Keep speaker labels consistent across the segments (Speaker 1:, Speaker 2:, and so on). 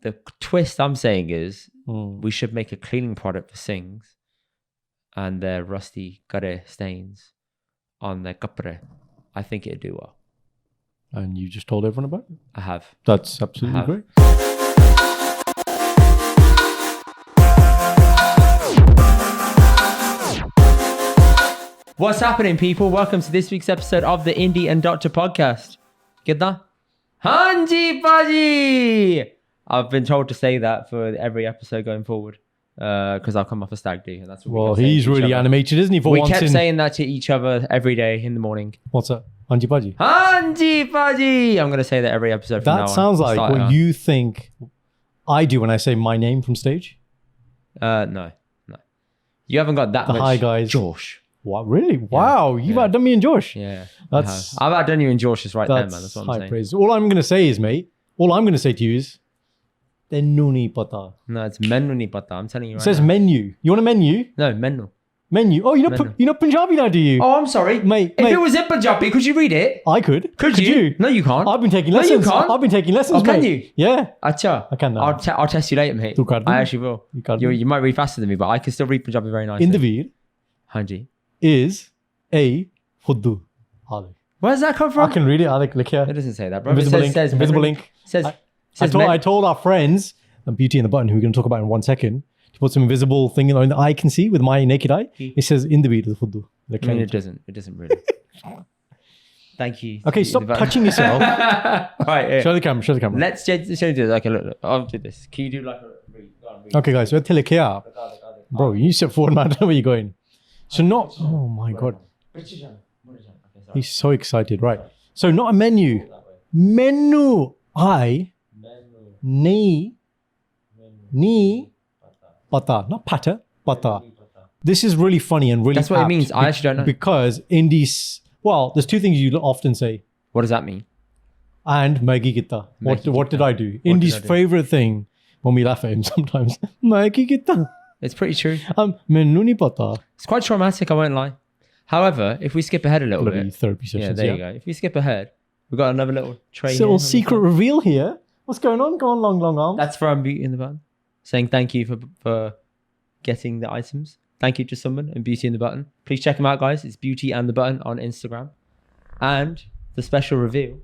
Speaker 1: the twist I'm saying is we should make a cleaning product for Singhs and their rusty Kareh stains on their kapre. I think it'd do well.
Speaker 2: And you just told everyone about it?
Speaker 1: I have.
Speaker 2: That's absolutely great.
Speaker 1: What's happening, people? Welcome to this week's episode of the Indy and Doctor podcast. Get that? Hanji Baji! I've been told to say that for every episode going forward because I'll come off a stag do. And that's what
Speaker 2: he's really animated, isn't he?
Speaker 1: We kept saying that to each other every day in the morning.
Speaker 2: What's that? Hanji Baji?
Speaker 1: Hanji Baji! I'm going to say that every episode from now on.
Speaker 2: That sounds like what you think I do when I say my name from stage.
Speaker 1: No. You haven't got that much.
Speaker 2: Hi, guys.
Speaker 1: Josh.
Speaker 2: What, really? Wow, you've outdone me and Josh.
Speaker 1: Yeah.
Speaker 2: I've
Speaker 1: outdone you and Josh just right there, man. That's what I'm
Speaker 2: high
Speaker 1: saying.
Speaker 2: Praise. All I'm going to say is, mate, all I'm going to say to you is, Tenu nahi pata.
Speaker 1: No, it's menu nahi pata. I'm telling you right
Speaker 2: now. It says
Speaker 1: now.
Speaker 2: menu. You want a menu?
Speaker 1: No, menu.
Speaker 2: Menu. Oh, you're not Punjabi now, do you?
Speaker 1: Oh, I'm sorry.
Speaker 2: Mate.
Speaker 1: If it was in Punjabi, could you read it?
Speaker 2: I could.
Speaker 1: Could you? No, you can't.
Speaker 2: I've been taking lessons.
Speaker 1: No, you can't.
Speaker 2: I've been taking lessons,
Speaker 1: can
Speaker 2: mate.
Speaker 1: you?
Speaker 2: Yeah.
Speaker 1: Acha.
Speaker 2: I can now.
Speaker 1: I'll test you later, mate. I actually will. You might read faster than me, but I can still read Punjabi very nicely.
Speaker 2: Indy
Speaker 1: Hanji.
Speaker 2: Is a Huddu.
Speaker 1: Where does that come from?
Speaker 2: I can read it. Look here.
Speaker 1: It doesn't say that, bro.
Speaker 2: Invisible link. I told our friends, Beauty and the Button, who we're going to talk about in 1 second, to put some invisible thing in the eye can see with my naked eye. It says Indy is Huddu.
Speaker 1: I mean, it doesn't. It doesn't really. Thank you.
Speaker 2: Okay, stop touching yourself.
Speaker 1: Right. Yeah.
Speaker 2: Show the camera.
Speaker 1: Let's do this. Okay, look. I'll do this. Can you do like a read?
Speaker 2: Okay, guys. So bro, you step forward, man. I don't know where you're going. So not. Oh my god. He's so excited. Right. So not a menu. Menu. Ni pata. Not pata. Pata. This is really funny and really.
Speaker 1: That's what it means. I actually don't know.
Speaker 2: Because Indies. Well, there's two things you often say.
Speaker 1: What does that mean?
Speaker 2: And Maggie Gitta. What did I do? Indy's favorite thing when we laugh at him sometimes. Maggie Gitta.
Speaker 1: It's pretty true.
Speaker 2: Menu ni pata.
Speaker 1: It's quite traumatic, I won't lie. However, if we skip ahead a little bit.
Speaker 2: Therapy sessions,
Speaker 1: yeah, there you go. If we skip ahead, we've got another little training.
Speaker 2: Little secret reveal here. What's going on? Go on, long arm.
Speaker 1: That's from Beauty and the Button. Saying thank you for getting the items. Thank you to someone and Beauty and the Button. Please check them out, guys. It's Beauty and the Button on Instagram. And the special reveal.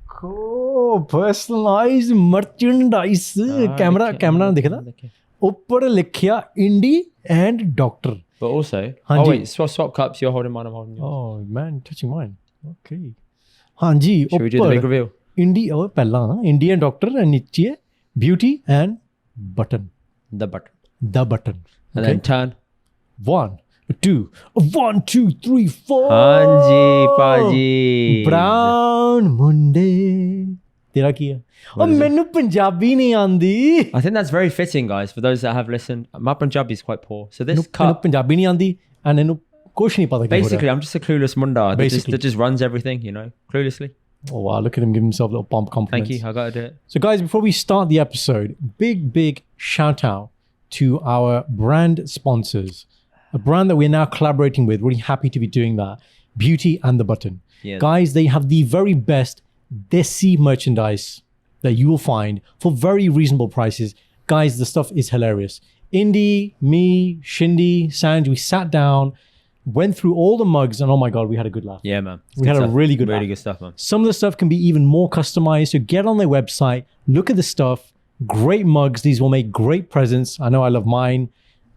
Speaker 2: Cool. Personalized merchandise. Camera दिखता. ऊपर लिखा Indy and Doctor.
Speaker 1: But also, wait, swap cups. You're holding mine. I'm holding yours.
Speaker 2: Oh man, touching mine. Okay. Hanji.
Speaker 1: Should we do the big reveal?
Speaker 2: Indy और पहला Indy and Doctor and नीचे Beauty and Button.
Speaker 1: The button.
Speaker 2: Okay.
Speaker 1: And then turn.
Speaker 2: 1, 2, 1, 2, 3, 4.
Speaker 1: Hanji Paji.
Speaker 2: Brown Monday. तेरा की है? और मैंने पंजाबी नहीं आंदी.
Speaker 1: I think that's very fitting, guys. For those that have listened, my Punjabi is quite poor. So this cup.
Speaker 2: Punjabi नहीं आंदी and इन्हें कुछ नहीं पता.
Speaker 1: Basically, I'm just a clueless munda that just runs everything, cluelessly.
Speaker 2: Oh wow! Look at him give himself a little pump compliments.
Speaker 1: Thank you. I gotta do it.
Speaker 2: So, guys, before we start the episode, big shout out to our brand sponsors, a brand that we're now collaborating with. Really happy to be doing that. Beauty and the Button.
Speaker 1: Yeah.
Speaker 2: Guys, they have the very best desi merchandise that you will find for very reasonable prices. Guys, the stuff is hilarious. Indy, me, Shindy, Sanj, we sat down, went through all the mugs, and oh my god, we had a good laugh.
Speaker 1: Yeah, man.
Speaker 2: We had a really good laugh.
Speaker 1: Really good stuff, man.
Speaker 2: Some of the stuff can be even more customized. So get on their website, look at the stuff. Great mugs. These will make great presents. I know I love mine.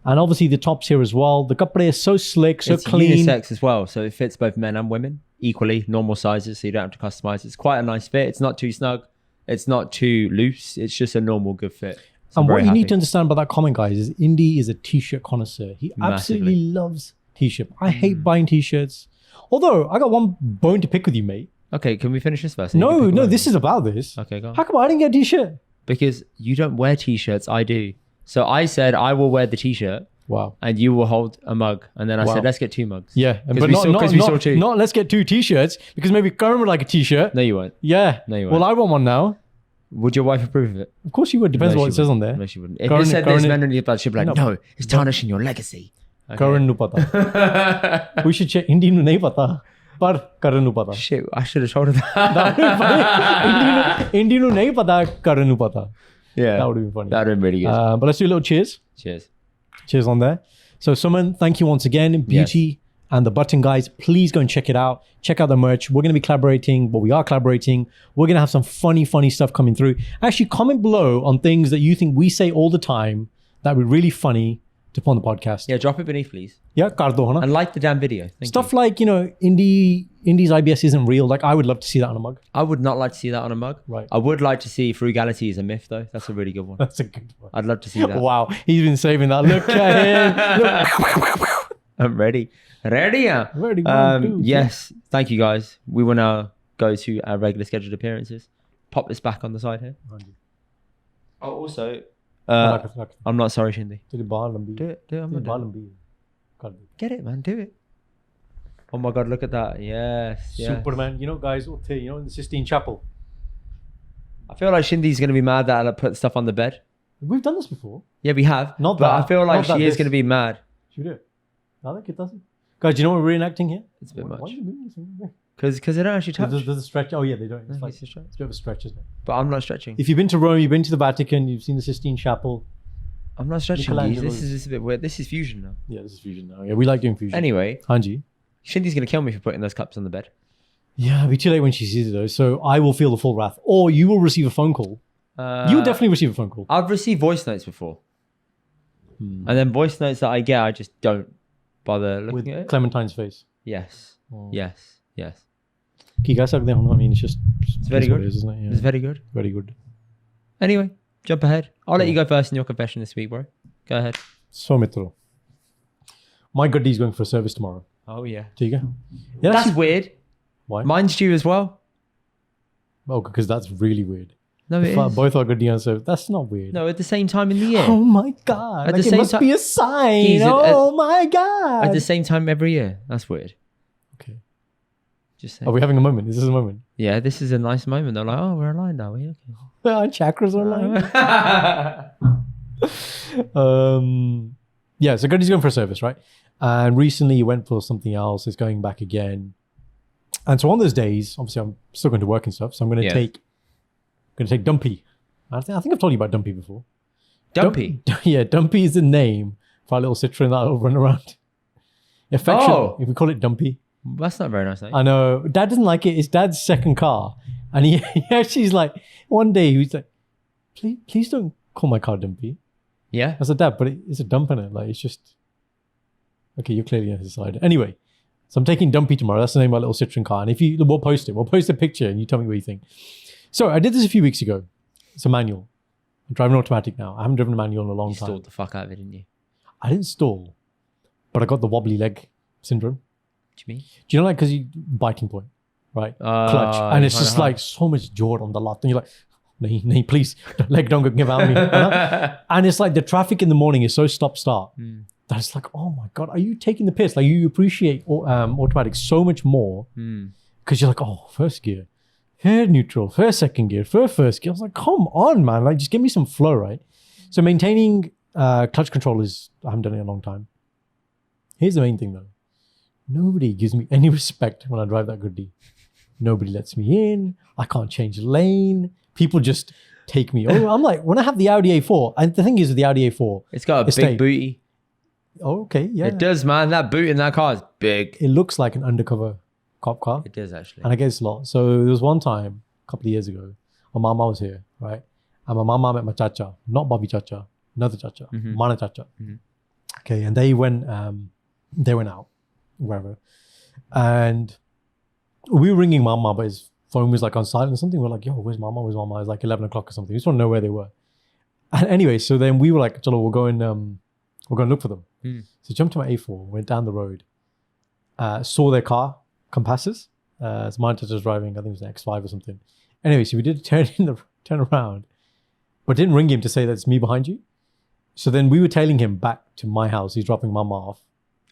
Speaker 2: And obviously the tops here as well. The kapre is so slick, so clean.
Speaker 1: It's unisex as well. So it fits both men and women equally, normal sizes. So you don't have to customize. It's quite a nice fit. It's not too snug. It's not too loose. It's just a normal good fit. So
Speaker 2: and what you need to understand about that comment, guys, is Indy is a t-shirt connoisseur. He absolutely loves t-shirt. I hate buying t-shirts. Although, I got one bone to pick with you, mate.
Speaker 1: Okay, can we finish this first?
Speaker 2: No, this is about this.
Speaker 1: Okay, go on.
Speaker 2: How come I didn't get a t-shirt?
Speaker 1: Because you don't wear t-shirts, I do. So I said I will wear the t-shirt.
Speaker 2: Wow.
Speaker 1: And you will hold a mug. And then I said, let's get 2 mugs.
Speaker 2: Yeah.
Speaker 1: But we saw 2.
Speaker 2: Not let's get 2 t-shirts, because maybe Karan would like a t-shirt.
Speaker 1: No, you won't.
Speaker 2: Yeah.
Speaker 1: No, you won't.
Speaker 2: Well, I want one now.
Speaker 1: Would your wife approve of it?
Speaker 2: Of course she would. Depends on what it says on there.
Speaker 1: No, she wouldn't. If it said this, men only about, she'd be like, no, it's tarnishing your legacy.
Speaker 2: Karan nu pata. We should check. Indy nu nahi pata. Par Karan nu pata.
Speaker 1: Shit, I should have told her that.
Speaker 2: Indy nu nahi pata, Karan nu pata.
Speaker 1: Yeah.
Speaker 2: That would have been funny.
Speaker 1: That would have been really good.
Speaker 2: But let's do a little cheers.
Speaker 1: Cheers.
Speaker 2: Cheers on there. So, Suman, thank you once again. Beauty and the Button guys, please go and check it out. Check out the merch. We're going to be collaborating. Well, we are collaborating. We're going to have some funny stuff coming through. Actually, comment below on things that you think we say all the time that would be really funny to put on the podcast.
Speaker 1: Yeah, drop it beneath, please.
Speaker 2: Yeah, kar do, hai na?
Speaker 1: And like the damn video. Thank
Speaker 2: Stuff
Speaker 1: you.
Speaker 2: like, Indy's IBS isn't real. Like, I would love to see that on a mug.
Speaker 1: I would not like to see that on a mug.
Speaker 2: Right.
Speaker 1: I would like to see frugality is a myth, though. That's a really good one.
Speaker 2: That's a good one.
Speaker 1: I'd love to see that.
Speaker 2: Wow, he's been saving that. Look at him.
Speaker 1: I'm ready. Ready? Yeah.
Speaker 2: Ready, one, two,
Speaker 1: yes. Thank you, guys. We will now go to our regular scheduled appearances. Pop this back on the side here. Oh, also, I'm not sorry, Shindy. Do it. I'm not doing it. Get it, man. Do it. Oh my God, look at that. Yes.
Speaker 2: Superman. Guys, in the Sistine Chapel.
Speaker 1: I feel like Shindy's going to be mad that I put stuff on the bed.
Speaker 2: We've done this before.
Speaker 1: Yeah, we have.
Speaker 2: Not
Speaker 1: but
Speaker 2: that.
Speaker 1: I feel like
Speaker 2: Not
Speaker 1: she
Speaker 2: that
Speaker 1: is
Speaker 2: this.
Speaker 1: going to be mad.
Speaker 2: Should we do it? I think it doesn't. Guys, do you know what we're reenacting here?
Speaker 1: It's a bit much.
Speaker 2: Why are you moving this thing?
Speaker 1: Because they don't actually touch.
Speaker 2: There's a stretch. Oh, yeah, they don't. It's
Speaker 1: No,
Speaker 2: like,
Speaker 1: it's a stretch.
Speaker 2: it's a bit of a stretch, isn't it?
Speaker 1: But I'm not stretching.
Speaker 2: If you've been to Rome, you've been to the Vatican, you've seen the Sistine Chapel.
Speaker 1: I'm not stretching.
Speaker 2: Michelangelo's.
Speaker 1: This is a bit weird. This is fusion now.
Speaker 2: Yeah, this is fusion now. Yeah, we like doing fusion.
Speaker 1: Anyway,
Speaker 2: Hanji.
Speaker 1: Shindy's going to kill me for putting those cups on the bed.
Speaker 2: Yeah, it'll be too late when she sees it though. So I will feel the full wrath. Or you will receive a phone call. You will definitely receive a phone call.
Speaker 1: I've received voice notes before. And then voice notes that I get, I just don't bother looking
Speaker 2: With
Speaker 1: at it.
Speaker 2: Clementine's face.
Speaker 1: Yes.
Speaker 2: Oh.
Speaker 1: Yes. Yes.
Speaker 2: Ki keh sakte hain? I mean, it's just...
Speaker 1: It's very
Speaker 2: what
Speaker 1: good.
Speaker 2: it is, isn't it? Yeah.
Speaker 1: It's very good.
Speaker 2: Very good.
Speaker 1: Anyway, jump ahead. I'll let you go first in your confession this week, bro. Go ahead.
Speaker 2: So, Mitro. My Goodie's going for a service tomorrow.
Speaker 1: Oh, yeah.
Speaker 2: There you go. Yeah,
Speaker 1: That's weird.
Speaker 2: Why?
Speaker 1: Mine's due as well.
Speaker 2: Oh, because that's really weird.
Speaker 1: No, it is.
Speaker 2: Both are Goodie on service. That's not weird.
Speaker 1: No, at the same time in the year.
Speaker 2: Oh my God.
Speaker 1: At
Speaker 2: Like,
Speaker 1: the
Speaker 2: it
Speaker 1: same
Speaker 2: must
Speaker 1: ti-
Speaker 2: be a sign.
Speaker 1: Geez,
Speaker 2: Oh my God.
Speaker 1: At the same time every year. That's weird.
Speaker 2: Okay.
Speaker 1: Just saying.
Speaker 2: Are we having a moment? Is this a moment?
Speaker 1: Yeah, this is a nice moment. They're like, oh, we're aligned, are we? Okay.
Speaker 2: Our chakras are aligned. Yeah, so Goodie's going for a service, right? And recently he went for something else. He's going back again. And so on those days, obviously I'm still going to work and stuff. So I'm going to take Dumpy. I think I've told you about Dumpy before.
Speaker 1: Dumpy?
Speaker 2: Yeah, Dumpy is the name for our little Citroen that'll run around. Affection, if we call it Dumpy.
Speaker 1: That's not a very nice name.
Speaker 2: I know. Dad doesn't like it. It's Dad's second car. And he actually's like, one day he was like, please don't call my car Dumpy.
Speaker 1: Yeah?
Speaker 2: I said, Dad, but it's a dump in it. Like, it's just... Okay, you're clearly on his side. Anyway, so I'm taking Dumpy tomorrow. That's the name of my little Citroen car. And we'll post it. We'll post a picture and you tell me what you think. So I did this a few weeks ago. It's a manual. I'm driving automatic now. I haven't driven a manual in a long
Speaker 1: You
Speaker 2: time.
Speaker 1: stalled the fuck out of it, didn't you?
Speaker 2: I didn't stall, but I got the wobbly leg syndrome.
Speaker 1: What do you mean?
Speaker 2: Do you know, like, because you biting point, right? Clutch. And it's just like so much jaw on the lot. And you're like, no, please, leg don't go give out me. You know? And it's like the traffic in the morning is so stop-start. That it's like, oh my God, are you taking the piss? Like, you appreciate automatic so much more because you're like, oh, first gear, here neutral, first second gear, first gear. I was like, come on, man. Like, just give me some flow, right? So maintaining clutch control I haven't done it in a long time. Here's the main thing though. Nobody gives me any respect when I drive that Goodie. Nobody lets me in. I can't change lane. People just take me over. I'm like, when I have the Audi A4, and the thing is with the Audi A4,
Speaker 1: it's got a big booty.
Speaker 2: Oh, okay, yeah.
Speaker 1: It does, man. That boot in that car is big.
Speaker 2: It looks like an undercover cop car.
Speaker 1: It does, actually.
Speaker 2: And I guess a lot. So there was one time, a couple of years ago, my mama was here, right? And my mama met my chacha, not Bobby chacha, another chacha, Mana chacha. Okay, and they went out, wherever. And we were ringing mama, but his phone was like on silent or something. We're like, yo, where's mama? It was like 11 o'clock or something. We just want to know where they were. And anyway, so then we were like, chalo, we'll go and look for them. So jumped to my A4, went down the road, saw their car, compasses. So mine was driving, I think it was an X5 or something. Anyway, so we did turn around, but didn't ring him to say that it's me behind you. So then we were tailing him back to my house. He's dropping mama off.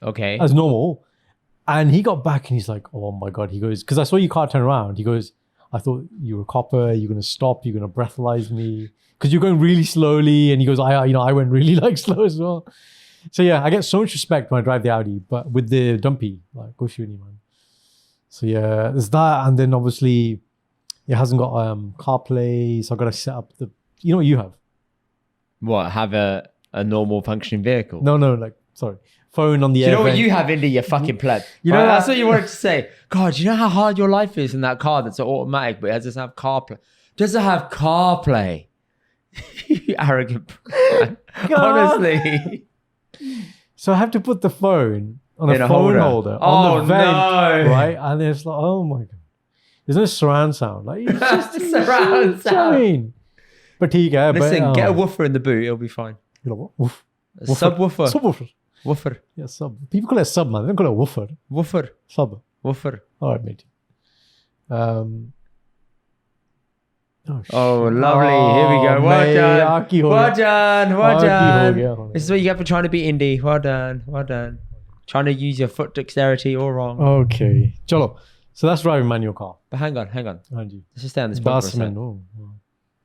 Speaker 1: Okay.
Speaker 2: As normal. And he got back and he's like, oh my God. He goes, because I saw your car turn around. He goes, I thought you were a copper. You're going to stop. You're going to breathalyze me. Because you're going really slowly. And he goes, I went really like slow as well. So yeah, I get so much respect when I drive the Audi. But with the Dumpy, like, go shoot me, man. So yeah, there's that. And then obviously it hasn't got CarPlay. So I've got to set up the, you know what you have?
Speaker 1: What, have a normal functioning vehicle?
Speaker 2: No, like, sorry. Phone on the
Speaker 1: Do
Speaker 2: air
Speaker 1: you know what
Speaker 2: vent.
Speaker 1: you have, Indy, you fucking pleb?
Speaker 2: You know
Speaker 1: Right,
Speaker 2: what-
Speaker 1: that's what you wanted to say. God, do you know how hard your life is in that car that's automatic, but it doesn't have CarPlay? Does it have CarPlay? You arrogant man. Honestly.
Speaker 2: So I have to put the phone on
Speaker 1: In
Speaker 2: a
Speaker 1: a
Speaker 2: phone
Speaker 1: holder.
Speaker 2: holder on the
Speaker 1: Oh,
Speaker 2: vent,
Speaker 1: no.
Speaker 2: right? And it's like, oh my god, there's no surround sound. Like, it's just
Speaker 1: Surround
Speaker 2: it's- I mean, but
Speaker 1: Listen, get a woofer in the boot, it'll be fine.
Speaker 2: You know what? Woof.
Speaker 1: A subwoofer.
Speaker 2: Subwoofer.
Speaker 1: Woofer.
Speaker 2: Yeah, sub. People call it sub, man. They don't call it woofer.
Speaker 1: Woofer.
Speaker 2: Sub.
Speaker 1: Woofer.
Speaker 2: All right, mate.
Speaker 1: Oh, lovely. Here we go. Well done. Well done. Well done. This is what you get for trying to be Indy. Well done. Well done. Trying to use your foot dexterity all wrong.
Speaker 2: Okay. Chalo. So that's driving manual car.
Speaker 1: But hang on.
Speaker 2: Let's
Speaker 1: Let's just stay on this point for a sec.
Speaker 2: wow.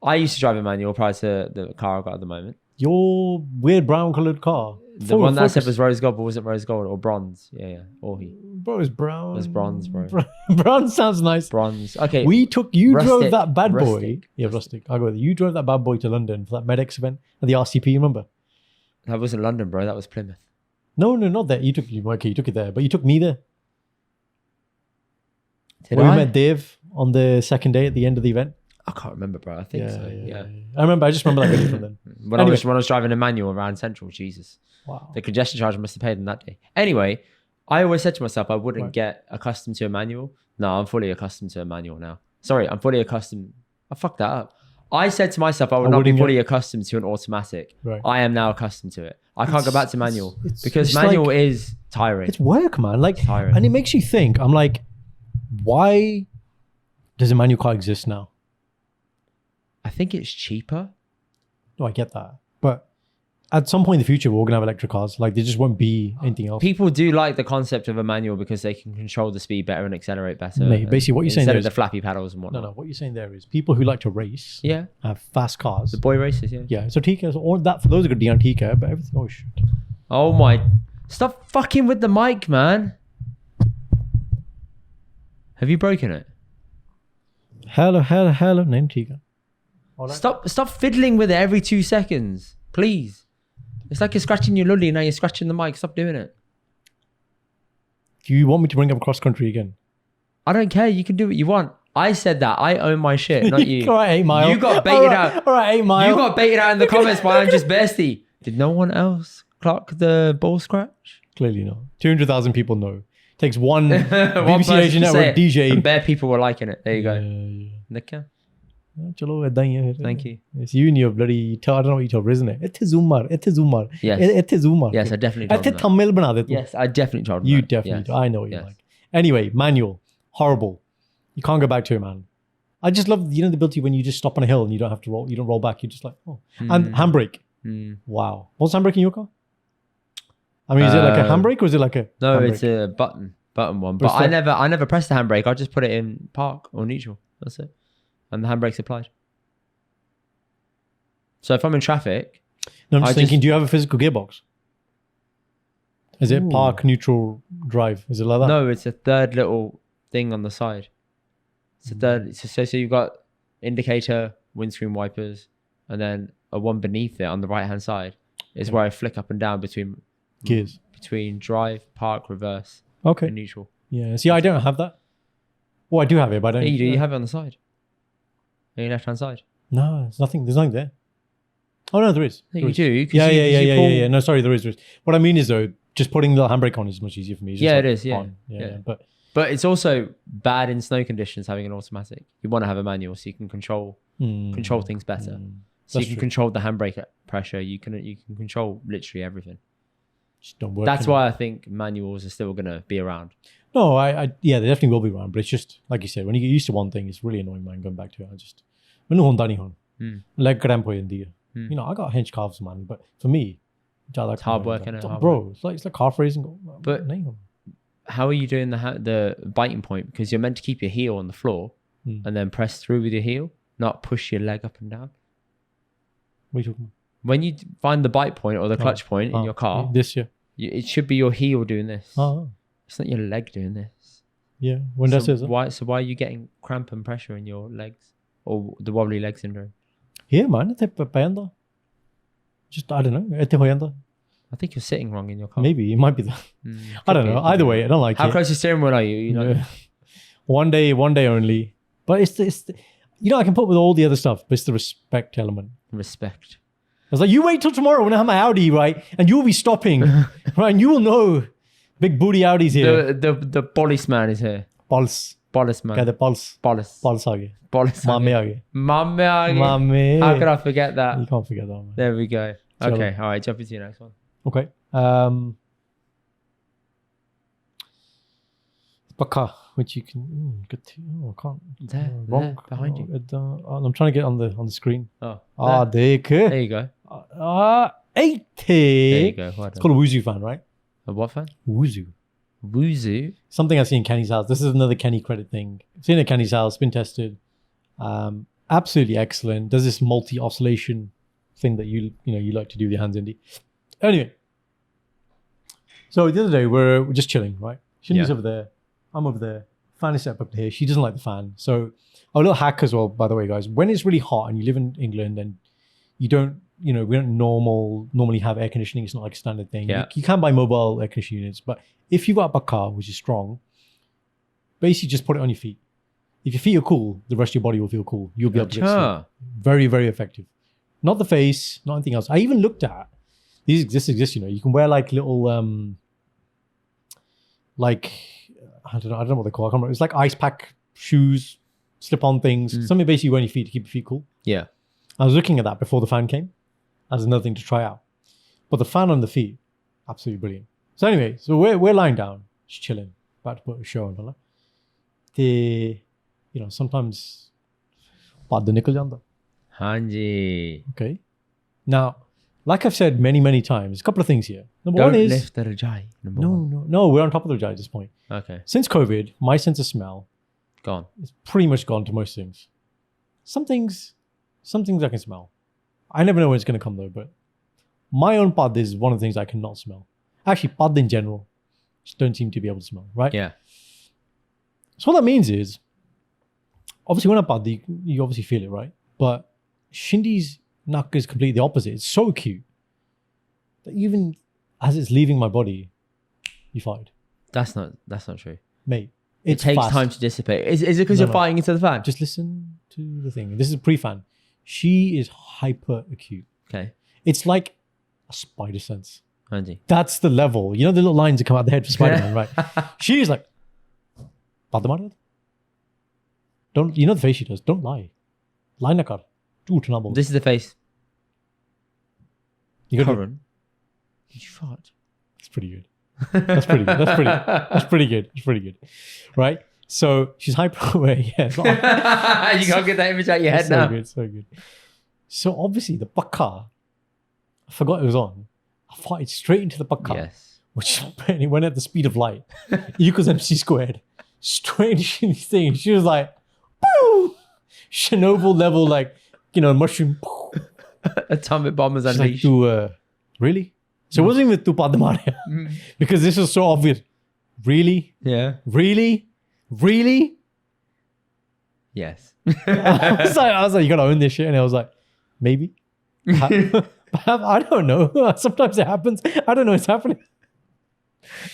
Speaker 1: I used to drive a manual prior to the car I got at the moment.
Speaker 2: Your weird brown colored car.
Speaker 1: The one that I said was rose gold, but wasn't rose gold or bronze. Yeah. Or he.
Speaker 2: Bro, it's brown.
Speaker 1: It was bronze, bro.
Speaker 2: Brown sounds nice.
Speaker 1: Bronze. Okay.
Speaker 2: You
Speaker 1: Rustic.
Speaker 2: drove that bad boy.
Speaker 1: Rustic.
Speaker 2: Yeah, rustic. I'll go with you. You drove that bad boy to London for that MedX event at the RCP, remember?
Speaker 1: That wasn't London, bro. That was Plymouth.
Speaker 2: No, not that. You took it there, but you took me there.
Speaker 1: Did
Speaker 2: When
Speaker 1: I?
Speaker 2: we met Dave on the second day at the end of the event.
Speaker 1: I can't remember, bro. I think so. Yeah.
Speaker 2: I just remember that from then.
Speaker 1: When I was driving a manual around Central, Jesus.
Speaker 2: Wow.
Speaker 1: The congestion charge I must have paid them that day. Anyway, I always said to myself I wouldn't
Speaker 2: Right.
Speaker 1: get accustomed to a manual. No, I'm fully accustomed to a manual now. Sorry, I'm fully accustomed. I fucked that up. I said to myself I would not be
Speaker 2: wouldn't
Speaker 1: fully accustomed to an automatic.
Speaker 2: Right.
Speaker 1: I am now accustomed to it. I can't go back to manual because
Speaker 2: it's
Speaker 1: manual
Speaker 2: like-
Speaker 1: is tiring.
Speaker 2: It's work, man. Like,
Speaker 1: Tiring.
Speaker 2: and it makes you think. I'm like, why does a manual car exist now?
Speaker 1: I think it's cheaper.
Speaker 2: No, I get that, but at some point in the future, we're gonna have electric cars. Like, there just won't be anything else.
Speaker 1: People do like the concept of a manual because they can control the speed better and accelerate better.
Speaker 2: Mate, basically what you're saying
Speaker 1: instead
Speaker 2: there
Speaker 1: of the
Speaker 2: is-
Speaker 1: flappy paddles and whatnot.
Speaker 2: No, what you're saying there is people who like to race,
Speaker 1: Yeah,
Speaker 2: have fast cars.
Speaker 1: the boy races. Yeah.
Speaker 2: Yeah, so Tika, so all that for those are good Dion Tika, but everything. Oh shit!
Speaker 1: Oh my! Stop fucking with the mic, man. Have you broken it?
Speaker 2: Hello, name Tika.
Speaker 1: Stop fiddling with it every 2 seconds, please. It's like you're scratching your lully, now you're scratching the mic. Stop doing it.
Speaker 2: Do you want me to bring up cross country again?
Speaker 1: I don't care. You can do what you want. I said that. I own my shit, not you.
Speaker 2: All right, 8 Mile.
Speaker 1: You got baited out.
Speaker 2: All right, 8 Mile.
Speaker 1: You got baited out in the comments by I'm just bestie. Did no one else clock the ball scratch?
Speaker 2: Clearly not. 200,000 people know. Takes one
Speaker 1: One
Speaker 2: BBC
Speaker 1: person
Speaker 2: Asian
Speaker 1: to say
Speaker 2: network
Speaker 1: it,
Speaker 2: DJ.
Speaker 1: and bare people were liking it. There you go.
Speaker 2: Yeah.
Speaker 1: Okay.
Speaker 2: Chalo, ਏਦਾਂ ਹੀ ਹੈ.
Speaker 1: Thank you.
Speaker 2: It's you and your bloody, I don't know what you told, isn't it? It's Zumar.
Speaker 1: Yes.
Speaker 2: It's Zumar.
Speaker 1: Yes, I definitely told
Speaker 2: It's
Speaker 1: him that.
Speaker 2: thumbnail bana de tu.
Speaker 1: Yes, I definitely told him
Speaker 2: You
Speaker 1: that.
Speaker 2: definitely
Speaker 1: Yes.
Speaker 2: do. I know what you
Speaker 1: Yes.
Speaker 2: like. Anyway, manual. Horrible. You can't go back to it, man. I just love, the ability when you just stop on a hill and you don't have to roll, you don't roll back. You're just like, oh. And handbrake. Wow. What's handbrake in your car? I mean, is it like a handbrake or is it like a
Speaker 1: No,
Speaker 2: handbrake?
Speaker 1: it's a button one.
Speaker 2: But
Speaker 1: But
Speaker 2: it's
Speaker 1: I never press the handbrake. I just put it in park or neutral. That's it. And the handbrake's applied. So if I'm in traffic,
Speaker 2: No, I'm just
Speaker 1: I
Speaker 2: thinking,
Speaker 1: just-
Speaker 2: do you have a physical gearbox? Is it
Speaker 1: Ooh.
Speaker 2: park, neutral, drive? Is it like that?
Speaker 1: no, it's a third little thing on the side. It's a third. So you've got indicator, windscreen wipers, and then a one beneath it on the right hand side is where I flick up and down between
Speaker 2: Gears.
Speaker 1: drive, park, reverse,
Speaker 2: Okay.
Speaker 1: and neutral.
Speaker 2: Yeah. See, I don't have that. Oh, I do have it, but I don't.
Speaker 1: Yeah, you do. You have it on the side. On your left hand side.
Speaker 2: No, there's nothing. There's nothing there. Oh no, there is.
Speaker 1: I think
Speaker 2: There
Speaker 1: you
Speaker 2: is.
Speaker 1: do. 'cause
Speaker 2: Yeah,
Speaker 1: you pull-
Speaker 2: yeah. No, sorry, there is. What I mean is though, just putting the handbrake on is much easier for me. It's just
Speaker 1: Yeah,
Speaker 2: like
Speaker 1: it is, yeah.
Speaker 2: on.
Speaker 1: Yeah.
Speaker 2: But
Speaker 1: But it's also bad in snow conditions having an automatic. You want to have a manual so you can control things better. So
Speaker 2: That's
Speaker 1: you can
Speaker 2: true.
Speaker 1: control the handbrake pressure. You can control literally everything.
Speaker 2: just don't work.
Speaker 1: That's
Speaker 2: in it.
Speaker 1: why I think manuals are still gonna be around.
Speaker 2: No, yeah, they definitely will be around. But it's just like you said, when you get used to one thing, it's really annoying, man. Going back to it, I just ਮੈਨੂੰ ਹੁੰਦਾ ਨਹੀਂ ਹੁਣ leg cramp ਹੋ ਜਾਂਦੀ ਹੈ. You know, I got hench calves, man. But for me,
Speaker 1: It's hard work, innit? Hard
Speaker 2: bro. It's like calf raising.
Speaker 1: But- How are you doing the biting point? Because you're meant to keep your heel on the floor and then press through with your heel, not push your leg up and down.
Speaker 2: what are you talking about?
Speaker 1: When you find the bite point or the clutch point in your car,
Speaker 2: This year.
Speaker 1: it should be your heel doing this.
Speaker 2: Oh,
Speaker 1: It's not your leg doing this.
Speaker 2: yeah. When does it?
Speaker 1: Why are you getting cramp and pressure in your legs or the wobbly leg syndrome?
Speaker 2: Yeah, man. It's a panda. Just, I don't know. ऐते हो जाता.
Speaker 1: I think you're sitting wrong in your car.
Speaker 2: Maybe, it might be that. I
Speaker 1: Could
Speaker 2: don't
Speaker 1: be,
Speaker 2: know.
Speaker 1: could
Speaker 2: Either
Speaker 1: be.
Speaker 2: way, I don't like
Speaker 1: How
Speaker 2: it.
Speaker 1: close to steering wheel are you? You know?
Speaker 2: Yeah. One day only. But it's the you know, I can put with all the other stuff, but it's the respect element.
Speaker 1: Respect.
Speaker 2: I was like, you wait till tomorrow when I have my Audi, right? And you'll be stopping, right? And you will know big booty Audis here.
Speaker 1: The policeman is here.
Speaker 2: Pulse.
Speaker 1: Policeman.
Speaker 2: कहते pulse.
Speaker 1: Police.
Speaker 2: Pulse आ गए.
Speaker 1: Police.
Speaker 2: Mame आ गए.
Speaker 1: Mame आ गए.
Speaker 2: Mame.
Speaker 1: How could I forget that?
Speaker 2: You can't forget that one.
Speaker 1: There we go.
Speaker 2: Chalo.
Speaker 1: Okay. All right. Jump into your next one.
Speaker 2: Okay. Baka, which you can get to. Oh, I can't.
Speaker 1: There,
Speaker 2: wrong.
Speaker 1: behind you.
Speaker 2: I'm trying to get on the screen.
Speaker 1: Oh.
Speaker 2: Dekh.
Speaker 1: There you go.
Speaker 2: 80.
Speaker 1: There you go. Well
Speaker 2: It's called a Wuzu fan, right?
Speaker 1: A what fan?
Speaker 2: Wuzu.
Speaker 1: Wuzu.
Speaker 2: Something I see in Kenny's house. This is another Kenny credit thing. Seen at Kenny's house, been tested. Absolutely excellent. Does this multi-oscillation thing that you like to do with your hands, Indy. Anyway, so the other day we're just chilling, right? Shindy's over there, I'm over there. Fan is set up here. She doesn't like the fan. So a little hack as well, by the way, guys. When it's really hot and you live in England and you don't, we don't normally have air conditioning. It's not like a standard thing.
Speaker 1: Yeah.
Speaker 2: You can buy mobile air conditioning units, but if you've got a car which is strong, basically just put it on your feet. If your feet are cool, the rest of your body will feel cool. You'll be able to get sleep. Very, very effective. Not the face, not anything else. I even looked at these exist. You can wear like little I don't know what they call it. I can't remember. It's like ice pack shoes, slip-on things. Something basically you wear on your feet to keep your feet cool.
Speaker 1: Yeah.
Speaker 2: I was looking at that before the fan came as another thing to try out. But the fan on the feet, absolutely brilliant. So anyway, we're lying down, just chilling, about to put a show on. Sometimes padda nikal janda.
Speaker 1: Hanji.
Speaker 2: Okay. Now, like I've said many, many times, a couple of things here. Number
Speaker 1: Don't
Speaker 2: one is
Speaker 1: lift the rajai.
Speaker 2: no, we're on top of the rajai at this point.
Speaker 1: Okay.
Speaker 2: Since COVID, my sense of smell
Speaker 1: Gone.
Speaker 2: is pretty much gone to most things. Some things I can smell. I never know when it's going to come though, but my own pad is one of the things I cannot smell. Actually, pad in general, just don't seem to be able to smell, right?
Speaker 1: Yeah.
Speaker 2: So what that means is, obviously when I pad, you obviously feel it, right? But Shindy's nak is completely the opposite. It's so cute that even as it's leaving my body, you fight.
Speaker 1: That's not true.
Speaker 2: Mate,
Speaker 1: It takes
Speaker 2: fast.
Speaker 1: time to dissipate. Is it because you're fighting into the fan?
Speaker 2: Just listen to the thing. This is pre-fan. She is hyper acute.
Speaker 1: Okay.
Speaker 2: It's like a spider sense.
Speaker 1: Hanji.
Speaker 2: That's the level. You know the little lines that come out the head for Spider-Man, right? She's like, Padamara? Don't, you know the face she does? Don't lie. Lie na kar. Jhoot na bol.
Speaker 1: This is the face.
Speaker 2: You got
Speaker 1: Karan. Did you fart?
Speaker 2: It's pretty good. That's pretty good. That's pretty good. It's pretty good. Right? So she's hyper aware. Yeah. It's not,
Speaker 1: You can't get that image out your head
Speaker 2: it's
Speaker 1: now.
Speaker 2: so good. So obviously the bakka, I forgot it was on. I farted straight into the bakka.
Speaker 1: Yes.
Speaker 2: Which apparently went at the speed of light. Equals MC squared. Straight into Shindy's thing. She was like, Boo! Chernobyl level, like, mushroom.
Speaker 1: Atomic bombers
Speaker 2: She's like,
Speaker 1: unleashed.
Speaker 2: really? So it wasn't even tu padamare. Because this was so obvious. Really?
Speaker 1: Yeah.
Speaker 2: Really?
Speaker 1: Yes.
Speaker 2: I was like, you gotta own this shit. And I was like, maybe. I don't know. Sometimes it happens. I don't know what's happening.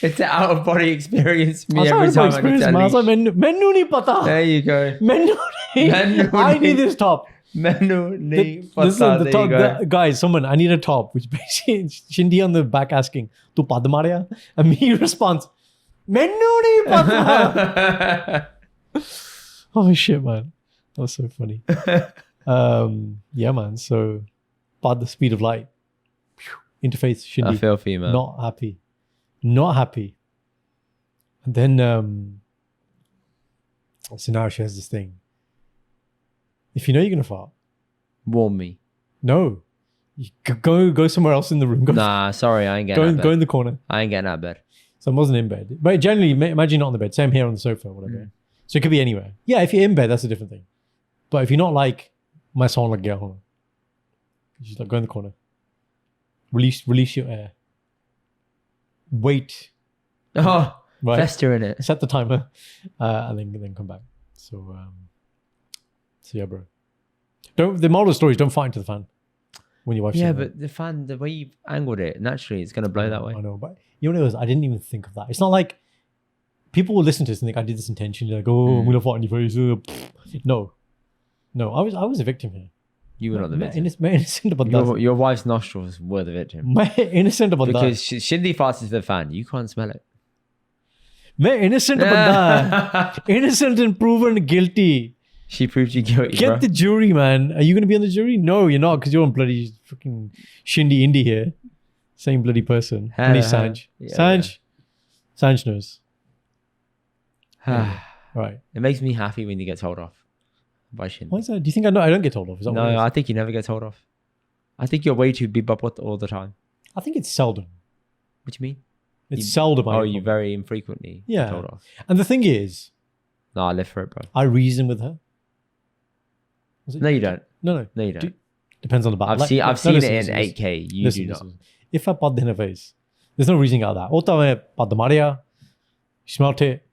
Speaker 1: It's an out of body experience for me
Speaker 2: I
Speaker 1: every
Speaker 2: was
Speaker 1: time
Speaker 2: like,
Speaker 1: I need to
Speaker 2: I was like,
Speaker 1: unleash.
Speaker 2: menu nahi pata.
Speaker 1: There you go.
Speaker 2: Menu
Speaker 1: Menu
Speaker 2: I
Speaker 1: nahi-
Speaker 2: need this top.
Speaker 1: Menu nahi pata.
Speaker 2: Listen, the
Speaker 1: There
Speaker 2: top,
Speaker 1: you go.
Speaker 2: guys, someone, I need a top. Which basically, Shindy on the back asking, tu padamarea? And me responds, menu nahi pata. Oh shit, man. That was so funny. Yeah, man. So, pad the speed of light. Interface, Shindy.
Speaker 1: I feel for you, man.
Speaker 2: Not happy. And then, so now she has this thing. If you know you're going to fart,
Speaker 1: Warn me.
Speaker 2: no. You go somewhere else in the room.
Speaker 1: Nah, sorry, I ain't getting out of
Speaker 2: Go
Speaker 1: bed.
Speaker 2: in the corner.
Speaker 1: I ain't getting out of bed.
Speaker 2: So I wasn't in bed. But generally, imagine not on the bed. Same here on the sofa or whatever. So it could be anywhere. Yeah, if you're in bed, that's a different thing. But if you're not like, my song like girl, you just like go in the corner. Release your air. Wait.
Speaker 1: Oh,
Speaker 2: Right.
Speaker 1: fester in it.
Speaker 2: Set the timer. And then come back. So yeah, bro. The moral of the story is don't fight into the fan. when your wife's
Speaker 1: Yeah,
Speaker 2: sitting there.
Speaker 1: but the fan, the way you angled it, naturally, it's going to blow that way.
Speaker 2: I know, but you know what it was? I didn't even think of that. It's not like people will listen to this and think I did this intentionally. Like, oh, I'm gonna fart in your face. No, I was a victim here.
Speaker 1: You were not the victim.
Speaker 2: मैं innocent about that.
Speaker 1: Your wife's nostrils were the victim.
Speaker 2: मैं innocent about
Speaker 1: Because
Speaker 2: that.
Speaker 1: Shindy farts into the fan. You can't smell it.
Speaker 2: मैं innocent about that. Innocent and proven guilty.
Speaker 1: She proved you guilty,
Speaker 2: Get
Speaker 1: bro.
Speaker 2: the jury, man. Are you gonna be on the jury? No, you're not, because you're on bloody fucking Shindy Indy here. Same bloody person. And he's Sanj.
Speaker 1: Yeah,
Speaker 2: Sanj knows. Right.
Speaker 1: It makes me happy when you get told off by Shindy.
Speaker 2: Why is that? Do you think I know? I don't get told off. Is that what it
Speaker 1: No,
Speaker 2: is?
Speaker 1: I think you never get told off. I think you're way too bebop all the time.
Speaker 2: I think it's seldom.
Speaker 1: What do you mean?
Speaker 2: It's seldom. I
Speaker 1: Oh,
Speaker 2: get
Speaker 1: you
Speaker 2: told off.
Speaker 1: very infrequently
Speaker 2: Yeah.
Speaker 1: get told off.
Speaker 2: And the thing is,
Speaker 1: No, I live for it, bro.
Speaker 2: I reason with her.
Speaker 1: No, you don't.
Speaker 2: No.
Speaker 1: No, you don't.
Speaker 2: Depends on the battle.
Speaker 1: I've seen it in 8K. You do not.
Speaker 2: If I put in her face, there's no reasoning out of that. Ota me pad the Maria, smelt it,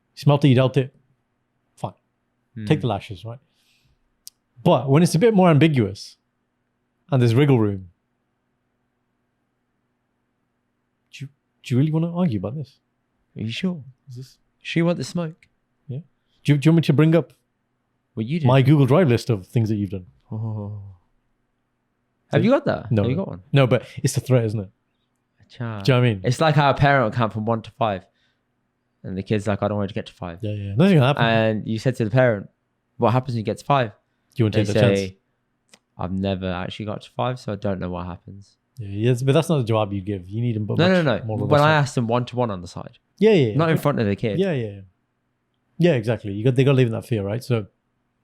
Speaker 2: you dealt it. Fine. Take the lashes, right? But when it's a bit more ambiguous and there's wriggle room, do you really want to argue about this?
Speaker 1: Are you sure?
Speaker 2: Is this?
Speaker 1: Sure you want the smoke?
Speaker 2: Yeah. Do you want me to bring up
Speaker 1: Well, you did.
Speaker 2: my Google Drive list of things that you've done?
Speaker 1: Oh. Have you got that?
Speaker 2: No.
Speaker 1: Have you got one?
Speaker 2: No, but it's the threat, isn't it? Do you know what I mean?
Speaker 1: It's like how a parent will count from 1 to 5. And the kid's like, I don't want to get to 5.
Speaker 2: Yeah. Nothing's gonna happen.
Speaker 1: And you said to the parent, what happens when you get to 5?
Speaker 2: You want to
Speaker 1: They
Speaker 2: take the chance?
Speaker 1: say, I've never actually got to 5, so I don't know what happens.
Speaker 2: Yeah, yes, but that's not the job you give. You need a
Speaker 1: No. When I asked them 1-to-1 on the side,
Speaker 2: yeah.
Speaker 1: not in front of the kid.
Speaker 2: Yeah, exactly. They got to live in that fear, right? So,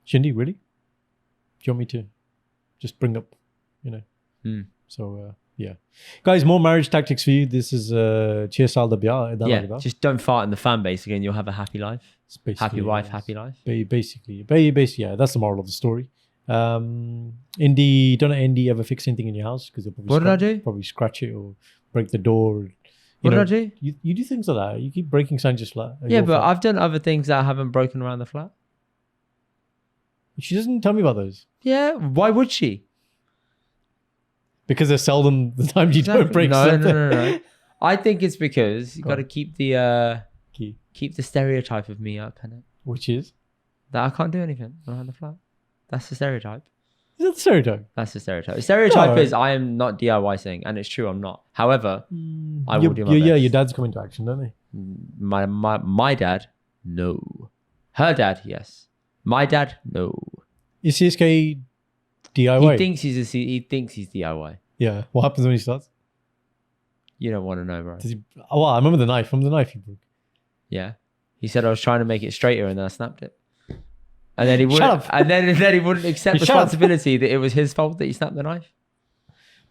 Speaker 2: Shindy, really? Do you want me to just bring up, So, yeah. Guys, more marriage tactics for you. This is 6 saal da biyah.
Speaker 1: Yeah, just don't fart in the fan basically and you'll have a happy life. Happy wife, happy life.
Speaker 2: Basically, yeah, that's the moral of the story. Indy, don't let Indy ever fix anything in your house, because
Speaker 1: What did I do?
Speaker 2: Probably scratch it or break the door.
Speaker 1: What did I do?
Speaker 2: You do things like that. You keep breaking signs just like
Speaker 1: Yeah, but I've done other things that I haven't broken around the flat.
Speaker 2: She doesn't tell me about those.
Speaker 1: Yeah, why would she?
Speaker 2: Because they're seldom the times you don't break something.
Speaker 1: No. I think it's because you got to keep the
Speaker 2: Key.
Speaker 1: keep the stereotype of me up, innit?
Speaker 2: Which is?
Speaker 1: That I can't do anything around the flat. That's the stereotype.
Speaker 2: Is that the stereotype?
Speaker 1: That's the stereotype. The stereotype
Speaker 2: No.
Speaker 1: is I am not DIY Singh, and it's true, I'm not. However, I will do my
Speaker 2: Yeah,
Speaker 1: best.
Speaker 2: your dads come into action, don't they?
Speaker 1: My dad, no. Her dad, yes. My dad, no.
Speaker 2: Is CSK DIY?
Speaker 1: He thinks he's DIY.
Speaker 2: Yeah. What happens when he starts?
Speaker 1: You don't want to know, bro.
Speaker 2: Does he? Oh, wow, I remember the knife. Remember the knife he broke?
Speaker 1: Yeah. He said I was trying to make it straighter and then I snapped it. And then he
Speaker 2: Shut
Speaker 1: wouldn't
Speaker 2: up.
Speaker 1: and then he wouldn't accept
Speaker 2: Shut up.
Speaker 1: responsibility that it was his fault that he snapped the knife.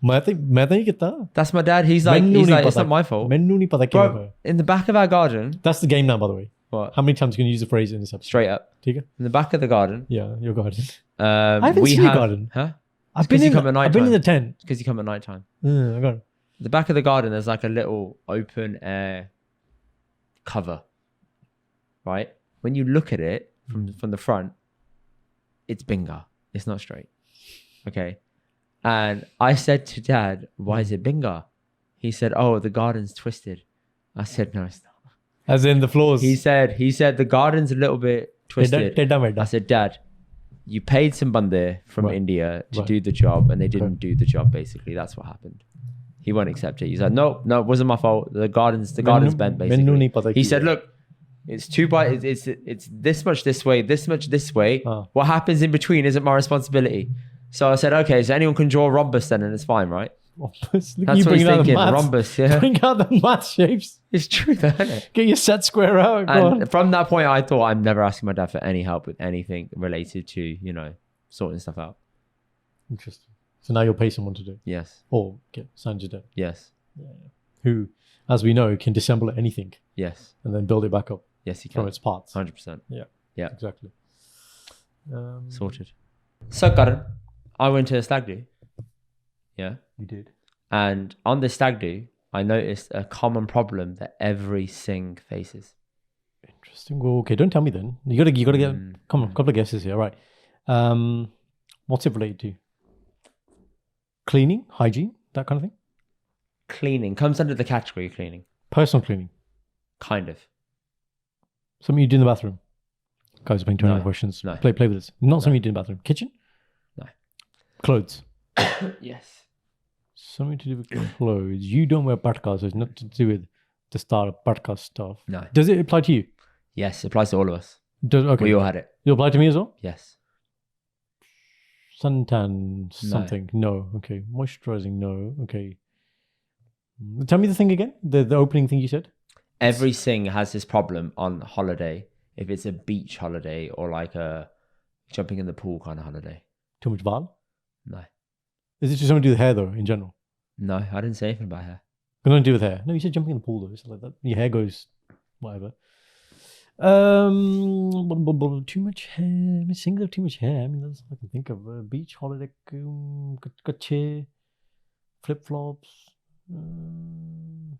Speaker 2: मैं नहीं कहता.
Speaker 1: That's my dad. He's like it's not my fault.
Speaker 2: मैंने नहीं पता क्यों
Speaker 1: Bro, in the back of our garden,
Speaker 2: That's the game now, by the way.
Speaker 1: what?
Speaker 2: How many times can you use the phrase in this episode?
Speaker 1: Straight up.
Speaker 2: ठीक है?
Speaker 1: In the back of the garden,
Speaker 2: Yeah, your garden.
Speaker 1: I
Speaker 2: haven't seen your garden.
Speaker 1: Huh?
Speaker 2: I've
Speaker 1: 'cause
Speaker 2: been
Speaker 1: you
Speaker 2: in.
Speaker 1: come at
Speaker 2: I've been in the
Speaker 1: nighttime.
Speaker 2: tent.
Speaker 1: Because you come at night time.
Speaker 2: I got it.
Speaker 1: The back of the garden, there's like a little open air cover, right? When you look at it from the front, it's binga. It's not straight. Okay. And I said to Dad, why is it binga? He said, oh, the garden's twisted. I said, no, it's not.
Speaker 2: As in the floors.
Speaker 1: He said the garden's a little bit twisted.
Speaker 2: Tedda
Speaker 1: I
Speaker 2: medda.
Speaker 1: said, Dad, you paid some bande from
Speaker 2: Right.
Speaker 1: India to
Speaker 2: Right.
Speaker 1: do the job and they didn't do the job, basically. That's what happened. He won't accept it. He's like, no, it wasn't my fault. The garden's bent,
Speaker 2: मैनू नहीं
Speaker 1: basically.
Speaker 2: पता
Speaker 1: He
Speaker 2: क्यों.
Speaker 1: said, look, it's it's this much this way, this much this way. What happens in between isn't my responsibility. So I said, okay, so anyone can draw a rhombus then and it's fine, right?
Speaker 2: Look,
Speaker 1: That's
Speaker 2: you
Speaker 1: what he's
Speaker 2: bringing out the
Speaker 1: thinking,
Speaker 2: maths.
Speaker 1: rhombus, yeah.
Speaker 2: Bring out the math shapes.
Speaker 1: It's true though, isn't it?
Speaker 2: Get your set square out. Go on.
Speaker 1: And from that point, I thought I'm never asking my dad for any help with anything related to, sorting stuff out.
Speaker 2: Interesting. So now you'll pay someone to do it.
Speaker 1: Yes.
Speaker 2: Or get Sanjay done.
Speaker 1: Yes.
Speaker 2: Who, as we know, can disassemble anything
Speaker 1: Yes.
Speaker 2: and then build it back up
Speaker 1: Yes, he
Speaker 2: from
Speaker 1: can.
Speaker 2: its parts.
Speaker 1: 100%.
Speaker 2: Yeah.
Speaker 1: Yeah.
Speaker 2: Exactly.
Speaker 1: Sorted. So, Karan, I went to a stag do. Yeah.
Speaker 2: You did.
Speaker 1: And on the stag do, I noticed a common problem that every Singh faces.
Speaker 2: Interesting. Well, okay, don't tell me then. You gotta get come on, a couple of guesses here, right? What's it related to? Cleaning, hygiene, that kind of thing.
Speaker 1: Cleaning comes under the category of cleaning.
Speaker 2: Personal cleaning.
Speaker 1: Kind of.
Speaker 2: Something you do in the bathroom. Guys, I'm being 29
Speaker 1: No.
Speaker 2: questions.
Speaker 1: No.
Speaker 2: Play with this. Not something you do in the bathroom. Kitchen?
Speaker 1: No.
Speaker 2: Clothes.
Speaker 1: Yes.
Speaker 2: Something to do with clothes. You don't wear parkas, so it's not to do with the start of parka stuff.
Speaker 1: No.
Speaker 2: Does it apply to you?
Speaker 1: Yes, it applies to all of us.
Speaker 2: Okay.
Speaker 1: We all had it.
Speaker 2: It apply to me as well?
Speaker 1: Yes.
Speaker 2: Suntan something. No. Okay. Moisturizing. No. Okay. Tell me the thing again. The opening thing you said.
Speaker 1: Every Singh has this problem on holiday. If it's a beach holiday or like a jumping in the pool kind of holiday.
Speaker 2: Too much val?
Speaker 1: No.
Speaker 2: Is it just something to do with hair though, in general?
Speaker 1: No, I didn't say anything about hair.
Speaker 2: Got nothing to do with hair. No, you said jumping in the pool though. It's like that. Your hair goes whatever. Too much hair. I mean, Singhs have too much hair. I mean, that's all I can think of. Beach holiday, kache, flip flops. You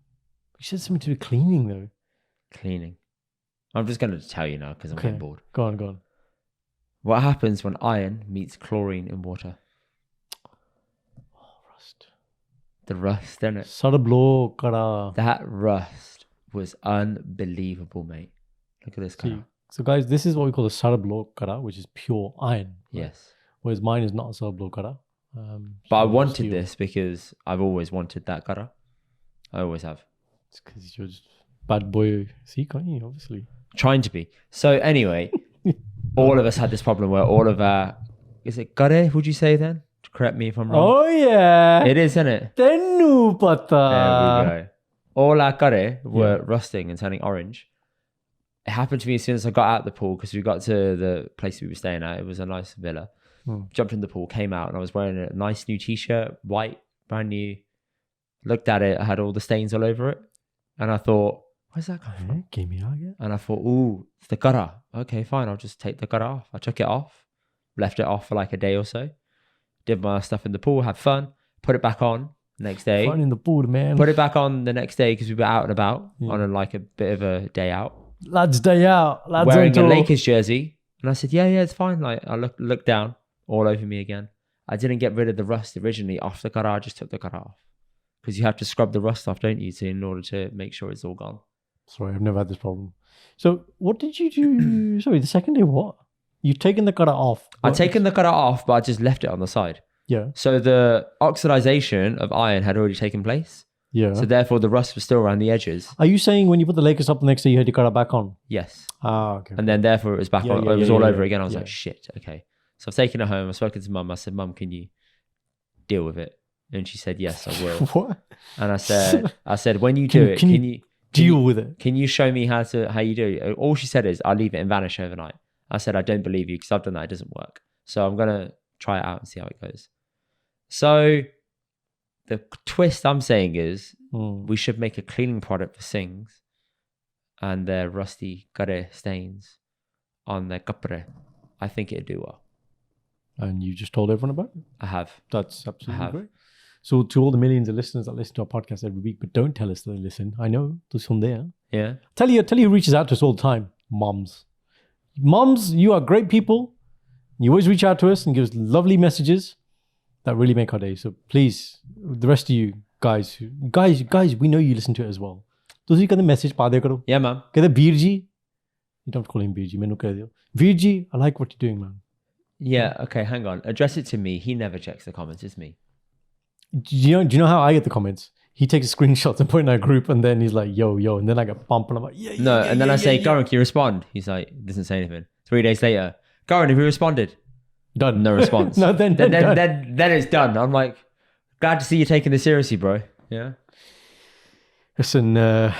Speaker 2: said something to do with cleaning though.
Speaker 1: Cleaning. I'm just going to tell you now because I'm getting bored.
Speaker 2: Go on.
Speaker 1: What happens when iron meets chlorine in water?
Speaker 2: Rust.
Speaker 1: The rust, isn't it?
Speaker 2: Sada blow kara.
Speaker 1: That rust was unbelievable, mate. Look at this car.
Speaker 2: So guys, this is what we call a sada blow kara, which is pure iron. Right?
Speaker 1: Yes.
Speaker 2: Whereas mine is not a sada blow kara.
Speaker 1: But I wanted this because I've always wanted that kara. I always have.
Speaker 2: It's because you're just bad boy. See, can't you? Obviously.
Speaker 1: Trying to be. So anyway, all of us had this problem where all of our... Is it Kareh, would you say then? To correct me if I'm wrong.
Speaker 2: Oh, yeah.
Speaker 1: It is, isn't it?
Speaker 2: Tenu pata.
Speaker 1: There we go. All our Kareh were rusting and turning orange. It happened to me as soon as I got out of the pool because we got to the place we were staying at. It was a nice villa. Jumped in the pool, came out, and I was wearing a nice new t-shirt, white, brand new. Looked at it, I had all the stains all over it. And I thought, where's that coming from? And I thought, ooh, it's the kara. Okay, fine, I'll just take the kara off. I took it off, left it off for like a day or so. Did my stuff in the pool, had fun, put it back on the next day.
Speaker 2: Fun in the pool, man.
Speaker 1: Put it back on the next day because we were out and about on a bit of a day out.
Speaker 2: Lads day out. Lads
Speaker 1: wearing a Lakers jersey. And I said, yeah, it's fine. Like I looked down, all over me again. I didn't get rid of the rust originally off the kara, I just took the kara off. Because you have to scrub the rust off, don't you, in order to make sure it's all gone.
Speaker 2: Sorry, I've never had this problem. So what did you do? Sorry, the second day what? You've taken the kara off.
Speaker 1: I'd taken the kara off, but I just left it on the side.
Speaker 2: Yeah.
Speaker 1: So the oxidization of iron had already taken place.
Speaker 2: Yeah.
Speaker 1: So therefore the rust was still around the edges.
Speaker 2: Are you saying when you put the Lakers up the next day, you had your kara back on?
Speaker 1: Yes.
Speaker 2: Okay.
Speaker 1: And then therefore it was back on. It was all over again. I was like,
Speaker 2: Yeah.
Speaker 1: shit, okay. So I've taken it home. I've spoken to mum. I said, Mum, can you deal with it? And she said, yes, I will.
Speaker 2: What?
Speaker 1: And I said, when you do it, can you
Speaker 2: deal with it?
Speaker 1: Can you show me how you do it? All she said is, I'll leave it and vanish overnight. I said, I don't believe you because I've done that. It doesn't work. So I'm going to try it out and see how it goes. So the twist I'm saying is we should make a cleaning product for Singhs and their rusty Kareh stains on their kapre. I think it'd do well.
Speaker 2: And you just told everyone about it?
Speaker 1: I have.
Speaker 2: That's absolutely great. So to all the millions of listeners that listen to our podcast every week, but don't tell us that they listen. I know, there's some there.
Speaker 1: Yeah.
Speaker 2: Tell you who reaches out to us all the time. Moms. Moms, you are great people. You always reach out to us and give us lovely messages that really make our day. So please, the rest of you guys, we know you listen to it as well. Does you get the message?
Speaker 1: Yeah, man.
Speaker 2: Kehde Veerji. You don't call him Veerji. Mainu keh diyo. Veerji, I like what you're doing, man.
Speaker 1: Yeah, okay, hang on. Address it to me. He never checks the comments. It's me.
Speaker 2: Do you know how I get the comments? He takes screenshots and put in our group, and then he's like, yo, and then I get bumped, and I'm like,
Speaker 1: and then I say, Karan, can you respond? He's like, doesn't say anything. 3 days later, Karan, have you responded?
Speaker 2: Done.
Speaker 1: No response.
Speaker 2: No, then
Speaker 1: it's done. I'm like, glad to see you taking this seriously, bro. Yeah.
Speaker 2: Listen, when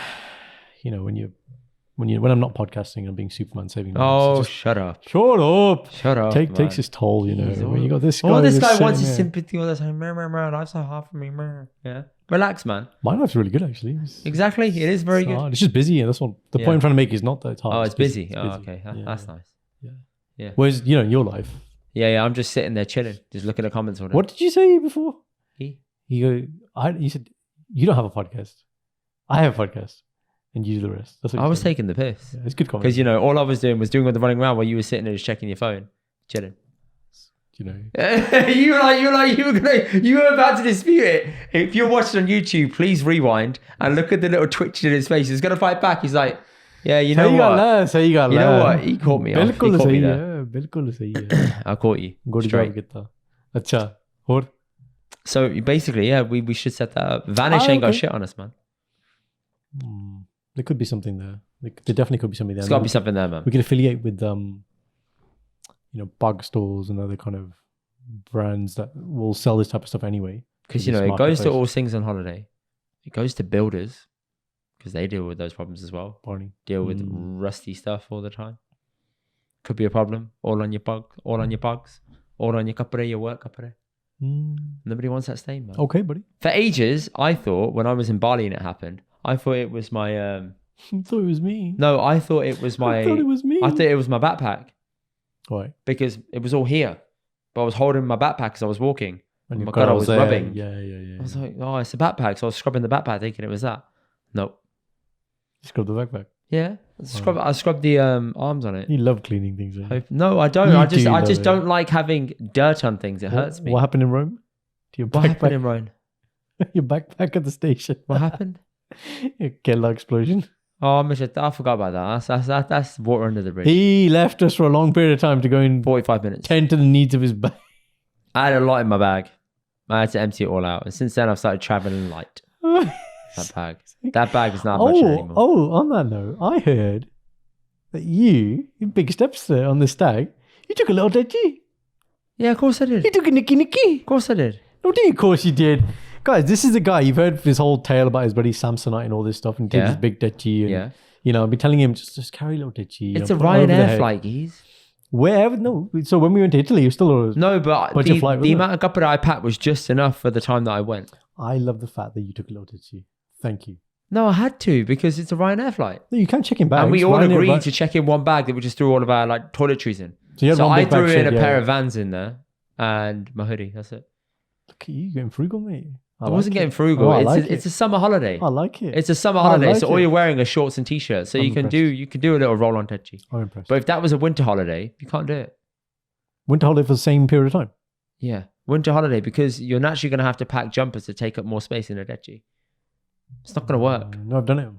Speaker 2: I'm not podcasting, I'm being Superman saving lives.
Speaker 1: Oh, shut up.
Speaker 2: Shut up.
Speaker 1: Shut up.
Speaker 2: Takes its toll, when you got this guy.
Speaker 1: Oh, this guy wants his sympathy all the time. Life's so hard for me. Yeah. Relax, man.
Speaker 2: My life's really good, actually.
Speaker 1: Exactly. It is very good.
Speaker 2: Hard. It's just busy. And that's what the point I'm trying to make is not that it's hard.
Speaker 1: Oh, it's busy.
Speaker 2: It's
Speaker 1: busy. Okay. That's nice. Yeah.
Speaker 2: Whereas, in your life.
Speaker 1: Yeah. I'm just sitting there chilling, just looking at comments all day.
Speaker 2: What did you say before?
Speaker 1: He
Speaker 2: said, you don't have a podcast. I have a podcast. And you do the rest. That's what
Speaker 1: I was taking the piss.
Speaker 2: Yeah, it's good comment.
Speaker 1: Because, all I was doing was doing all the running around while you were sitting there just checking your phone, chilling.
Speaker 2: you know.
Speaker 1: you were about to dispute it. If you're watching on YouTube, please rewind and look at the little twitch in his face. He's gonna fight back. He's like, yeah, you know what?
Speaker 2: सही गल
Speaker 1: You know what? He caught me.
Speaker 2: बिल्कुल
Speaker 1: He caught me
Speaker 2: सही
Speaker 1: there.
Speaker 2: है बिल्कुल सही है
Speaker 1: I caught you.
Speaker 2: Good
Speaker 1: Straight.
Speaker 2: Job किया अच्छा और
Speaker 1: So basically, yeah, we should set that up. Vanish ain't got
Speaker 2: okay.
Speaker 1: shit on us, man.
Speaker 2: There could be something there. There definitely could be something there.
Speaker 1: There's got to be something there, man.
Speaker 2: We could affiliate with bug stores and other kind of brands that will sell this type of stuff anyway.
Speaker 1: Because it goes to all Singhs on holiday. It goes to builders because they deal with those problems as well.
Speaker 2: Barney.
Speaker 1: Deal with rusty stuff all the time. Could be a problem. All on your bugs, all on your kapare, your work kapare. Nobody wants that stain, man.
Speaker 2: Okay, buddy.
Speaker 1: For ages, I thought when I was in Bali and it happened, I thought it was my.
Speaker 2: You thought it was me.
Speaker 1: No, I thought it was my.
Speaker 2: I thought it was me.
Speaker 1: I thought it was my backpack.
Speaker 2: Why?
Speaker 1: Because it was all here, but I was holding my backpack as I was walking.
Speaker 2: And
Speaker 1: my God, I was rubbing.
Speaker 2: Yeah.
Speaker 1: I was like, oh, it's a backpack. So I was scrubbing the backpack thinking it was that. Nope.
Speaker 2: You scrubbed the backpack.
Speaker 1: Yeah. I scrubbed the arms on it.
Speaker 2: You love cleaning things, eh?
Speaker 1: No, I don't.
Speaker 2: You
Speaker 1: I just
Speaker 2: it.
Speaker 1: don't like having dirt on things. It hurts me.
Speaker 2: What happened in Rome? To your
Speaker 1: What
Speaker 2: backpack?
Speaker 1: happened in Rome?
Speaker 2: Your backpack at the station.
Speaker 1: What happened?
Speaker 2: A Killer explosion.
Speaker 1: Oh, I forgot about that. That's water under the bridge.
Speaker 2: He left us for a long period of time to go and
Speaker 1: 45 minutes.
Speaker 2: tend to the needs of his bag.
Speaker 1: I had a lot in my bag. I had to empty it all out. And since then, I've started traveling light. That bag is not much anymore.
Speaker 2: Oh, on that note, I heard that you, big steps there on the stag, you took a little ditchy.
Speaker 1: Yeah, of course I did.
Speaker 2: You took a nicky.
Speaker 1: Of course I did.
Speaker 2: No, of course you did. Guys, this is the guy, you've heard his whole tale about his buddy Samsonite and all this stuff, and he takes his big ditchy. And, I've been telling him, just carry a little ditchy.
Speaker 1: It's a Ryanair flight, geez.
Speaker 2: Wherever, no. So when we went to Italy, it was still
Speaker 1: No, but the amount of kappa I packed was just enough for the time that I went.
Speaker 2: I love the fact that you took a little ditchy. Thank you.
Speaker 1: No, I had to because it's a Ryanair flight.
Speaker 2: No, you can't check in bags.
Speaker 1: And we all agreed to check in one bag that we just threw all of our toiletries in. So I threw in a pair of Vans in there and my hoodie. That's it.
Speaker 2: Look at you getting frugal, mate.
Speaker 1: I wasn't getting frugal. It's a summer holiday.
Speaker 2: I like it.
Speaker 1: It's a summer holiday, so all you're wearing are shorts and t-shirts. So you can do a little roll on tetchy.
Speaker 2: I'm impressed.
Speaker 1: But if that was a winter holiday, you can't do it.
Speaker 2: Winter holiday for the same period of time?
Speaker 1: Yeah, winter holiday because you're naturally going to have to pack jumpers to take up more space in a tetchy. It's not going to work.
Speaker 2: No, I've done it.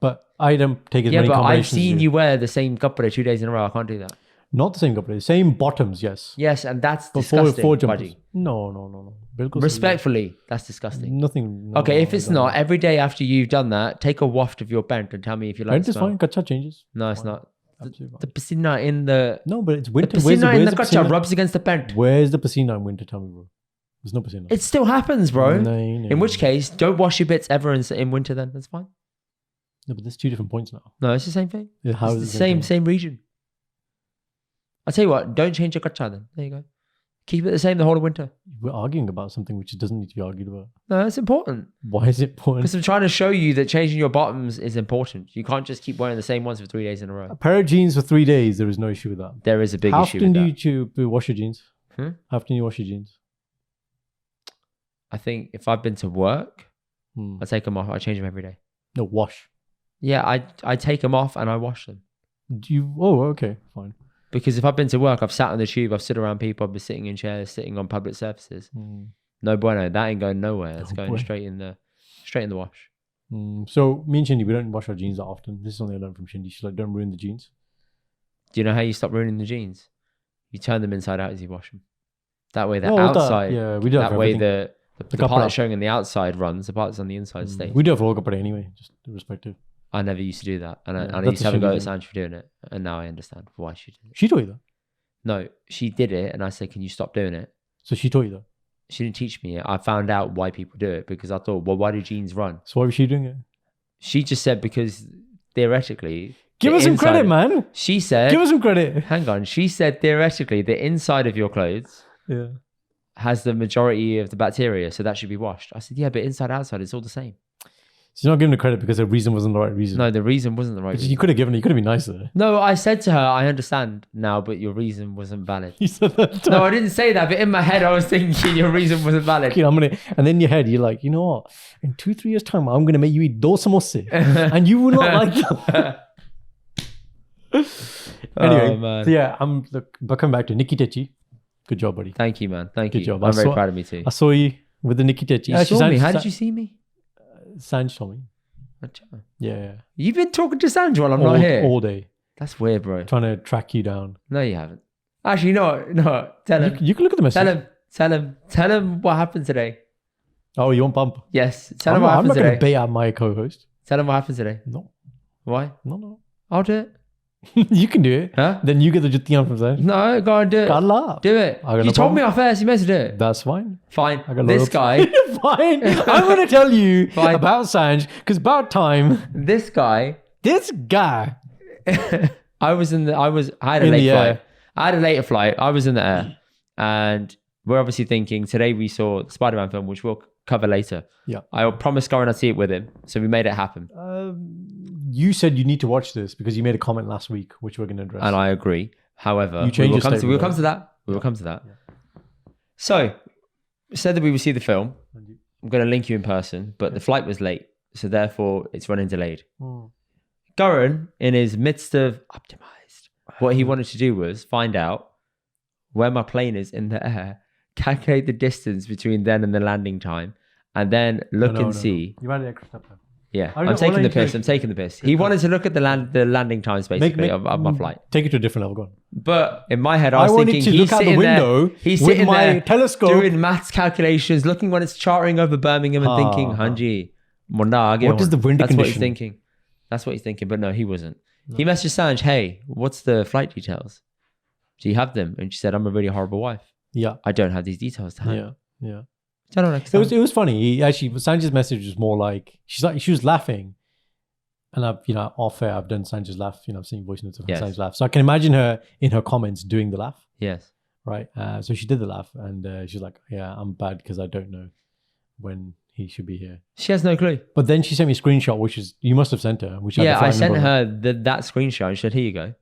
Speaker 2: But I don't take as many combinations.
Speaker 1: Yeah, but I've seen you wear the same kapra 2 days in a row. I can't do that.
Speaker 2: Not the same kapra. Same bottoms, yes.
Speaker 1: Yes, and that's disgusting.
Speaker 2: Four jumpers. No.
Speaker 1: Respectfully, that's disgusting.
Speaker 2: Nothing.
Speaker 1: Okay, if it's not, every day after you've done that, take a waft of your bent and tell me if you like it.
Speaker 2: Bent is fine. Kacha changes.
Speaker 1: No, it's not. The pasina in the...
Speaker 2: No, but it's winter.
Speaker 1: The pasina in the kacha rubs against the pant.
Speaker 2: Where's the pasina in winter? Tell me, bro. There's no pasina.
Speaker 1: It still happens, bro.
Speaker 2: No,
Speaker 1: in which case, don't wash your bits ever in winter then. That's fine.
Speaker 2: No, but there's 2 different points now.
Speaker 1: No, it's the same thing.
Speaker 2: How
Speaker 1: it's
Speaker 2: is
Speaker 1: the same region. I'll tell you what, don't change your kacha then. There you go. Keep it the same the whole of winter.
Speaker 2: We're arguing about something which doesn't need to be argued about.
Speaker 1: No, it's important.
Speaker 2: Why is it important?
Speaker 1: Because I'm trying to show you that changing your bottoms is important. You can't just keep wearing the same ones for 3 days in a row.
Speaker 2: A pair of jeans for 3 days, there is no issue with that.
Speaker 1: There is a big issue with that.
Speaker 2: How often do you wash your jeans?
Speaker 1: How
Speaker 2: often you wash your jeans?
Speaker 1: I think if I've been to work, I take them off. I change them every day.
Speaker 2: No, wash.
Speaker 1: Yeah, I take them off and I wash them.
Speaker 2: Oh, okay, fine.
Speaker 1: Because if I've been to work, I've sat on the tube, I've stood around people, I've been sitting in chairs, sitting on public surfaces. No bueno, that ain't going nowhere. It's going straight in the wash.
Speaker 2: So me and Shindy, we don't wash our jeans that often. This is something I learned from Shindy. She's like, don't ruin the jeans.
Speaker 1: Do you know how you stop ruining the jeans? You turn them inside out as you wash them. That way the outside,
Speaker 2: we do
Speaker 1: that way the part that's showing on the outside runs, the part that's on the inside stays.
Speaker 2: We do have a look up it anyway, just respective.
Speaker 1: I never used to do that. And I used to have a go at Sanj for doing it. And now I understand why she did it.
Speaker 2: She taught you that?
Speaker 1: No, she did it. And I said, can you stop doing it?
Speaker 2: So she taught you that?
Speaker 1: She didn't teach me it. I found out why people do it because I thought, well, why do jeans run?
Speaker 2: So why was she doing it?
Speaker 1: She just said because theoretically...
Speaker 2: Give us some credit, man.
Speaker 1: She said...
Speaker 2: Give us some credit.
Speaker 1: Hang on. She said theoretically the inside of your clothes has the majority of the bacteria. So that should be washed. I said, yeah, but inside, outside, it's all the same.
Speaker 2: She's not giving the credit because the reason wasn't the right reason.
Speaker 1: No, the reason wasn't the right reason.
Speaker 2: You could have given it. You could have been nicer.
Speaker 1: No, I said to her, I understand now, but your reason wasn't valid.
Speaker 2: You said that.
Speaker 1: No, I didn't say that, but in my head, I was thinking your reason wasn't valid.
Speaker 2: Okay, and then in your head, you're like, you know what? In 2-3 years' time, I'm going to make you eat those samosa. And you will not like them. Anyway, so yeah, but coming back to Nikki Techi. Good job, buddy.
Speaker 1: Thank you, man. Thank
Speaker 2: Good
Speaker 1: you.
Speaker 2: job.
Speaker 1: I'm very proud of me too.
Speaker 2: I saw you with the Nikki Techi.
Speaker 1: You saw me. How did you see me?
Speaker 2: Sanj saw me. Yeah.
Speaker 1: You've been talking to Sanj while I'm not here.
Speaker 2: All day.
Speaker 1: That's weird, bro.
Speaker 2: Trying to track you down.
Speaker 1: No, you haven't. Actually, no. Tell him.
Speaker 2: You can look at the message.
Speaker 1: Tell him what happened today.
Speaker 2: Oh, you want bump?
Speaker 1: Yes. Tell him what happened today.
Speaker 2: I'm not going to bait out my co-host.
Speaker 1: Tell him what happened today.
Speaker 2: No.
Speaker 1: Why?
Speaker 2: No.
Speaker 1: I'll do it.
Speaker 2: You can do it.
Speaker 1: Huh?
Speaker 2: Then you get the juttiyan from Sanj.
Speaker 1: No, go on, do it.
Speaker 2: Kalla.
Speaker 1: Do it. You told me off air, so you meant to do it.
Speaker 2: That's fine.
Speaker 1: Fine. This guy.
Speaker 2: Fine. I'm going to tell you about Sanj because about time.
Speaker 1: This guy. I had a late flight. I had a later flight. I was in the air. And we're obviously thinking, today we saw the Spider-Man film, which we'll cover later.
Speaker 2: Yeah.
Speaker 1: I promised Karan I'd see it with him. So we made it happen.
Speaker 2: You said you need to watch this because you made a comment last week, which we're going to address.
Speaker 1: And I agree. However,
Speaker 2: we'll
Speaker 1: come to that. We will come to that. Yeah. So, said that we would see the film. I'm going to link you in person, but the flight was late. So therefore, it's running delayed. Karan, in his midst of Optimised, what he wanted to do was find out where my plane is in the air, calculate the distance between then and the landing time, and then look and see.
Speaker 2: You added extra step.
Speaker 1: Yeah, I'm taking the piss. He wanted to look at the landing times basically of my flight.
Speaker 2: Take it to a different level. Go on.
Speaker 1: But in my head, I was thinking he's sitting there. He's sitting there
Speaker 2: telescope,
Speaker 1: doing maths calculations, looking when it's charting over Birmingham and thinking, Hanji,
Speaker 2: what is the wind condition?
Speaker 1: That's what he's thinking. That's what he's thinking. But no, he wasn't. No. He messaged Sanj, hey, what's the flight details? Do you have them? And she said, I'm a really horrible wife.
Speaker 2: Yeah.
Speaker 1: I don't have these details to hand.
Speaker 2: Yeah.
Speaker 1: I don't know.
Speaker 2: It was funny. Sanj's message was more like she was laughing, and off air I've done Sanj's laugh. I've seen voice notes of Sanj's laugh, so I can imagine her in her comments doing the laugh.
Speaker 1: Yes.
Speaker 2: Right. So she did the laugh, and she's like, "Yeah, I'm bad because I don't know when he should be here."
Speaker 1: She has no clue.
Speaker 2: But then she sent me a screenshot, which is you must have sent her. Which
Speaker 1: I sent her that screenshot. And she said, "Here you go."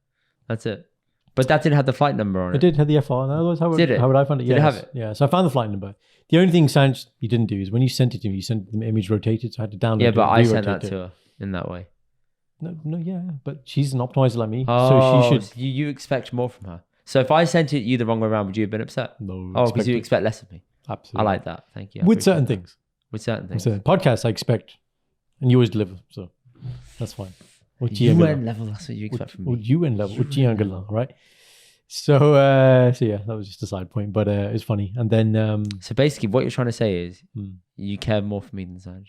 Speaker 1: That's it. But that didn't have the flight number on it.
Speaker 2: It did have the FR. Otherwise, how would I find it?
Speaker 1: Did it have it?
Speaker 2: Yeah. So I found the flight number. The only thing Sanj you didn't do is when you sent it to me, you sent the image rotated, so I had to download it.
Speaker 1: Yeah, but I sent that to her in that way.
Speaker 2: No, but she's an optimizer like me,
Speaker 1: so
Speaker 2: she should.
Speaker 1: You expect more from her. So if I sent it you the wrong way around, would you have been upset?
Speaker 2: No.
Speaker 1: Oh, because you expect less of me.
Speaker 2: Absolutely.
Speaker 1: I like that. Thank you.
Speaker 2: With certain things. Podcasts, I expect, and you always deliver, so that's fine.
Speaker 1: UN level, that's what you expect from me.
Speaker 2: UN level, right? So yeah, that was just a side point, but it's funny. And then
Speaker 1: so basically, what you're trying to say is you care more for me than Sanj.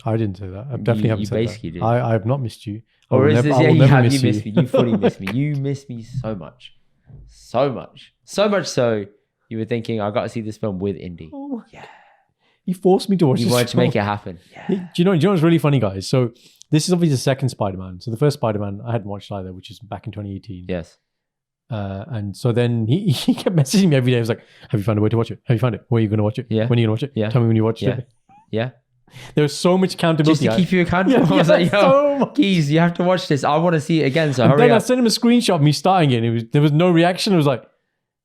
Speaker 2: I didn't say that. I definitely haven't said that. You basically did. I have not missed you.
Speaker 1: Or is this? Yeah, you have. You missed me. You fully missed me. You missed me so much, so much so you were thinking I got to see this film with Indy.
Speaker 2: Oh yeah. He forced me to watch this.
Speaker 1: You wanted to make it happen.
Speaker 2: Yeah. Do you know what's really funny, guys? So this is obviously the second Spider-Man. So the first Spider-Man I hadn't watched either, which is back in 2018.
Speaker 1: Yes.
Speaker 2: And so then he kept messaging me every day. He was like, have you found a way to watch it? Have you found it? Where are you going to watch it?
Speaker 1: Yeah.
Speaker 2: When are you going to watch it?
Speaker 1: Yeah.
Speaker 2: Tell me when you watch it.
Speaker 1: Yeah.
Speaker 2: There was so much accountability.
Speaker 1: Just to keep you accountable. I was like, Keys, you have to watch this. I want to see it again. So hurry up.
Speaker 2: I sent him a screenshot of me starting it. And there was no reaction. It was like,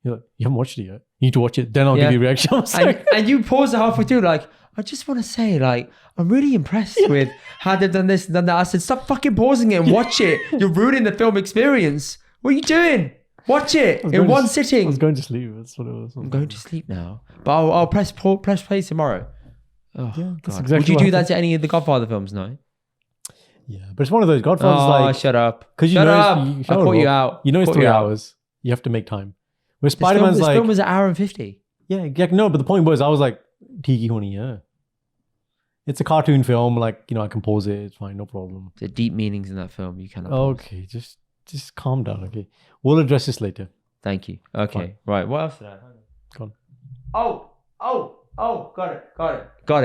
Speaker 2: you haven't watched it yet. You need to watch it. Then I'll give you a reaction.
Speaker 1: And you paused it halfway through like, I just want to say, like, I'm really impressed with how they've done this and done that. I said, stop fucking pausing it and watch it. You're ruining the film experience. What are you doing? Watch it in one sitting.
Speaker 2: I was going to sleep. That's what it was.
Speaker 1: I'm going to sleep now. But I'll press play tomorrow. Oh,
Speaker 2: yeah,
Speaker 1: God. Exactly. Would you do that to any of the Godfather films? No.
Speaker 2: Yeah, but it's one of those Godfathers
Speaker 1: shut up.
Speaker 2: Because
Speaker 1: shut up. I caught you out.
Speaker 2: You know it's 3 hours. You have to make time. Where Spider-Man's
Speaker 1: this film was an hour and 50.
Speaker 2: Yeah, no, but the point was, I was like, Tiki honey, yeah. It's a cartoon film, like, I can pause it, it's fine, no problem.
Speaker 1: There are deep meanings in that film, you cannot
Speaker 2: Okay, just calm down, okay? We'll address this later.
Speaker 1: Thank you. Okay, fine. Right, what else did I have?
Speaker 2: Go
Speaker 1: on. Got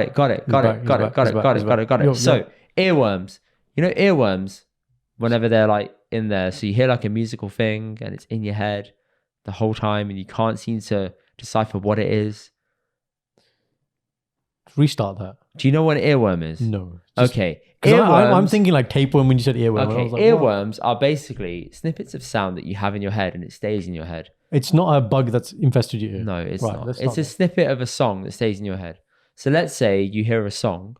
Speaker 1: it. So, earworms. You know earworms, whenever they're like in there, so you hear like a musical thing and it's in your head the whole time and you can't seem to decipher what it is.
Speaker 2: Restart that.
Speaker 1: Do you know what an earworm is?
Speaker 2: No.
Speaker 1: Okay.
Speaker 2: I'm thinking like tapeworm when you said earworm.
Speaker 1: Okay.
Speaker 2: Like,
Speaker 1: earworms are basically snippets of sound that you have in your head and it stays in your head.
Speaker 2: It's not a bug that's infested your ear.
Speaker 1: No, it's not. It's a snippet of a song that stays in your head. So let's say you hear a song.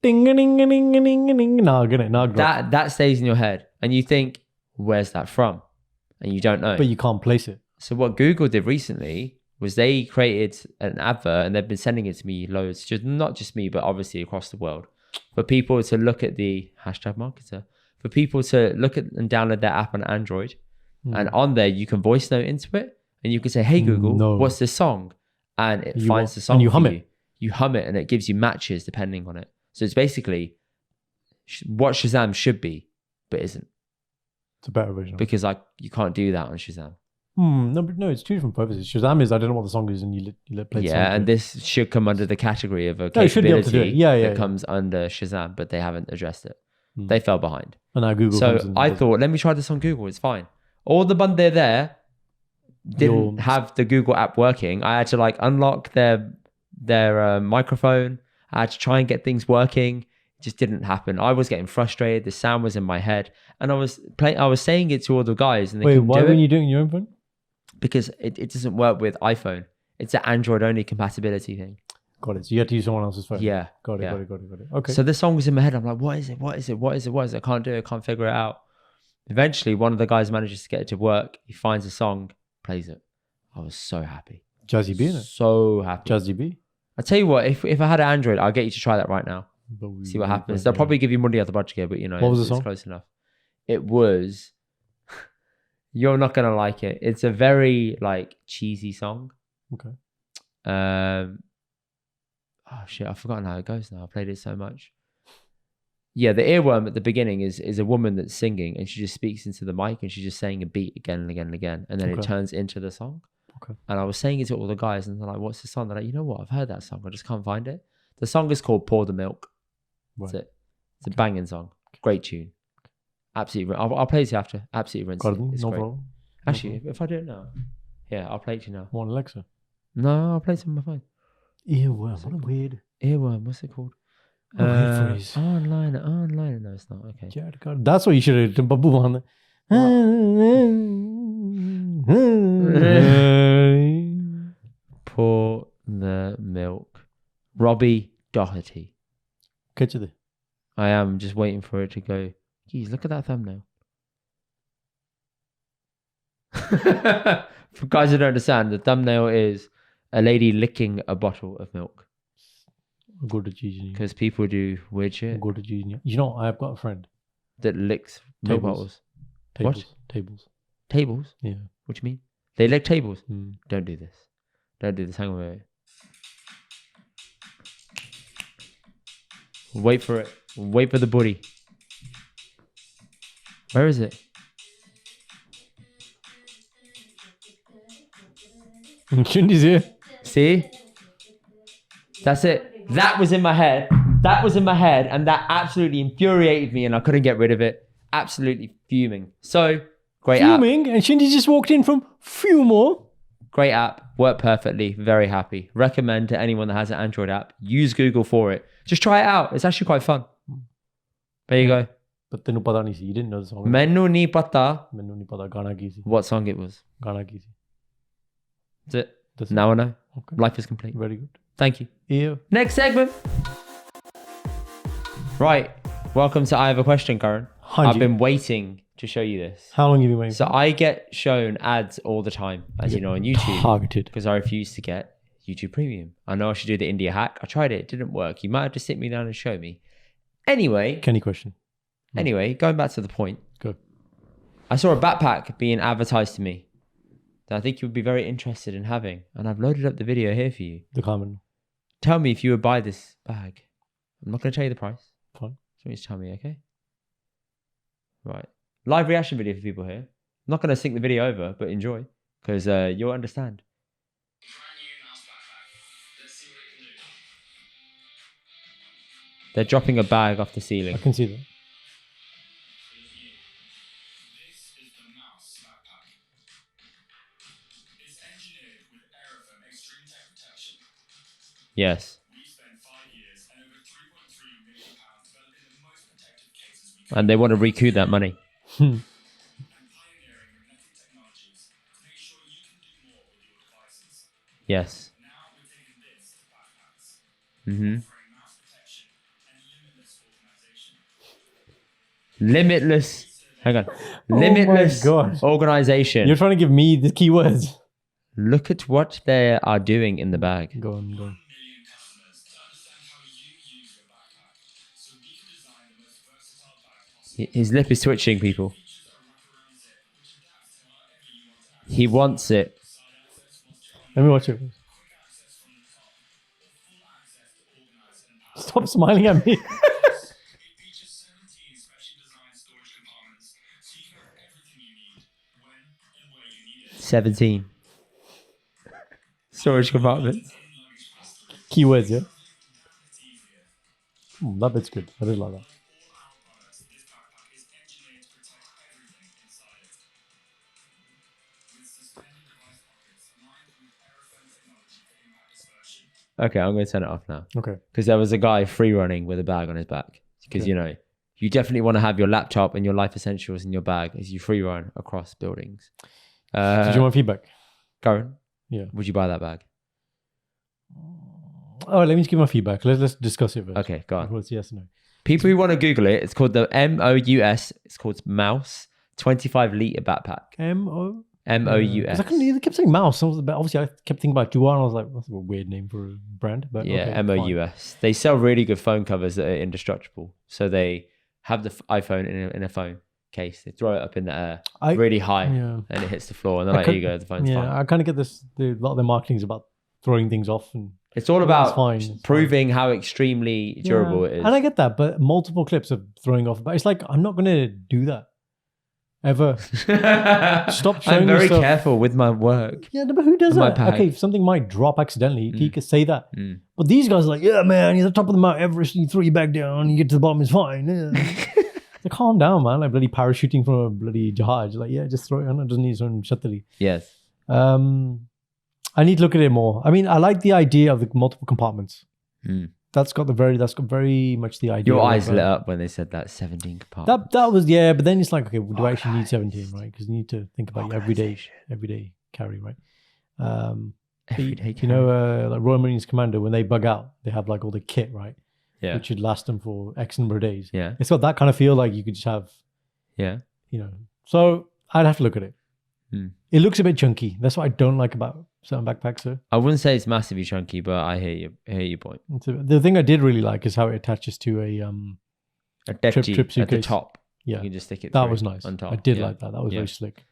Speaker 2: Ding ding ding ding ding ding. That
Speaker 1: stays in your head and you think, where's that from? and you don't know.
Speaker 2: But you can't place it.
Speaker 1: So what Google did recently was they created an advert, and they've been sending it to me loads, just not just me, but obviously across the world, for people to look at the #marketer, for people to look at and download their app on Android. And on there, you can voice note into it, and you can say, "Hey Google, what's this song?" And it finds the song.
Speaker 2: And you hum
Speaker 1: it. You hum it, and it gives you matches depending on it. So it's basically what Shazam should be, but isn't.
Speaker 2: It's a better version.
Speaker 1: Because like you can't do that on Shazam.
Speaker 2: No, it's two different purposes. Shazam is I don't know what the song is, and you let play the song.
Speaker 1: Yeah, and this should come under the category of a
Speaker 2: No, you should be able to do
Speaker 1: capability
Speaker 2: it.
Speaker 1: that comes under Shazam, but they haven't addressed it.
Speaker 2: Hmm.
Speaker 1: They fell behind.
Speaker 2: And now Google
Speaker 1: So
Speaker 2: comes and
Speaker 1: I
Speaker 2: does it.
Speaker 1: thought, let me try this on Google. It's fine. All the bundle there didn't have the Google app working. I had to like unlock their microphone. I had to try and get things working. It just didn't happen. I was getting frustrated. The sound was in my head, and I was saying it to all the guys. And they
Speaker 2: Wait,
Speaker 1: couldn't
Speaker 2: why
Speaker 1: do
Speaker 2: weren't
Speaker 1: it
Speaker 2: you doing your own phone?
Speaker 1: because it doesn't work with iPhone. It's an Android only compatibility thing.
Speaker 2: Got it. So you had to use someone else's phone.
Speaker 1: Yeah.
Speaker 2: Got it.
Speaker 1: yeah.
Speaker 2: Got it. Okay.
Speaker 1: So this song was in my head. I'm like, what is it? What is it? What is it? What is it? I can't do it. I can't figure it out. Eventually, one of the guys manages to get it to work. He finds a song, plays it. I was so happy.
Speaker 2: Jazzy B, innit?
Speaker 1: So happy.
Speaker 2: Jazzy B.
Speaker 1: I tell you what, if I had an Android, I'll get you to try that right now. See what happens. They'll probably give you money out the budget here, but you know,
Speaker 2: What was the
Speaker 1: it's
Speaker 2: song?
Speaker 1: close enough. It was. You're not gonna like it. It's a very like cheesy song.
Speaker 2: Okay.
Speaker 1: Oh shit, I've forgotten how it goes now. I played it so much. Yeah, the earworm at the beginning is a woman that's singing, and she just speaks into the mic, and she's just saying a beat again and again and again, and then it turns into the song.
Speaker 2: Okay.
Speaker 1: And I was saying it to all the guys, and they're like, "What's the song?" They're like, "You know what? I've heard that song. I just can't find it." The song is called "Pour the Milk." That's it. It's a banging song. Great tune. Absolutely. I'll play it to you after. Absolutely rinse it. It's
Speaker 2: no
Speaker 1: great.
Speaker 2: problem.
Speaker 1: Actually, if I do it now, yeah, I'll play it to you now.
Speaker 2: One Alexa.
Speaker 1: No, I'll play it on my phone.
Speaker 2: Earworm. What a weird.
Speaker 1: Earworm. What's it called?
Speaker 2: Weird phrase.
Speaker 1: Online. No, it's not. Okay.
Speaker 2: Yeah, God. That's what you should have done. Babu on
Speaker 1: Pour the milk. Robbie Doherty.
Speaker 2: Catch it.
Speaker 1: I am just waiting for it to go. Geez, look at that thumbnail. For guys who don't understand, the thumbnail is a lady licking a bottle of milk.
Speaker 2: Go to Gigi.
Speaker 1: Because people do weird shit
Speaker 2: Go to Gigi. You know, I've got a friend.
Speaker 1: that licks milk
Speaker 2: Tables.
Speaker 1: bottles.
Speaker 2: Tables.
Speaker 1: What?
Speaker 2: Tables.
Speaker 1: Tables?
Speaker 2: Yeah.
Speaker 1: What do you mean? They lick tables?
Speaker 2: Mm.
Speaker 1: Don't do this. Don't do this. Hang on a minute. Wait for it. Wait for the booty. Where is it?
Speaker 2: Shindy's here.
Speaker 1: See? That's it. That was in my head. That was in my head, and that absolutely infuriated me, and I couldn't get rid of it. Absolutely fuming. So, great app.
Speaker 2: Fuming, and Shindy just walked in from Fumo.
Speaker 1: Great app. Worked perfectly. Very happy. Recommend to anyone that has an Android app. Use Google for it. Just try it out. It's actually quite fun. There you go.
Speaker 2: But tenu pata nahi si. You didn't know the song.
Speaker 1: Mainu nahi pata
Speaker 2: Mainu nahi pata gana ki si.
Speaker 1: what song it was.
Speaker 2: Gana ki si.
Speaker 1: That's it.
Speaker 2: That's
Speaker 1: Now I know.
Speaker 2: Okay.
Speaker 1: Life is complete.
Speaker 2: Very good.
Speaker 1: Thank you.
Speaker 2: Yeah.
Speaker 1: Next segment. Right. Welcome to I Have a Question, Karan. I've been waiting to show you this.
Speaker 2: How long have you been waiting?
Speaker 1: So I get shown ads all the time, as you know, on YouTube.
Speaker 2: Targeted.
Speaker 1: Because I refuse to get YouTube Premium. I know I should do the India hack. I tried it. It didn't work. You might have to sit me down and show me. Anyway,
Speaker 2: Kenny question.
Speaker 1: going back to the point.
Speaker 2: Go.
Speaker 1: I saw a backpack being advertised to me that I think you would be very interested in having. And I've loaded up the video here for you.
Speaker 2: The comment.
Speaker 1: Tell me if you would buy this bag. I'm not going to tell you the price.
Speaker 2: Fine.
Speaker 1: So just tell me, okay? Right. Live reaction video for people here. I'm not going to sync the video over, but enjoy. Because you'll understand.
Speaker 3: Brand new mouse backpack. Let's see what it can do.
Speaker 1: They're dropping a bag off the ceiling.
Speaker 2: I can see that.
Speaker 3: This is the Mous backpack. It's engineered with Aerofem Extreme Tech Protection.
Speaker 1: Yes.
Speaker 3: We spent 5 years and over £3.3 million developing the most protective cases we could
Speaker 1: And they want to recoup that money.
Speaker 3: and pioneering magnetic technologies to make sure you can do more with your devices.
Speaker 1: Yes.
Speaker 3: Now we're taking this to backpacks,
Speaker 1: Mm-hmm.
Speaker 3: offering mouse protection and limitless organization.
Speaker 1: Limitless Hang on.
Speaker 2: Oh my
Speaker 1: Limitless
Speaker 2: God.
Speaker 1: organization.
Speaker 2: You're trying to give me the keywords.
Speaker 1: Look at what they are doing in the bag.
Speaker 2: Go on.
Speaker 3: 1 million customers to understand how you use your backpack, so we can design the most versatile bag possible.
Speaker 1: His lip is twitching, people.
Speaker 3: Features a wraparound zip, which adapts to however you want to access.
Speaker 1: He wants it.
Speaker 3: Side access once checking
Speaker 2: Let me watch it.
Speaker 3: quick access from the top, or full access to organize and pack.
Speaker 2: Stop smiling at me.
Speaker 3: It features 17 specially designed storage compartments, so you can have everything you need when and where you need it.
Speaker 1: 17. Storage compartments.
Speaker 3: Luggage pass through.
Speaker 2: Keywords, yeah?
Speaker 3: It's easier.
Speaker 2: That bit's good. I did like that.
Speaker 3: All our products, this backpack is engineered to protect everything inside it. With suspended device pockets aligned with aerofoam technology for impact dispersion.
Speaker 1: Okay, I'm going to turn it off now.
Speaker 2: Okay.
Speaker 1: Because there was a guy free running with a bag on his back. Because,
Speaker 2: Okay.
Speaker 1: you know, you definitely want to have your laptop and your life essentials in your bag as you free run across buildings.
Speaker 2: Did you want feedback?
Speaker 1: Karen,
Speaker 2: Yeah.
Speaker 1: would you buy that bag?
Speaker 2: Oh, let me just give my feedback. Let's discuss it first.
Speaker 1: Okay, go on.
Speaker 2: What's yes or no?
Speaker 1: People who want to Google it, it's called the Mous. It's called Mous 25-litre backpack.
Speaker 2: M-O?
Speaker 1: Mous.
Speaker 2: I couldn't, they kept saying mouse. Obviously, I kept thinking about Duan. I was like, that's a weird name for a brand. But
Speaker 1: Yeah,
Speaker 2: okay, fine.
Speaker 1: Mous. They sell really good phone covers that are indestructible. So they have the iPhone in a phone case. They throw it up in the air really high
Speaker 2: Yeah.
Speaker 1: and it hits the floor. And they're like, here you go, the phone's
Speaker 2: Yeah,
Speaker 1: fine.
Speaker 2: I kind of get this. A lot of their marketing is about throwing things off. And
Speaker 1: It's all
Speaker 2: It's
Speaker 1: about
Speaker 2: fine, it's
Speaker 1: proving how extremely durable
Speaker 2: Yeah.
Speaker 1: it is.
Speaker 2: And I get that, but multiple clips of throwing off. But it's like, I'm not going to do that. Ever. Stop showing
Speaker 1: I'm
Speaker 2: me
Speaker 1: very
Speaker 2: stuff.
Speaker 1: careful with my work.
Speaker 2: Yeah, no, but who does
Speaker 1: My
Speaker 2: that?
Speaker 1: bag.
Speaker 2: Okay, if something might drop accidentally, you can say that.
Speaker 1: Mm.
Speaker 2: But these guys are like, yeah, man, you're the top of the Mount Everest, and you throw your bag down, you get to the bottom, it's fine. Yeah. Like, calm down, man. Like bloody parachuting from a bloody jihad. Like, yeah, just throw it on. It doesn't need some shattali.
Speaker 1: Yes.
Speaker 2: I need to look at it more. I mean, I like the idea of the multiple compartments.
Speaker 1: Mm.
Speaker 2: That's got very much the idea.
Speaker 1: Your
Speaker 2: of,
Speaker 1: eyes lit up when they said that 17 compartments.
Speaker 2: That was, yeah, but then it's like, okay, do I actually need 17, right? Because you need to think about your everyday carry, right?
Speaker 1: Everyday
Speaker 2: You know, like Royal Marines Commando, when they bug out, they have like all the kit, right?
Speaker 1: Yeah.
Speaker 2: Which should last them for X number of days.
Speaker 1: Yeah.
Speaker 2: It's got that kind of feel like you could just have,
Speaker 1: Yeah.
Speaker 2: you know. So I'd have to look at it.
Speaker 1: Hmm.
Speaker 2: It looks a bit chunky. That's what I don't like about certain backpacks. So
Speaker 1: I wouldn't say it's massively chunky, but I hear your point.
Speaker 2: the thing I did really like is how it attaches to a
Speaker 1: A dead
Speaker 2: Trip
Speaker 1: G at the
Speaker 2: suitcase.
Speaker 1: top.
Speaker 2: yeah.
Speaker 1: You can just stick it
Speaker 2: That
Speaker 1: through
Speaker 2: was nice.
Speaker 1: on top.
Speaker 2: I did
Speaker 1: Yeah.
Speaker 2: like that. That was
Speaker 1: Yeah.
Speaker 2: very slick.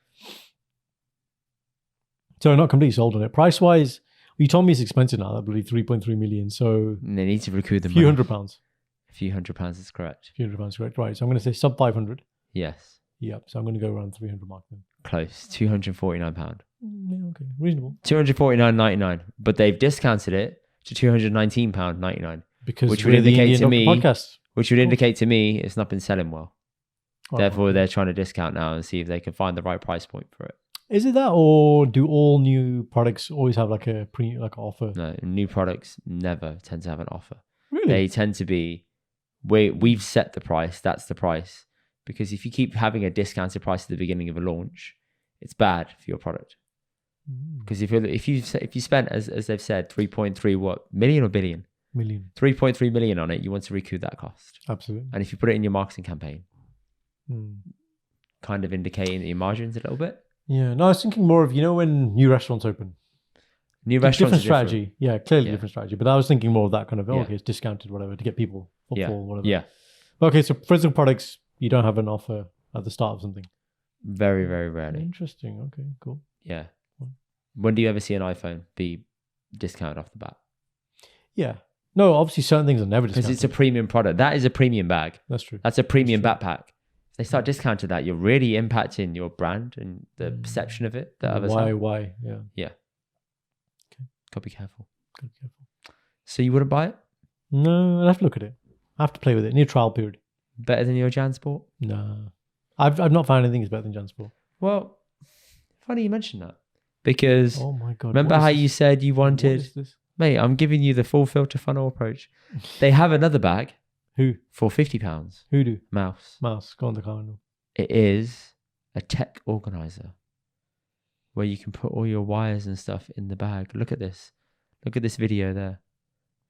Speaker 2: So not completely sold on it. Price wise, you told me it's expensive now. That bloody 3.3 million. So
Speaker 1: And they need to recoup the
Speaker 2: a few
Speaker 1: money.
Speaker 2: £100.
Speaker 1: A few £100 is correct.
Speaker 2: £100, correct? Right. So I'm going to say sub 500.
Speaker 1: Yes.
Speaker 2: Yep. So I'm going to go around 300 mark then.
Speaker 1: Close. £249.
Speaker 2: Yeah, okay. Reasonable.
Speaker 1: £249.99. But they've discounted it to £219.99.
Speaker 2: Because
Speaker 1: Which would
Speaker 2: we're the
Speaker 1: indicate
Speaker 2: Indian
Speaker 1: to
Speaker 2: Doctor
Speaker 1: me-
Speaker 2: podcast.
Speaker 1: Which would indicate to me it's not been selling well.
Speaker 2: Oh,
Speaker 1: Therefore, they're trying to discount now and see if they can find the right price point for it.
Speaker 2: is it that, or do all new products always have like a offer?
Speaker 1: No, new products never tend to have an offer.
Speaker 2: Really?
Speaker 1: They tend to be, we've set the price, that's the price. Because if you keep having a discounted price at the beginning of a launch, it's bad for your product. Because if you spent, as they've said, 3.3 million or billion?
Speaker 2: Million.
Speaker 1: 3.3 million on it, you want to recoup that cost.
Speaker 2: Absolutely.
Speaker 1: And if you put it in your marketing campaign,
Speaker 2: Mm.
Speaker 1: kind of indicating your margins a little bit.
Speaker 2: Yeah. No, I was thinking more of, you know, when new restaurants open.
Speaker 1: New restaurants
Speaker 2: Different
Speaker 1: are
Speaker 2: strategy. Yeah, clearly
Speaker 1: Yeah.
Speaker 2: different strategy. But I was thinking more of that kind of,
Speaker 1: Yeah.
Speaker 2: okay, it's discounted, whatever, to get people,
Speaker 1: Yeah.
Speaker 2: footfall, whatever.
Speaker 1: Yeah,
Speaker 2: Okay, so physical products, you don't have an offer at the start of something.
Speaker 1: very, very rarely.
Speaker 2: Interesting. Okay, cool.
Speaker 1: Yeah. When do you ever see an iPhone be discounted off the bat?
Speaker 2: Yeah. No, obviously certain things are never
Speaker 1: Because
Speaker 2: discounted.
Speaker 1: it's a premium product. That is a premium bag.
Speaker 2: That's true.
Speaker 1: That's a premium
Speaker 2: That's
Speaker 1: backpack. If they start discounting that, you're really impacting your brand and the perception of it that others have.
Speaker 2: Why? Yeah.
Speaker 1: Yeah. Gotta be careful.
Speaker 2: Good, careful.
Speaker 1: So you wouldn't buy it?
Speaker 2: No, I'd have to look at it. I have to play with it. Need a trial period.
Speaker 1: Better than your Jansport?
Speaker 2: No. I've not found anything that's better than Jansport.
Speaker 1: Well, funny you mentioned that. Because
Speaker 2: Oh my god.
Speaker 1: remember
Speaker 2: what
Speaker 1: how
Speaker 2: is
Speaker 1: you
Speaker 2: this?
Speaker 1: said you
Speaker 2: What
Speaker 1: wanted...
Speaker 2: is this?
Speaker 1: Mate, I'm giving you the full filter funnel approach. They have another bag
Speaker 2: Who?
Speaker 1: for £50.
Speaker 2: Who do?
Speaker 1: Mouse.
Speaker 2: Mouse. Go on the cardinal.
Speaker 1: It is a tech organizer where you can put all your wires and stuff in the bag. Look at this. Look at this video there.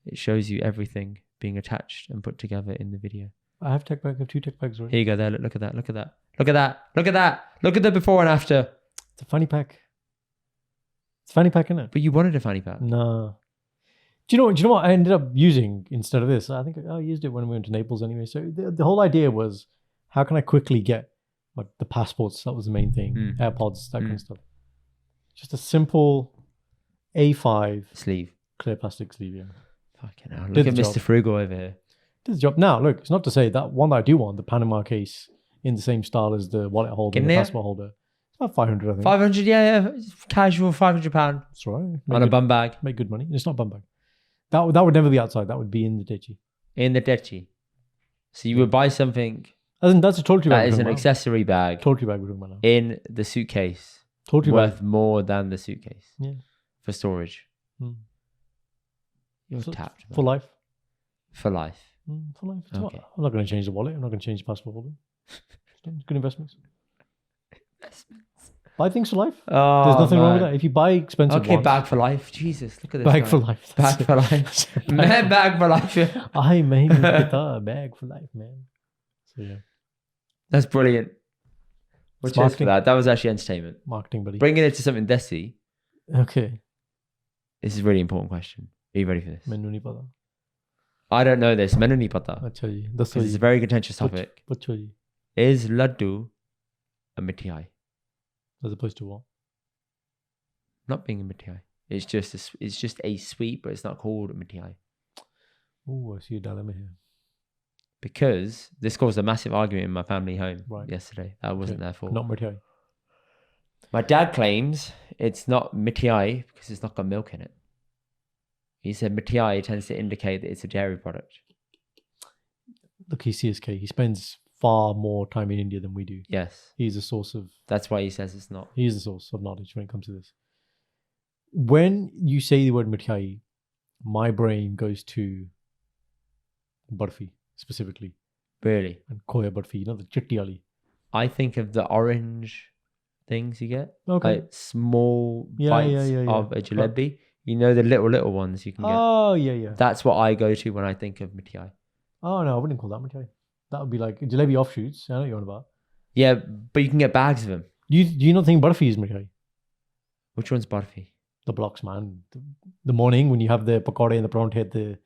Speaker 1: It shows you everything being attached and put together in the video.
Speaker 2: I have tech bag. I have 2 tech bags already.
Speaker 1: Here you go there. Look at that. Look at that. Look at that. Look at that. Look at the before and after.
Speaker 2: It's a fanny pack. It's a fanny pack, isn't it?
Speaker 1: But you wanted a fanny pack.
Speaker 2: No. Do you know what I ended up using instead of this? I think I used it when we went to Naples anyway. So the whole idea was, how can I quickly get like the passports? That was the main thing. AirPods, that kind of stuff. Just a simple A5
Speaker 1: Sleeve.
Speaker 2: clear plastic sleeve. Yeah.
Speaker 1: Fucking hell.
Speaker 2: Did
Speaker 1: Look
Speaker 2: the
Speaker 1: at
Speaker 2: job.
Speaker 1: Mr. Frugal over here.
Speaker 2: Did the job. Now, look, it's not to say that one that I do want, the Panama case in the same style as the wallet holder,
Speaker 1: Getting
Speaker 2: the
Speaker 1: there?
Speaker 2: passport holder. It's about 500, I think.
Speaker 1: 500, yeah. Casual £500
Speaker 2: That's all right.
Speaker 1: on a bum bag.
Speaker 2: Make good money. It's not bum bag. That would never be outside. That would be in the ditchy.
Speaker 1: In the Dechi. So you would buy something
Speaker 2: That's a toiletry bag.
Speaker 1: that is
Speaker 2: we're
Speaker 1: an
Speaker 2: talking
Speaker 1: accessory bag
Speaker 2: about. Toiletry bag we're talking about now.
Speaker 1: in the suitcase
Speaker 2: Toiletry
Speaker 1: worth
Speaker 2: bag.
Speaker 1: more than the suitcase
Speaker 2: Yeah.
Speaker 1: for storage.
Speaker 2: Mm.
Speaker 1: You're
Speaker 2: For-
Speaker 1: tapped. man.
Speaker 2: For life.
Speaker 1: For life.
Speaker 2: For life. It's
Speaker 1: Okay.
Speaker 2: what- I'm not going to change the wallet. I'm not going to change the passport holder. It's good investments. Buy things for life.
Speaker 1: Oh,
Speaker 2: There's nothing wrong with
Speaker 1: man.
Speaker 2: that. If you buy expensive
Speaker 1: Okay,
Speaker 2: ones,
Speaker 1: bag for life. Jesus, look at this.
Speaker 2: bag
Speaker 1: guy.
Speaker 2: for life.
Speaker 1: Bag for life. Man, bag for life.
Speaker 2: I may get a bag for life, man. So yeah,
Speaker 1: That's brilliant. Well,
Speaker 2: It's
Speaker 1: cheers for
Speaker 2: marketing.
Speaker 1: that. That was actually entertainment.
Speaker 2: marketing buddy.
Speaker 1: Bringing it to something desi.
Speaker 2: Okay.
Speaker 1: This is a really important question. Are you ready for this?
Speaker 2: Menu nahi pata.
Speaker 1: I don't know this. Menu nahi pata.
Speaker 2: Acha ji. That's
Speaker 1: This is a very contentious topic.
Speaker 2: Pucho ji.
Speaker 1: Is Laddoo a mithai?
Speaker 2: As opposed to what?
Speaker 1: Not being a mithai. It's just a sweet, but it's not called a mithai.
Speaker 2: Oh, I see a dilemma here.
Speaker 1: Because this caused a massive argument in my family home
Speaker 2: Right.
Speaker 1: yesterday. That wasn't their fault.
Speaker 2: Not Mathai.
Speaker 1: My dad claims it's not mithai because it's not got milk in it. He said mithai tends to indicate that it's a dairy product.
Speaker 2: Look, he's CSK. He spends far more time in India than we do.
Speaker 1: Yes.
Speaker 2: He's a source of
Speaker 1: That's why he says it's not.
Speaker 2: He is a source of knowledge when it comes to this. When you say the word mithai, my brain goes to barfi specifically
Speaker 1: Really.
Speaker 2: and khoya barfi. You know the chitti ali.
Speaker 1: I think of the orange things you get.
Speaker 2: Okay.
Speaker 1: Like small
Speaker 2: Yeah,
Speaker 1: bites
Speaker 2: yeah.
Speaker 1: of a jalebi. You know the little ones you can get.
Speaker 2: Oh yeah.
Speaker 1: That's what I go to when I think of mithai.
Speaker 2: Oh no, I wouldn't call that mithai. That would be like jalebi offshoots. I know what you're on about.
Speaker 1: Yeah, but you can get bags of them.
Speaker 2: Do you not think barfi is mithai?
Speaker 1: Which one's barfi?
Speaker 2: The blocks, man. The morning when you have the pakode and the parathe,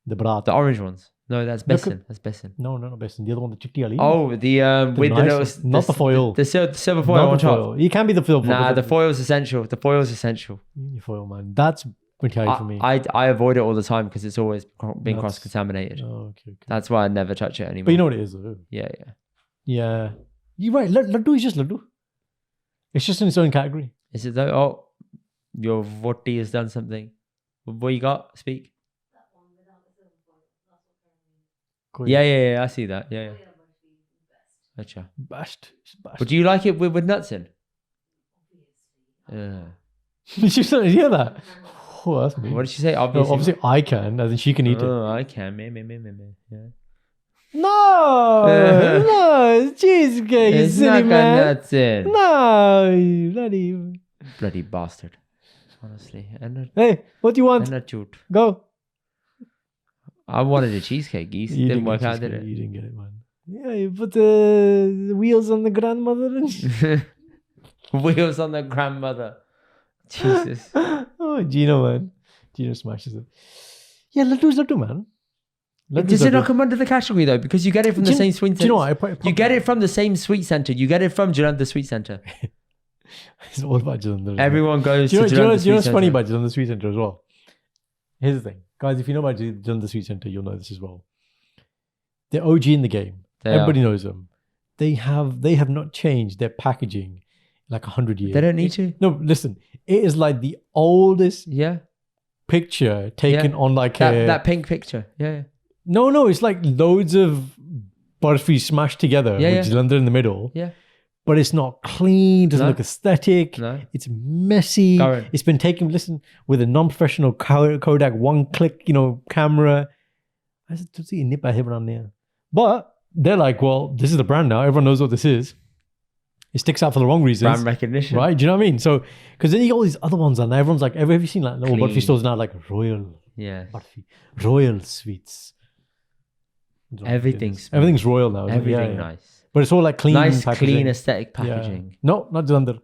Speaker 2: the barat.
Speaker 1: The orange ones. No, that's
Speaker 2: Look
Speaker 1: besan. That's besan.
Speaker 2: No, not besan. The other one, the chitti ali.
Speaker 1: Oh, with the
Speaker 2: nice
Speaker 1: little,
Speaker 2: one. Not the foil.
Speaker 1: the silver foil
Speaker 2: Not
Speaker 1: on
Speaker 2: the
Speaker 1: top.
Speaker 2: foil. You can be the foil.
Speaker 1: Nah, the foil's essential. The foil's essential.
Speaker 2: foil, man. That's mithai for me.
Speaker 1: I avoid it all the time because it's always been
Speaker 2: That's-
Speaker 1: cross contaminated.
Speaker 2: Oh, okay.
Speaker 1: That's why I never touch it anymore.
Speaker 2: But you know what it is, though.
Speaker 1: Yeah.
Speaker 2: Yeah. You're right. Laddoo is just Laddoo. It's just in its own category.
Speaker 1: Is it though? Oh, your voti has done something. What you got? Speak.
Speaker 2: Cool.
Speaker 1: Yeah. I see that. Yeah. Gotcha.
Speaker 2: Best. It's best.
Speaker 1: But do you like it with nuts in?
Speaker 2: Did you hear that? Oh, that's me.
Speaker 1: What did she say?
Speaker 2: No,
Speaker 1: Obviously.
Speaker 2: obviously, I can, as in she can eat it.
Speaker 1: Oh, I can. Me. Yeah.
Speaker 2: No! No! Cheesecake, you
Speaker 1: It's
Speaker 2: silly
Speaker 1: not got
Speaker 2: man.
Speaker 1: nuts in.
Speaker 2: No! You bloody...
Speaker 1: Bloody bastard. Honestly. And
Speaker 2: Hey, what do you want?
Speaker 1: a shoot.
Speaker 2: Go.
Speaker 1: I wanted a cheesecake, geese.
Speaker 2: You
Speaker 1: Didn't
Speaker 2: get
Speaker 1: work out, did
Speaker 2: cheesecake.
Speaker 1: it?
Speaker 2: You didn't get it, man. Yeah, you put the wheels on the grandmother and...
Speaker 1: Wheels on the grandmother. Jesus.
Speaker 2: Oh, Gino, man. Gino smashes it. Yeah, Laddoo's Laddoo, man.
Speaker 1: Does it not come under the category though? Because you get it from the same sweet
Speaker 2: Do you know
Speaker 1: center.
Speaker 2: what?
Speaker 1: You get it from the same sweet center. You get it from Jalandhar Sweet Center.
Speaker 2: It's all about Jalandhar. isn't it?
Speaker 1: Everyone goes
Speaker 2: Do you know,
Speaker 1: to
Speaker 2: do you know,
Speaker 1: Jalandhar
Speaker 2: do you know
Speaker 1: Sweet
Speaker 2: what's funny
Speaker 1: Center.
Speaker 2: about Jalandhar Sweet Center as well? Here's the thing. Guys, if you know about Jalandhar Sweet Center, you'll know this as well. They're OG in the game.
Speaker 1: They
Speaker 2: Everybody
Speaker 1: are.
Speaker 2: knows them. They have not changed their packaging in like 100 years.
Speaker 1: They don't need to.
Speaker 2: No, listen. It is like the oldest
Speaker 1: Yeah.
Speaker 2: picture taken
Speaker 1: Yeah.
Speaker 2: on like
Speaker 1: That pink picture. Yeah.
Speaker 2: No, it's like loads of barfi smashed together
Speaker 1: Yeah,
Speaker 2: with
Speaker 1: yeah.
Speaker 2: Jalandhar in the middle.
Speaker 1: Yeah.
Speaker 2: But it's not clean, doesn't
Speaker 1: No.
Speaker 2: look aesthetic.
Speaker 1: No.
Speaker 2: It's messy.
Speaker 1: Karan.
Speaker 2: It's been taken, listen, with a non-professional Kodak one-click, camera. I said, "To see nip ahead on there." But they're like, well, this is the brand now. Everyone knows what this is. It sticks out for the wrong reasons.
Speaker 1: Brand recognition.
Speaker 2: Right? Do you know what I mean? So, because then you got all these other ones and everyone's like, have you seen like little
Speaker 1: Clean.
Speaker 2: barfi stores now like Royal
Speaker 1: Yeah.
Speaker 2: Barfi, Royal Sweets.
Speaker 1: Everything's
Speaker 2: Everything's royal now. Isn't it?
Speaker 1: Everything
Speaker 2: Yeah.
Speaker 1: nice.
Speaker 2: But it's all like clean
Speaker 1: Nice,
Speaker 2: packaging.
Speaker 1: clean, aesthetic
Speaker 2: Yeah.
Speaker 1: packaging.
Speaker 2: No, not Jalandhar.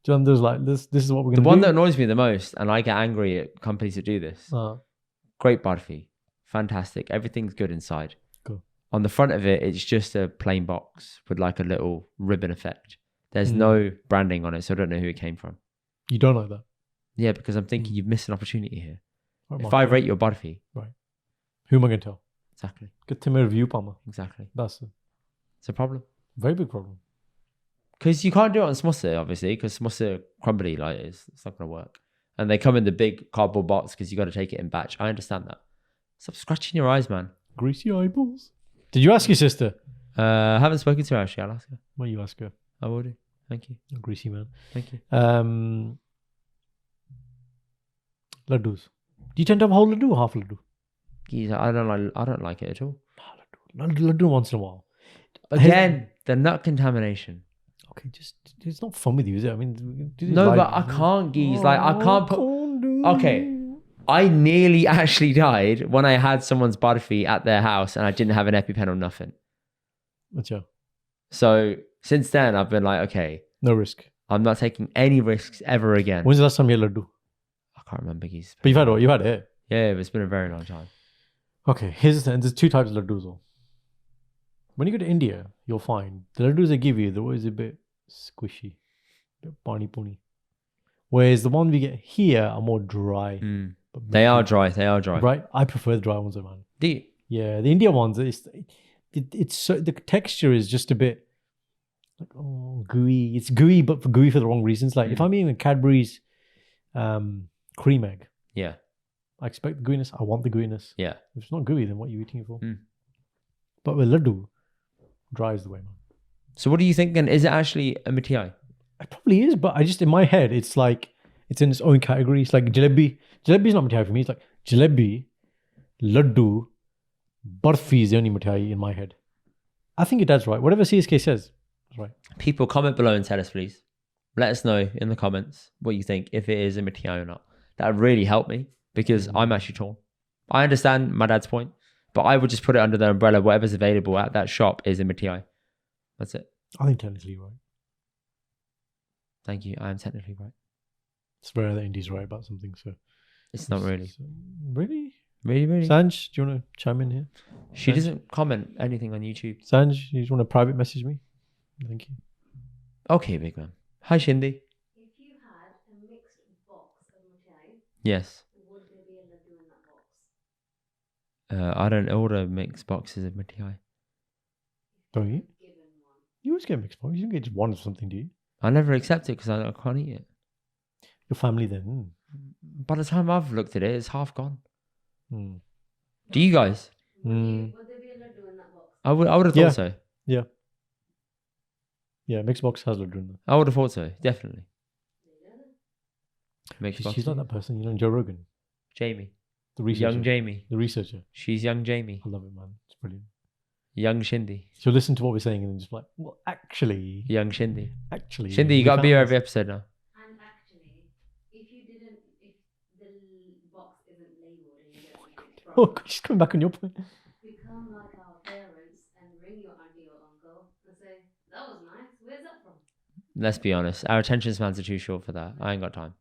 Speaker 2: Jalandhar's like, this is what we're
Speaker 1: The
Speaker 2: going to do.
Speaker 1: one that annoys me the most, and I get angry at companies that do this. Great barfi. Fantastic. Everything's good inside.
Speaker 2: Cool.
Speaker 1: On the front of it, it's just a plain box with like a little ribbon effect. There's no branding on it, so I don't know who it came from.
Speaker 2: You don't like that?
Speaker 1: Yeah, because I'm thinking you've missed an opportunity here.
Speaker 2: Right,
Speaker 1: If I rate your barfi,
Speaker 2: who am I going to tell?
Speaker 1: exactly,
Speaker 2: Get Tim a review, Palmer.
Speaker 1: exactly.
Speaker 2: That's a
Speaker 1: It's a problem.
Speaker 2: very big problem.
Speaker 1: Because you can't do it on samosa, obviously, because samosa crumbly, like it's not going to work. And they come in the big cardboard box because you got to take it in batch. I understand that. Stop scratching your eyes, man.
Speaker 2: Greasy eyeballs. Did you ask your sister?
Speaker 1: I haven't spoken to her actually. I'll ask her.
Speaker 2: Well, you ask her.
Speaker 1: I will do. Thank you.
Speaker 2: Greasy man.
Speaker 1: Thank you.
Speaker 2: Laddoos. Do you tend to have a whole laddu or half laddu?
Speaker 1: Geez, I don't like it at all.
Speaker 2: Laddu once in a while.
Speaker 1: Again, the nut contamination.
Speaker 2: Okay, just it's not fun with you, is it? I mean, do these
Speaker 1: No,
Speaker 2: live-
Speaker 1: but I can't, geez. Like I can't put.
Speaker 2: do
Speaker 1: Okay. I nearly actually died when I had someone's barfi at their house and I didn't have an EpiPen or nothing.
Speaker 2: Achha.
Speaker 1: So since then, I've been like, okay,
Speaker 2: No risk.
Speaker 1: I'm not taking any risks ever again.
Speaker 2: When's the last time you had laddu?
Speaker 1: I can't remember, geez.
Speaker 2: But you've had it.
Speaker 1: Yeah, it's been a very long time.
Speaker 2: Okay, here's the thing. There's two types of laddus though. When you go to India, you'll find the laddus they give you, they're always a bit squishy, a bit pani-puni. Whereas the one we get here are more dry. But
Speaker 1: They are dry. They are dry.
Speaker 2: Right? I prefer the dry ones, though, man.
Speaker 1: Do you?
Speaker 2: Yeah, the India ones, it's so, the texture is just a bit like, gooey. It's gooey, but gooey for the wrong reasons. Like if I'm eating a Cadbury's cream egg,
Speaker 1: Yeah.
Speaker 2: I expect the gooiness. I want the gooiness.
Speaker 1: Yeah.
Speaker 2: If it's not gooey, then what are you eating it for? But with laddu, dry is the way, man.
Speaker 1: So what do you think then? Is it actually a Mathai?
Speaker 2: It probably is, but I just, in my head, it's like, it's in its own category. It's like jalebi. Jalebi is not Mathai for me. It's like jalebi, laddu, barfi is the only Mathai in my head. I think that's right. Whatever CSK says is right.
Speaker 1: People, comment below and tell us, please. Let us know in the comments what you think, if it is a Mathai or not. That would really help me because I'm actually torn. I understand my dad's point, but I would just put it under the umbrella. Whatever's available at that shop is a Mathai. That's it.
Speaker 2: I think technically you're right.
Speaker 1: Thank you. I am technically right.
Speaker 2: It's rare that Indy's right about something, so.
Speaker 1: It's not really.
Speaker 2: Really?
Speaker 1: Really?
Speaker 2: Sanj, do you want to chime in here?
Speaker 1: She doesn't comment anything on YouTube.
Speaker 2: Sanj, you just want to private message me? Thank you.
Speaker 1: Okay, big man. Hi, Shindy.
Speaker 4: If you had a mixed box of Mathai,
Speaker 1: Yes.
Speaker 4: would there be a laddu in that box?
Speaker 1: I don't order mixed boxes of Mathai.
Speaker 2: Don't you?
Speaker 4: Given one.
Speaker 2: You always get mixed box. You don't get just one of something, do you?
Speaker 1: I never accept it because I can't eat it.
Speaker 2: Your family then.
Speaker 1: By the time I've looked at it, it's half gone.
Speaker 2: Mm.
Speaker 1: Do you guys?
Speaker 2: Mm.
Speaker 4: Would there be a laddu in that box?
Speaker 1: I would have thought
Speaker 2: Yeah.
Speaker 1: so.
Speaker 2: Yeah, mixed box has laddu in there.
Speaker 1: I would have thought so. Definitely. Mixed box.
Speaker 2: She's not that person, you know, Joe Rogan,
Speaker 1: Jamie.
Speaker 2: the researcher.
Speaker 1: Young Jamie.
Speaker 2: The researcher.
Speaker 1: She's young Jamie.
Speaker 2: I love it, man. It's brilliant.
Speaker 1: Young Shindy.
Speaker 2: She'll listen to what we're saying and then just like, well, actually.
Speaker 1: Young Shindy. Shindy,
Speaker 2: we
Speaker 1: you got to be here
Speaker 2: found
Speaker 1: every
Speaker 2: this.
Speaker 1: episode now.
Speaker 4: And actually, if the box isn't labelled and you don't know it's
Speaker 2: Oh,
Speaker 4: from,
Speaker 2: God, she's coming back on your point.
Speaker 4: become like our parents and ring your auntie or uncle and say, that was nice, where's that from?
Speaker 1: Let's be honest. Our attention spans are too short for that. I ain't got time.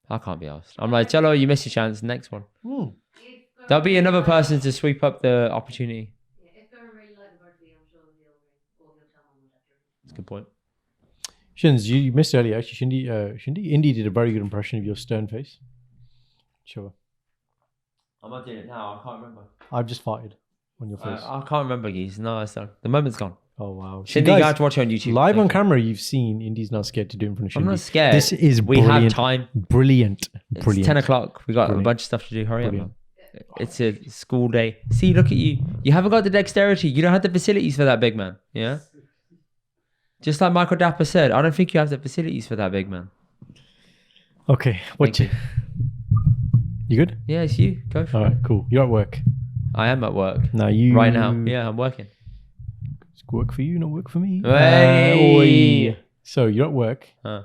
Speaker 1: I can't be asked. I'm like, Jello, you missed your chance. Next one.
Speaker 2: Mm.
Speaker 4: If
Speaker 1: There'll be another person to sweep up the opportunity.
Speaker 4: Yeah, if Karan really liked the birthday, I'm sure he'll ring or he'll tell mum or dad to ring.
Speaker 1: That's a good point.
Speaker 2: Shins, you missed earlier actually. Indy did a very good impression of your stern face. Sure.
Speaker 1: I'm not doing it now. I can't remember.
Speaker 2: I've just farted on your face.
Speaker 1: I can't remember, geez. No, it's done. The moment's gone.
Speaker 2: Oh wow.
Speaker 1: Shindy, you have to watch it on YouTube.
Speaker 2: Live
Speaker 1: Thank
Speaker 2: on
Speaker 1: you.
Speaker 2: camera, you've seen Indy's not scared to do it in front of Shindy.
Speaker 1: I'm not scared.
Speaker 2: This is
Speaker 1: We
Speaker 2: brilliant.
Speaker 1: have time.
Speaker 2: Brilliant.
Speaker 1: It's
Speaker 2: Brilliant.
Speaker 1: 10 o'clock. We got
Speaker 2: Brilliant.
Speaker 1: a bunch of stuff to do. Hurry
Speaker 2: Brilliant.
Speaker 1: up, man. It's a school day. See, look at you. You haven't got the dexterity. You don't have the facilities for that big man. Yeah? Just like Michael Dapper said, I don't think you have the facilities for that big man.
Speaker 2: Okay. What
Speaker 1: Thank
Speaker 2: you good?
Speaker 1: Yeah, it's you. Go for
Speaker 2: All
Speaker 1: it.
Speaker 2: right, cool. You're at work.
Speaker 1: I am at work.
Speaker 2: Now you
Speaker 1: Right now. Yeah, I'm working.
Speaker 2: It's work for you, not work for me.
Speaker 1: Hey!
Speaker 2: Oi. So you're at work.
Speaker 1: Huh.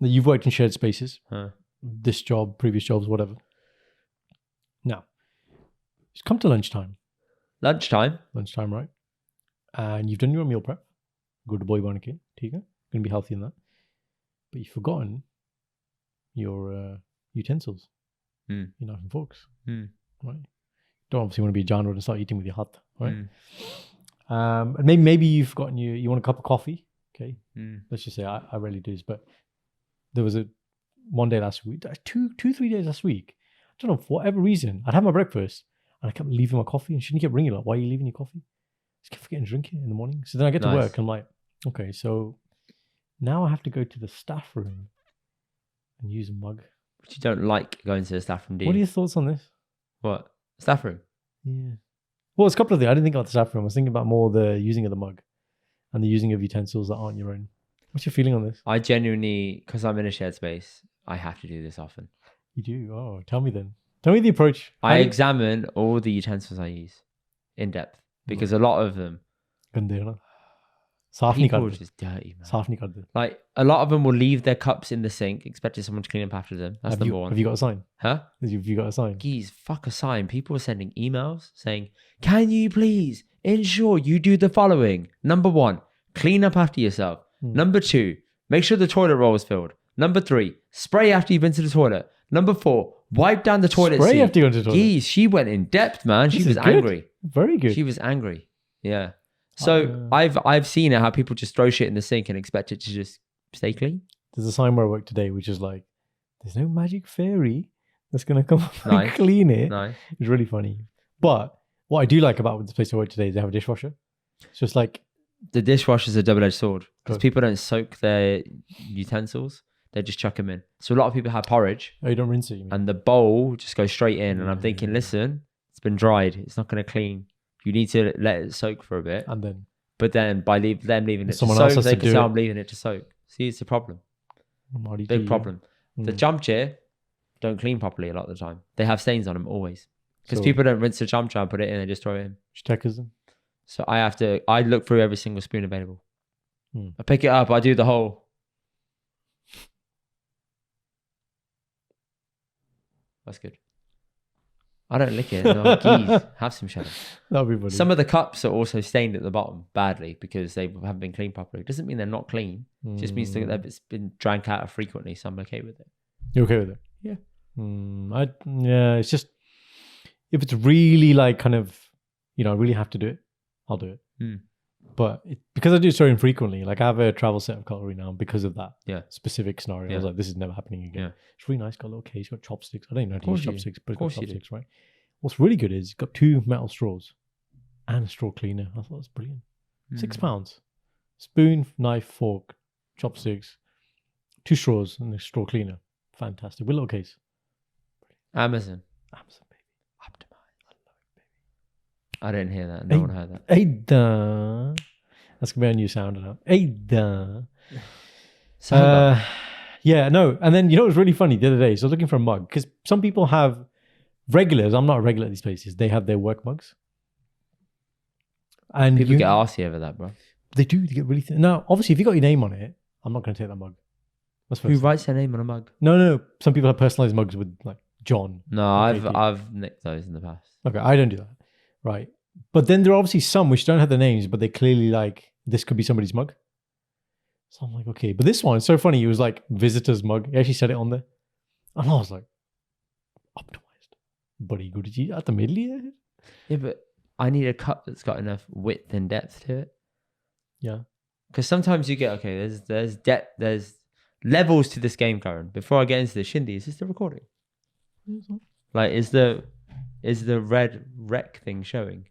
Speaker 2: You've worked in shared spaces.
Speaker 1: Huh.
Speaker 2: This job, previous jobs, whatever. Now, it's come to lunchtime.
Speaker 1: Lunchtime.
Speaker 2: Lunchtime, right? And you've done your meal prep. good boy bun ke. ठीक है? Gonna be healthy in that. But you've forgotten your utensils.
Speaker 1: Mm.
Speaker 2: Your knife and forks.
Speaker 1: Mm.
Speaker 2: Right? Don't obviously want to be a janwar and start eating with your hat, right?
Speaker 1: Mm.
Speaker 2: And maybe you've forgotten you want a cup of coffee. Okay.
Speaker 1: Mm.
Speaker 2: Let's just say I rarely do this, but there was one day last week, 3 days last week. I don't know, for whatever reason, I'd have my breakfast and I kept leaving my coffee and she kept ringing like, why are you leaving your coffee? I just kept forgetting to drink it in the morning. So then I get to
Speaker 1: Nice.
Speaker 2: work and I'm like, okay, so now I have to go to the staff room and use a mug.
Speaker 1: But you don't like going to the staff room, do you?
Speaker 2: What are your thoughts on this?
Speaker 1: What? Staff room?
Speaker 2: Yeah. Well, it's a couple of things. I didn't think about the staff room. I was thinking about more the using of the mug and the using of utensils that aren't your own. What's your feeling on this?
Speaker 1: I genuinely, because I'm in a shared space, I have to do this often.
Speaker 2: You do? Oh, tell me then. Tell me the approach.
Speaker 1: I examine all the utensils I use in depth because a lot of them,
Speaker 2: गंदे है ना साफ नहीं
Speaker 1: people are
Speaker 2: करते
Speaker 1: just dirty, man.
Speaker 2: साफ नहीं करते
Speaker 1: Like a lot of them will leave their cups in the sink, expecting someone to clean up after them. That's number one.
Speaker 2: have you got a sign
Speaker 1: Huh?
Speaker 2: have you got a sign
Speaker 1: Geez, fuck a sign. People are sending emails saying, "Can you please ensure you do the following? Number one, clean up after yourself. Number two, make sure the toilet roll is filled. Number three, spray after you've been to the toilet. Number four, wipe down the toilet
Speaker 2: spray
Speaker 1: seat."
Speaker 2: after you go to the toilet
Speaker 1: Geez, she went in depth, man.
Speaker 2: This
Speaker 1: She
Speaker 2: is
Speaker 1: was
Speaker 2: good.
Speaker 1: angry.
Speaker 2: very good
Speaker 1: She was angry. Yeah. So I've seen it how people just throw shit in the sink and expect it to just stay clean.
Speaker 2: there's a sign where I work today which is like there's no magic fairy that's gonna come up and
Speaker 1: Nice.
Speaker 2: clean it
Speaker 1: Nice.
Speaker 2: It's really funny but what I do like about the place I work today is they have a dishwasher so it's like
Speaker 1: The dishwasher's a double-edged sword because
Speaker 2: Good.
Speaker 1: people don't soak their utensils; they just chuck them in. So a lot of people have porridge,
Speaker 2: oh you don't rinse it you mean?
Speaker 1: and the bowl just goes straight in. And I'm thinking,
Speaker 2: Yeah.
Speaker 1: listen, it's been dried; it's not going to clean. You need to let it soak for a bit.
Speaker 2: and then
Speaker 1: But then by them leaving it to
Speaker 2: Someone else
Speaker 1: soak,
Speaker 2: has
Speaker 1: they
Speaker 2: to
Speaker 1: can
Speaker 2: do
Speaker 1: say
Speaker 2: it.
Speaker 1: I'm leaving it to soak. See, it's a problem.
Speaker 2: what do you
Speaker 1: Big
Speaker 2: do?
Speaker 1: problem. The chamcha don't clean properly a lot of the time. They have stains on them always because
Speaker 2: So-
Speaker 1: people don't rinse the chamcha and put it in; they just throw it in.
Speaker 2: checkers then
Speaker 1: So I look through every single spoon available.
Speaker 2: Hmm.
Speaker 1: I pick it up, I do the whole. That's good. I don't lick it. No, geez, have some shadow.
Speaker 2: that'll be funny
Speaker 1: Some of the cups are also stained at the bottom badly because they haven't been cleaned properly. It doesn't mean they're not clean. It just means that it's been drank out of frequently, so I'm okay with it.
Speaker 2: You okay with it?
Speaker 1: Yeah.
Speaker 2: Yeah, it's just if it's really like kind of, I really have to do it, I'll do it.
Speaker 1: Hmm.
Speaker 2: But because I do it so infrequently, like I have a travel set of cutlery now because of that
Speaker 1: Yeah.
Speaker 2: specific scenario. I was
Speaker 1: Yeah.
Speaker 2: like, this is never happening again.
Speaker 1: Yeah.
Speaker 2: It's really nice. Got a little case, got chopsticks. I don't even know how to
Speaker 1: Course
Speaker 2: use
Speaker 1: you do.
Speaker 2: chopsticks, but it's got
Speaker 1: Course you do.
Speaker 2: chopsticks, right? What's really good is it's got 2 metal straws and a straw cleaner. I thought it was brilliant. £6. Spoon, knife, fork, chopsticks, 2 straws and a straw cleaner. Fantastic. With a little case.
Speaker 1: Amazon.
Speaker 2: Amazon, baby.
Speaker 1: Optimised. I love it, baby. I didn't hear that. No one heard that.
Speaker 2: Hey, that's gonna be a new sound now. Hey,
Speaker 1: So
Speaker 2: yeah, no. And then you know what was really funny the other day? So I was looking for a mug because some people have regulars. I'm not a regular at these places. They have their work mugs, and
Speaker 1: people get arsey over that, bro.
Speaker 2: They do. They get really thin. Now, obviously, if you got your name on it, I'm not going to take that mug. That's
Speaker 1: Who
Speaker 2: first.
Speaker 1: writes their name on a mug?
Speaker 2: No. Some people have personalized mugs with like John.
Speaker 1: No, I've nicked those in the past.
Speaker 2: Okay, I don't do that. Right. But then there are obviously some which don't have the names, but they clearly like, this could be somebody's mug. So I'm like, okay. But this one, it's so funny. It was like visitor's mug. He actually said it on there. And I was like, optimized. Buddy, good at the middle here.
Speaker 1: Yeah, but I need a cup that's got enough width and depth to it.
Speaker 2: Yeah.
Speaker 1: Because sometimes you get, okay, there's depth, there's levels to this game, Karan. Before I get into this, Shindy, is this the recording? Like, is the red rec thing showing?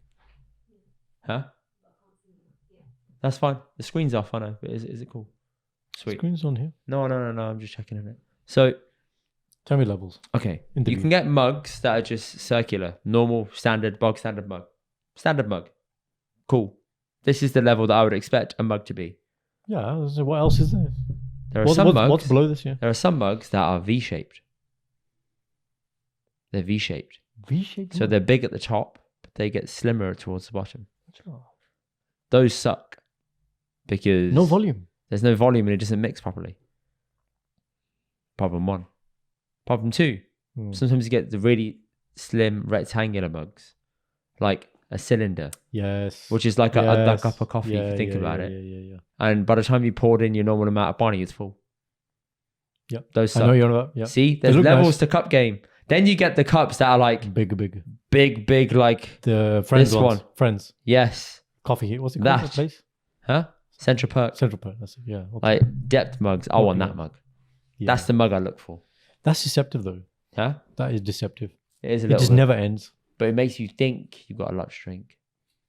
Speaker 1: Huh? That's fine. The screen's off, I know. But is it cool? Sweet.
Speaker 2: Screen's on here.
Speaker 1: No. I'm just checking on it. So,
Speaker 2: Tell me levels.
Speaker 1: okay.
Speaker 2: Interview.
Speaker 1: You can get mugs that are just circular, normal, standard, bog standard mug. Standard mug. Cool. This is the level that I would expect a mug to be.
Speaker 2: Yeah. So what else is there?
Speaker 1: There are some mugs.
Speaker 2: What's below this? Yeah.
Speaker 1: There are some mugs that are V-shaped. They're V-shaped.
Speaker 2: V-shaped.
Speaker 1: So they're big at the top, but they get slimmer towards the bottom.
Speaker 2: mug?
Speaker 1: Those suck because
Speaker 2: No volume.
Speaker 1: there's no volume and it doesn't mix properly. Problem 1. Problem 2.
Speaker 2: Hmm.
Speaker 1: Sometimes you get the really slim rectangular mugs. Like a cylinder,
Speaker 2: Yes.
Speaker 1: which is like a
Speaker 2: Yes.
Speaker 1: cup of coffee if you think about it.
Speaker 2: Yeah.
Speaker 1: And by the time you poured in your normal amount of Barney, it's full.
Speaker 2: Yep.
Speaker 1: Those
Speaker 2: I know
Speaker 1: suck.
Speaker 2: you're on about. Yeah.
Speaker 1: See,
Speaker 2: They
Speaker 1: there's
Speaker 2: look
Speaker 1: levels
Speaker 2: nice.
Speaker 1: to cup game. Then you get the cups that are like
Speaker 2: Big.
Speaker 1: big, like
Speaker 2: The Friends
Speaker 1: This
Speaker 2: ones.
Speaker 1: one.
Speaker 2: Friends.
Speaker 1: yes,
Speaker 2: Coffee. What's it called?
Speaker 1: That.
Speaker 2: That place?
Speaker 1: huh? Central Perk,
Speaker 2: Central Park. That's it. Yeah.
Speaker 1: like depth mugs. I want
Speaker 2: Yeah.
Speaker 1: that mug.
Speaker 2: Yeah.
Speaker 1: That's the mug I look for.
Speaker 2: That's deceptive though.
Speaker 1: Huh?
Speaker 2: That is deceptive.
Speaker 1: It is a
Speaker 2: It
Speaker 1: little
Speaker 2: just
Speaker 1: bit,
Speaker 2: never ends.
Speaker 1: but it makes you think you've got a lot to drink.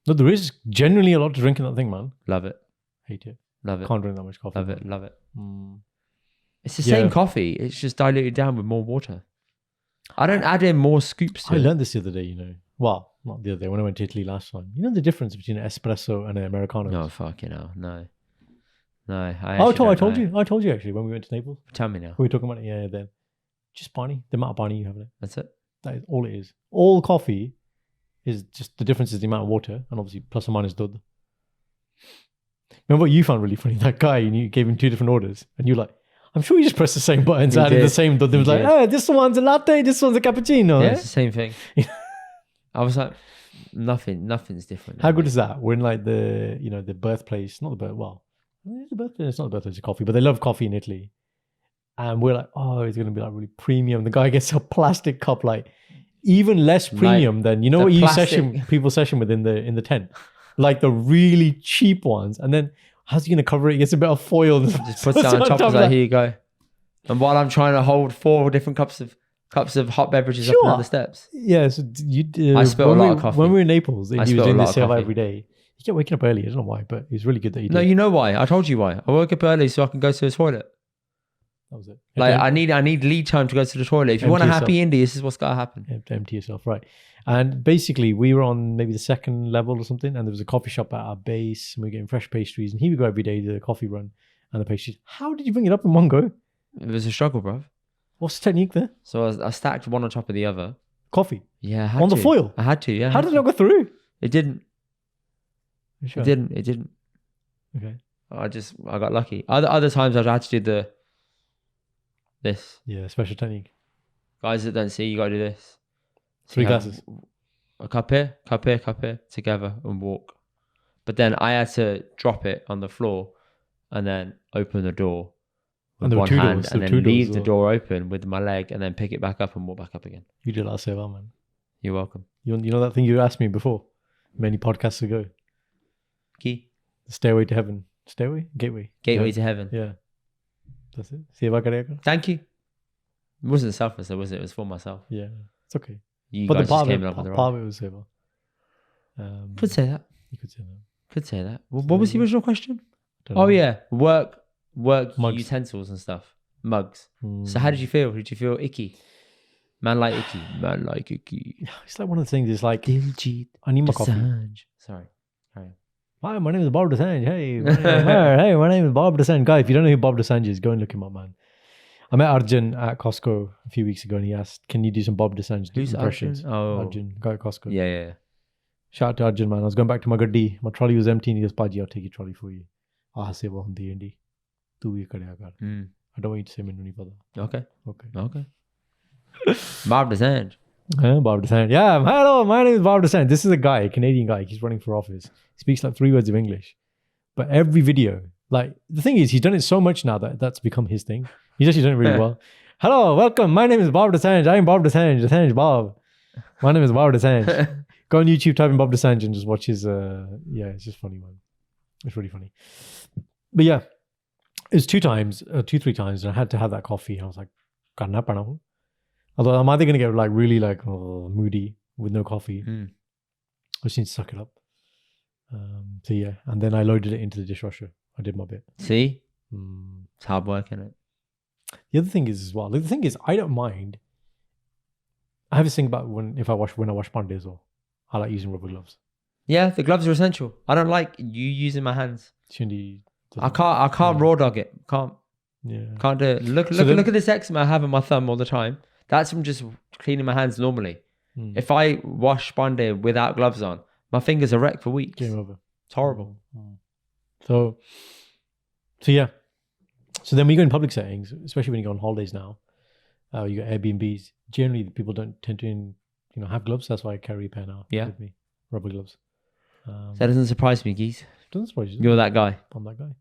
Speaker 2: No, there is genuinely a lot to drink in that thing, man.
Speaker 1: Love it,
Speaker 2: Hate it.
Speaker 1: love it,
Speaker 2: Can't drink that much coffee.
Speaker 1: love it, love it.
Speaker 2: Mm.
Speaker 1: It's the
Speaker 2: Yeah.
Speaker 1: same coffee. It's just diluted down with more water. I don't add in more scoops to
Speaker 2: I
Speaker 1: it.
Speaker 2: learned this the other day, you know. Well, not the other day, when I went to Italy last time. You know the difference between an espresso and an Americano?
Speaker 1: No, fucking hell, no. I
Speaker 2: Oh,
Speaker 1: actually
Speaker 2: I
Speaker 1: don't
Speaker 2: told
Speaker 1: know.
Speaker 2: you. I told you actually when we went to Naples.
Speaker 1: Tell me now.
Speaker 2: We were talking about it, yeah, then. Just Barney. The amount of Barney you have in it.
Speaker 1: That's it.
Speaker 2: That is all it is. All coffee is just the difference is the amount of water and obviously plus or minus dud. Remember what you found really funny? That guy, and you gave him 2 different orders and you're like, I'm sure you just pressed the same buttons,
Speaker 1: He
Speaker 2: added the
Speaker 1: did.
Speaker 2: same dud. It
Speaker 1: He
Speaker 2: was like,
Speaker 1: did.
Speaker 2: oh, this one's a latte, this one's a cappuccino.
Speaker 1: Yeah, it's the same thing. I was like, nothing's different.
Speaker 2: How good is that? We're in like the, you know, the birthplace, not the birth, well, it's the birthplace, it's not the birthplace of coffee, but they love coffee in Italy. And we're like, oh, it's going to be like really premium. The guy gets a plastic cup, like even less premium than, you know
Speaker 1: the
Speaker 2: what you
Speaker 1: plastic-
Speaker 2: people session with in the tent? Like the really cheap ones. And then how's he going to cover it? He gets a bit of foil. And
Speaker 1: Just puts it on top of that. Here you go. And while I'm trying to hold 4 different cups of hot beverages up and down the steps.
Speaker 2: Yeah, so
Speaker 1: I spill a lot of coffee.
Speaker 2: When we were in Naples, he was
Speaker 1: spill a
Speaker 2: doing
Speaker 1: lot
Speaker 2: this
Speaker 1: of
Speaker 2: sale
Speaker 1: coffee.
Speaker 2: every day. He kept waking up early. I don't know why, but it was really good that he did.
Speaker 1: No, you know why? I told you why. I woke up early so I can go to the toilet.
Speaker 2: That was it.
Speaker 1: Like
Speaker 2: Empty-
Speaker 1: I need lead time to go to the toilet. If you want a
Speaker 2: Empty
Speaker 1: happy
Speaker 2: yourself.
Speaker 1: Indy, this is what's gotta happen.
Speaker 2: to empty yourself, right? And basically, we were on maybe the 2nd level or something, and there was a coffee shop at our base, and we were getting fresh pastries. And he would go every day to the coffee run and the pastries. How did you bring it up in one go?
Speaker 1: It was a struggle, bruv.
Speaker 2: What's the technique there?
Speaker 1: So I stacked one on top of the other.
Speaker 2: Coffee
Speaker 1: Yeah, I had
Speaker 2: on the
Speaker 1: to.
Speaker 2: foil.
Speaker 1: I had to. Yeah. I
Speaker 2: How
Speaker 1: had
Speaker 2: did it
Speaker 1: to.
Speaker 2: not go through?
Speaker 1: It didn't.
Speaker 2: You sure?
Speaker 1: It didn't. It didn't.
Speaker 2: Okay.
Speaker 1: I got lucky. Other times I had to do this.
Speaker 2: Yeah, special technique.
Speaker 1: Guys that don't see, you gotta do this. So
Speaker 2: 3
Speaker 1: you have
Speaker 2: glasses.
Speaker 1: A cup here, together and walk. But then I had to drop it on the floor and then open the door with
Speaker 2: And there were
Speaker 1: one
Speaker 2: 2
Speaker 1: hand
Speaker 2: doors.
Speaker 1: and
Speaker 2: There
Speaker 1: then
Speaker 2: were 2 doors
Speaker 1: leave
Speaker 2: as
Speaker 1: the
Speaker 2: well.
Speaker 1: door open with my leg and then pick it back up and walk back up again.
Speaker 2: You did that so well, man.
Speaker 1: You're welcome.
Speaker 2: You know that thing you asked me before, many podcasts ago.
Speaker 1: Key.
Speaker 2: Stairway to heaven. Stairway? Gateway.
Speaker 1: Gateway
Speaker 2: Yeah.
Speaker 1: to heaven.
Speaker 2: Yeah. That's it. See if I can.
Speaker 1: Thank you. It wasn't selfless, though, was it? It was for myself.
Speaker 2: Yeah. It's okay.
Speaker 1: You
Speaker 2: But
Speaker 1: guys
Speaker 2: the part
Speaker 1: just
Speaker 2: of
Speaker 1: came
Speaker 2: it,
Speaker 1: up with the
Speaker 2: part
Speaker 1: right.
Speaker 2: of it was Seva.
Speaker 1: Could say that.
Speaker 2: You could say that.
Speaker 1: Could say that. What was the original question?
Speaker 2: Don't
Speaker 1: Oh
Speaker 2: know.
Speaker 1: yeah, work
Speaker 2: Mugs.
Speaker 1: utensils and stuff. Mugs.
Speaker 2: Mm.
Speaker 1: So how did you feel? Did you feel icky? Man like icky. Man like icky.
Speaker 2: It's like one of the things. It's like
Speaker 1: Diljit
Speaker 2: I need my coffee.
Speaker 1: Dosanjh. Sorry.
Speaker 2: Hi, my name is Bob Dosanjh. Hey, my name is Bob Dosanjh. Guy, if you don't know who Bob Dosanjh is, go and look him up, man. I met Arjun at Costco a few weeks ago, and he asked, "Can you do some Bob Dosanjh
Speaker 1: Who's
Speaker 2: impressions?"
Speaker 1: Arjun? Oh.
Speaker 2: Arjun, guy at Costco.
Speaker 1: Yeah.
Speaker 2: Shout out to Arjun, man. I was going back to my gaddi. My trolley was empty, and he goes, "Paji, I'll take your trolley for you." Ah, se wo hundi Indy. Tu ye karega kar.
Speaker 1: Mm.
Speaker 2: I don't want you to say menu nahi pada.
Speaker 1: Okay.
Speaker 2: Okay.
Speaker 1: Bob Dosanjh.
Speaker 2: Bob Dosanjh. Yeah, hello, my name is Bob Dosanjh. This is a guy, a Canadian guy. He's running for office. He speaks like 3 words of English. But every video, like, the thing is, he's done it so much now that that's become his thing. He's actually done it really well. Hello, welcome. My name is Bob Dosanjh. I'm Bob Dosanjh. Dosanjh Bob. My name is Bob Dosanjh. Go on YouTube, type in Bob Dosanjh and just watch his, it's just funny, man. It's really funny. But yeah, it was 3 times, and I had to have that coffee. I was like, karna pada hu. Although I'm either going to get like really like moody with no coffee.
Speaker 1: Mm.
Speaker 2: I just need to suck it up. So yeah, and then I loaded it into the dishwasher. I did my bit.
Speaker 1: See?
Speaker 2: Mm.
Speaker 1: It's hard work, isn't it?
Speaker 2: The other thing is as well. The thing is, I don't mind. I have this thing about when I wash Pandey as well. I like using rubber gloves.
Speaker 1: Yeah, the gloves are essential. I don't like you using my hands.
Speaker 2: Shindy.
Speaker 1: I can't raw dog it. Can't
Speaker 2: Yeah.
Speaker 1: do it. Look at this eczema I have on my thumb all the time. That's from just cleaning my hands normally.
Speaker 2: Mm.
Speaker 1: If I wash Pandey without gloves on, my fingers are wrecked for weeks.
Speaker 2: Game over.
Speaker 1: It's horrible.
Speaker 2: So yeah. So then when you go in public settings, especially when you go on holidays now, you got Airbnbs. Generally, people don't tend to have gloves. That's why I carry a pair now
Speaker 1: Yeah.
Speaker 2: with me. rubber gloves.
Speaker 1: That doesn't surprise me, geez.
Speaker 2: Doesn't surprise you.
Speaker 1: You're that guy.
Speaker 2: I'm that guy.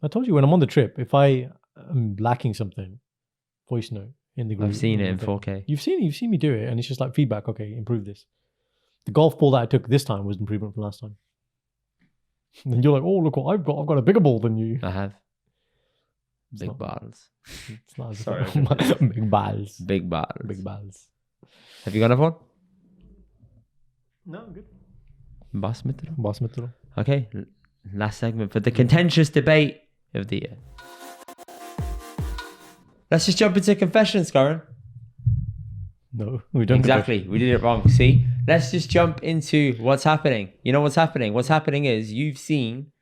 Speaker 2: I told you when I'm on the trip, if I am lacking something, voice note in the group.
Speaker 1: I've seen it in 4K.
Speaker 2: You've seen me do it, and it's just like feedback. Okay, improve this. The golf ball that I took this time was improvement from last time. And you're like, oh, look what I've got. I've got a bigger ball than you.
Speaker 1: I have.
Speaker 2: It's
Speaker 1: Big
Speaker 2: not-
Speaker 1: balls.
Speaker 2: It's not as
Speaker 1: Sorry.
Speaker 2: big balls.
Speaker 1: Big balls.
Speaker 2: Big balls.
Speaker 1: Have you got another one?
Speaker 2: No, I'm good.
Speaker 1: Basmati. Okay, last segment for the contentious debate of the year. Let's just jump into confessions, Karan.
Speaker 2: No, we don't.
Speaker 1: Exactly, we did it wrong. See, let's just jump into what's happening. You know what's happening? What's happening is you've seen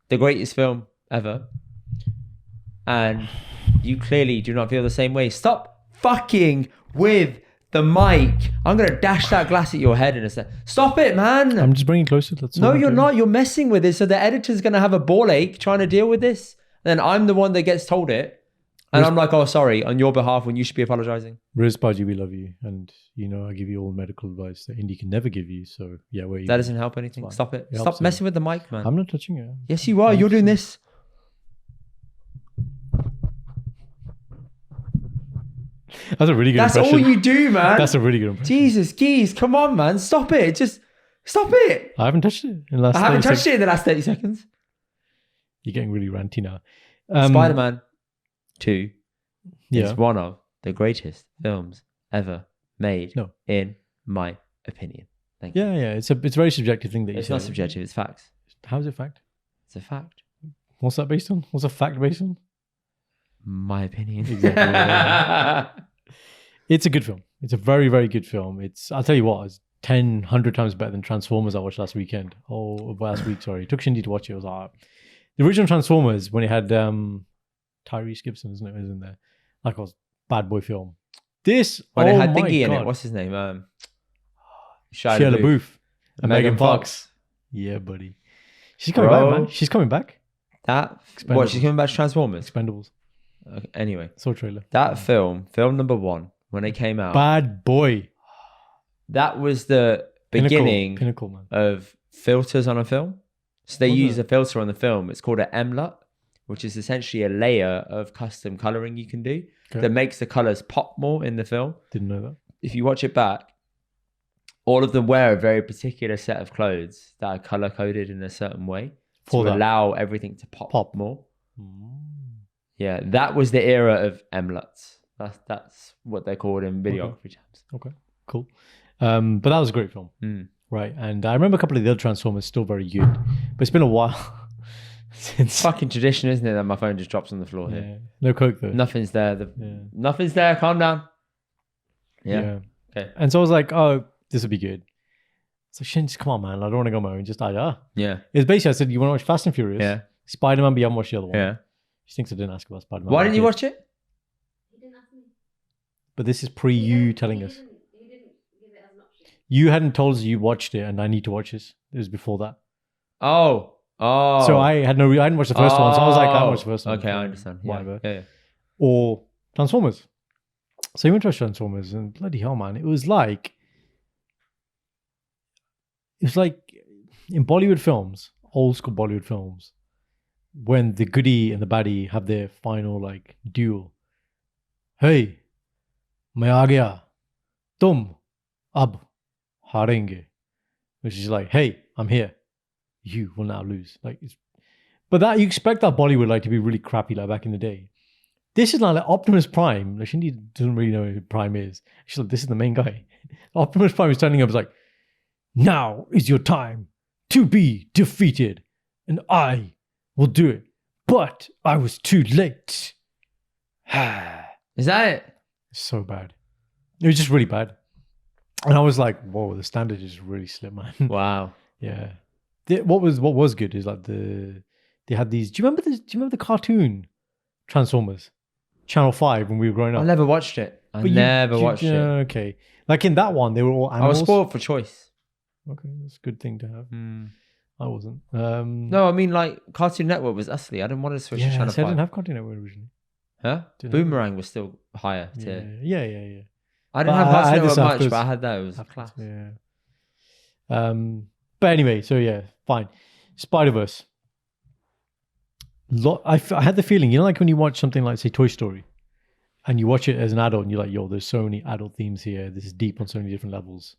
Speaker 1: the greatest film ever, and you clearly do not feel the same way. Stop fucking with the mic. I'm gonna dash that glass at your head in a sec. Stop it, man.
Speaker 2: I'm just bringing it closer. That's
Speaker 1: No,
Speaker 2: all I'm
Speaker 1: you're
Speaker 2: doing.
Speaker 1: not. You're messing with it. So the editor's going to have a ball ache trying to deal with this. And then I'm the one that gets told it. And I'm like, oh, sorry, on your behalf when you should be apologizing.
Speaker 2: Riz Baji, we love you. And, you know, I give you all the medical advice that Indy can never give you. So, yeah, where you
Speaker 1: That doesn't help anything.
Speaker 2: fine.
Speaker 1: Stop it.
Speaker 2: It
Speaker 1: Stop
Speaker 2: helps
Speaker 1: messing with the mic, man.
Speaker 2: I'm not touching it.
Speaker 1: Yes, you are. You're doing this.
Speaker 2: That's a really good
Speaker 1: That's
Speaker 2: impression.
Speaker 1: all you do, man.
Speaker 2: That's a really good impression.
Speaker 1: Jesus, geez, come on, man. Stop it. Just stop it.
Speaker 2: I haven't touched it in the last
Speaker 1: I haven't
Speaker 2: 30
Speaker 1: touched
Speaker 2: seconds.
Speaker 1: it in the last 30 seconds.
Speaker 2: You're getting really ranty now.
Speaker 1: Spider-Man 2
Speaker 2: Yeah.
Speaker 1: is one of the greatest films ever made,
Speaker 2: No.
Speaker 1: in my opinion. Thank you.
Speaker 2: Yeah. It's a very subjective thing that you
Speaker 1: It's
Speaker 2: say.
Speaker 1: not subjective, it's facts.
Speaker 2: How is it fact?
Speaker 1: It's a fact.
Speaker 2: What's that based on? What's a fact based on?
Speaker 1: My opinion.
Speaker 2: Exactly, yeah. It's a good film. It's a very, very good film. I'll tell you what, it's 10, 100 times better than Transformers I watched last week. Sorry. It took Shindy to watch it. It was like, the original Transformers, when it had Tyrese Gibson, isn't it? Was in there. Like, it was bad boy film. This,
Speaker 1: When it had
Speaker 2: my
Speaker 1: Thingy in it,
Speaker 2: God.
Speaker 1: what's his name?
Speaker 2: Shia
Speaker 1: Shia
Speaker 2: LaBeouf and Megan
Speaker 1: Megan
Speaker 2: Fox. Yeah, buddy. She's coming back, man. She's coming back.
Speaker 1: That
Speaker 2: Expendables.
Speaker 1: what? She's coming back to Transformers.
Speaker 2: Expendables.
Speaker 1: Okay, anyway,
Speaker 2: Saw trailer.
Speaker 1: that film number 1, when it came out,
Speaker 2: Bad boy.
Speaker 1: that was the beginning
Speaker 2: Pinnacle, man.
Speaker 1: of filters on a film. So they
Speaker 2: Was
Speaker 1: use
Speaker 2: it?
Speaker 1: a filter on the film. It's called an MLUT, which is essentially a layer of custom coloring you can do
Speaker 2: Okay.
Speaker 1: that makes the colors pop more in the film.
Speaker 2: Didn't know that.
Speaker 1: If you watch it back, all of them wear a very particular set of clothes that are color coded in a certain way
Speaker 2: For
Speaker 1: to
Speaker 2: that.
Speaker 1: allow everything to pop more.
Speaker 2: Mm.
Speaker 1: Yeah, that was the era of MLUTs. That's what they're called in videography terms.
Speaker 2: Okay, cool. But that was a great film.
Speaker 1: Mm.
Speaker 2: Right. And I remember a couple of the other Transformers still very good. But it's been a while since.
Speaker 1: Fucking tradition, isn't it, that my phone just drops on the floor here?
Speaker 2: Yeah. No Coke, though.
Speaker 1: Nothing's there.
Speaker 2: Yeah.
Speaker 1: Nothing's there. Calm down. Yeah. Okay.
Speaker 2: And so I was like, oh, this would be good. So Shin, just come on, man. I don't want to go on my own. Just
Speaker 1: Yeah.
Speaker 2: It's basically, I said, you want to watch Fast and Furious?
Speaker 1: Yeah.
Speaker 2: Spider-Man, but you haven't watched the other one.
Speaker 1: Yeah.
Speaker 2: She thinks I didn't ask about Spider-Man.
Speaker 1: Why
Speaker 2: but I
Speaker 1: didn't you
Speaker 2: did.
Speaker 1: watch it?
Speaker 4: He didn't ask me.
Speaker 2: But this is pre you telling us.
Speaker 4: He didn't give it as an option.
Speaker 2: You hadn't told us you watched it and I need to watch this. It was before that.
Speaker 1: Oh.
Speaker 2: So I hadn't watched the first one. So I was like, I haven't watched the first one.
Speaker 1: Okay,
Speaker 2: so
Speaker 1: I understand. Yeah.
Speaker 2: Whatever.
Speaker 1: Yeah.
Speaker 2: Or Transformers. So you went to watch Transformers and bloody hell, man. It was like in Bollywood films, old school Bollywood films, when the goodie and the baddie have their final like duel. Hey, मैं आ गया, तुम अब हारेंगे. Which is like, hey, I'm here. You will now lose. But that you expect that Bollywood like to be really crappy like back in the day. This is like Optimus Prime. Like, Shindy doesn't really know who Prime is. She's like, this is the main guy. Optimus Prime is turning up. It's like, now is your time to be defeated, and I will do it. But I was too late.
Speaker 1: Is that it?
Speaker 2: So bad. It was just really bad. And I was like, whoa, the standard is really slim, man.
Speaker 1: Wow.
Speaker 2: Yeah. What was good is like they had these. Do you remember the cartoon Transformers, Channel 5 when we were growing up?
Speaker 1: I never watched it. I
Speaker 2: But
Speaker 1: never watched it.
Speaker 2: Okay, like in that one, they were all
Speaker 1: I
Speaker 2: animals.
Speaker 1: was spoiled for choice.
Speaker 2: Okay, that's a good thing to have.
Speaker 1: Mm.
Speaker 2: I wasn't.
Speaker 1: No, I mean like Cartoon Network was Usly. I didn't want to switch to
Speaker 2: yeah,
Speaker 1: Channel
Speaker 2: so I
Speaker 1: 5.
Speaker 2: didn't have Cartoon Network originally.
Speaker 1: Huh?
Speaker 2: Didn't have
Speaker 1: Boomerang was still higher
Speaker 2: Yeah,
Speaker 1: tier.
Speaker 2: yeah.
Speaker 1: I didn't
Speaker 2: But
Speaker 1: have
Speaker 2: I
Speaker 1: Cartoon
Speaker 2: had
Speaker 1: Network
Speaker 2: this
Speaker 1: much,
Speaker 2: afterwards.
Speaker 1: but I had that. It was class.
Speaker 2: Yeah. But anyway, so yeah, fine. Spider-Verse. I had the feeling, you know, like when you watch something like, say, Toy Story, and you watch it as an adult and you're like, yo, there's so many adult themes here. This is deep on so many different levels.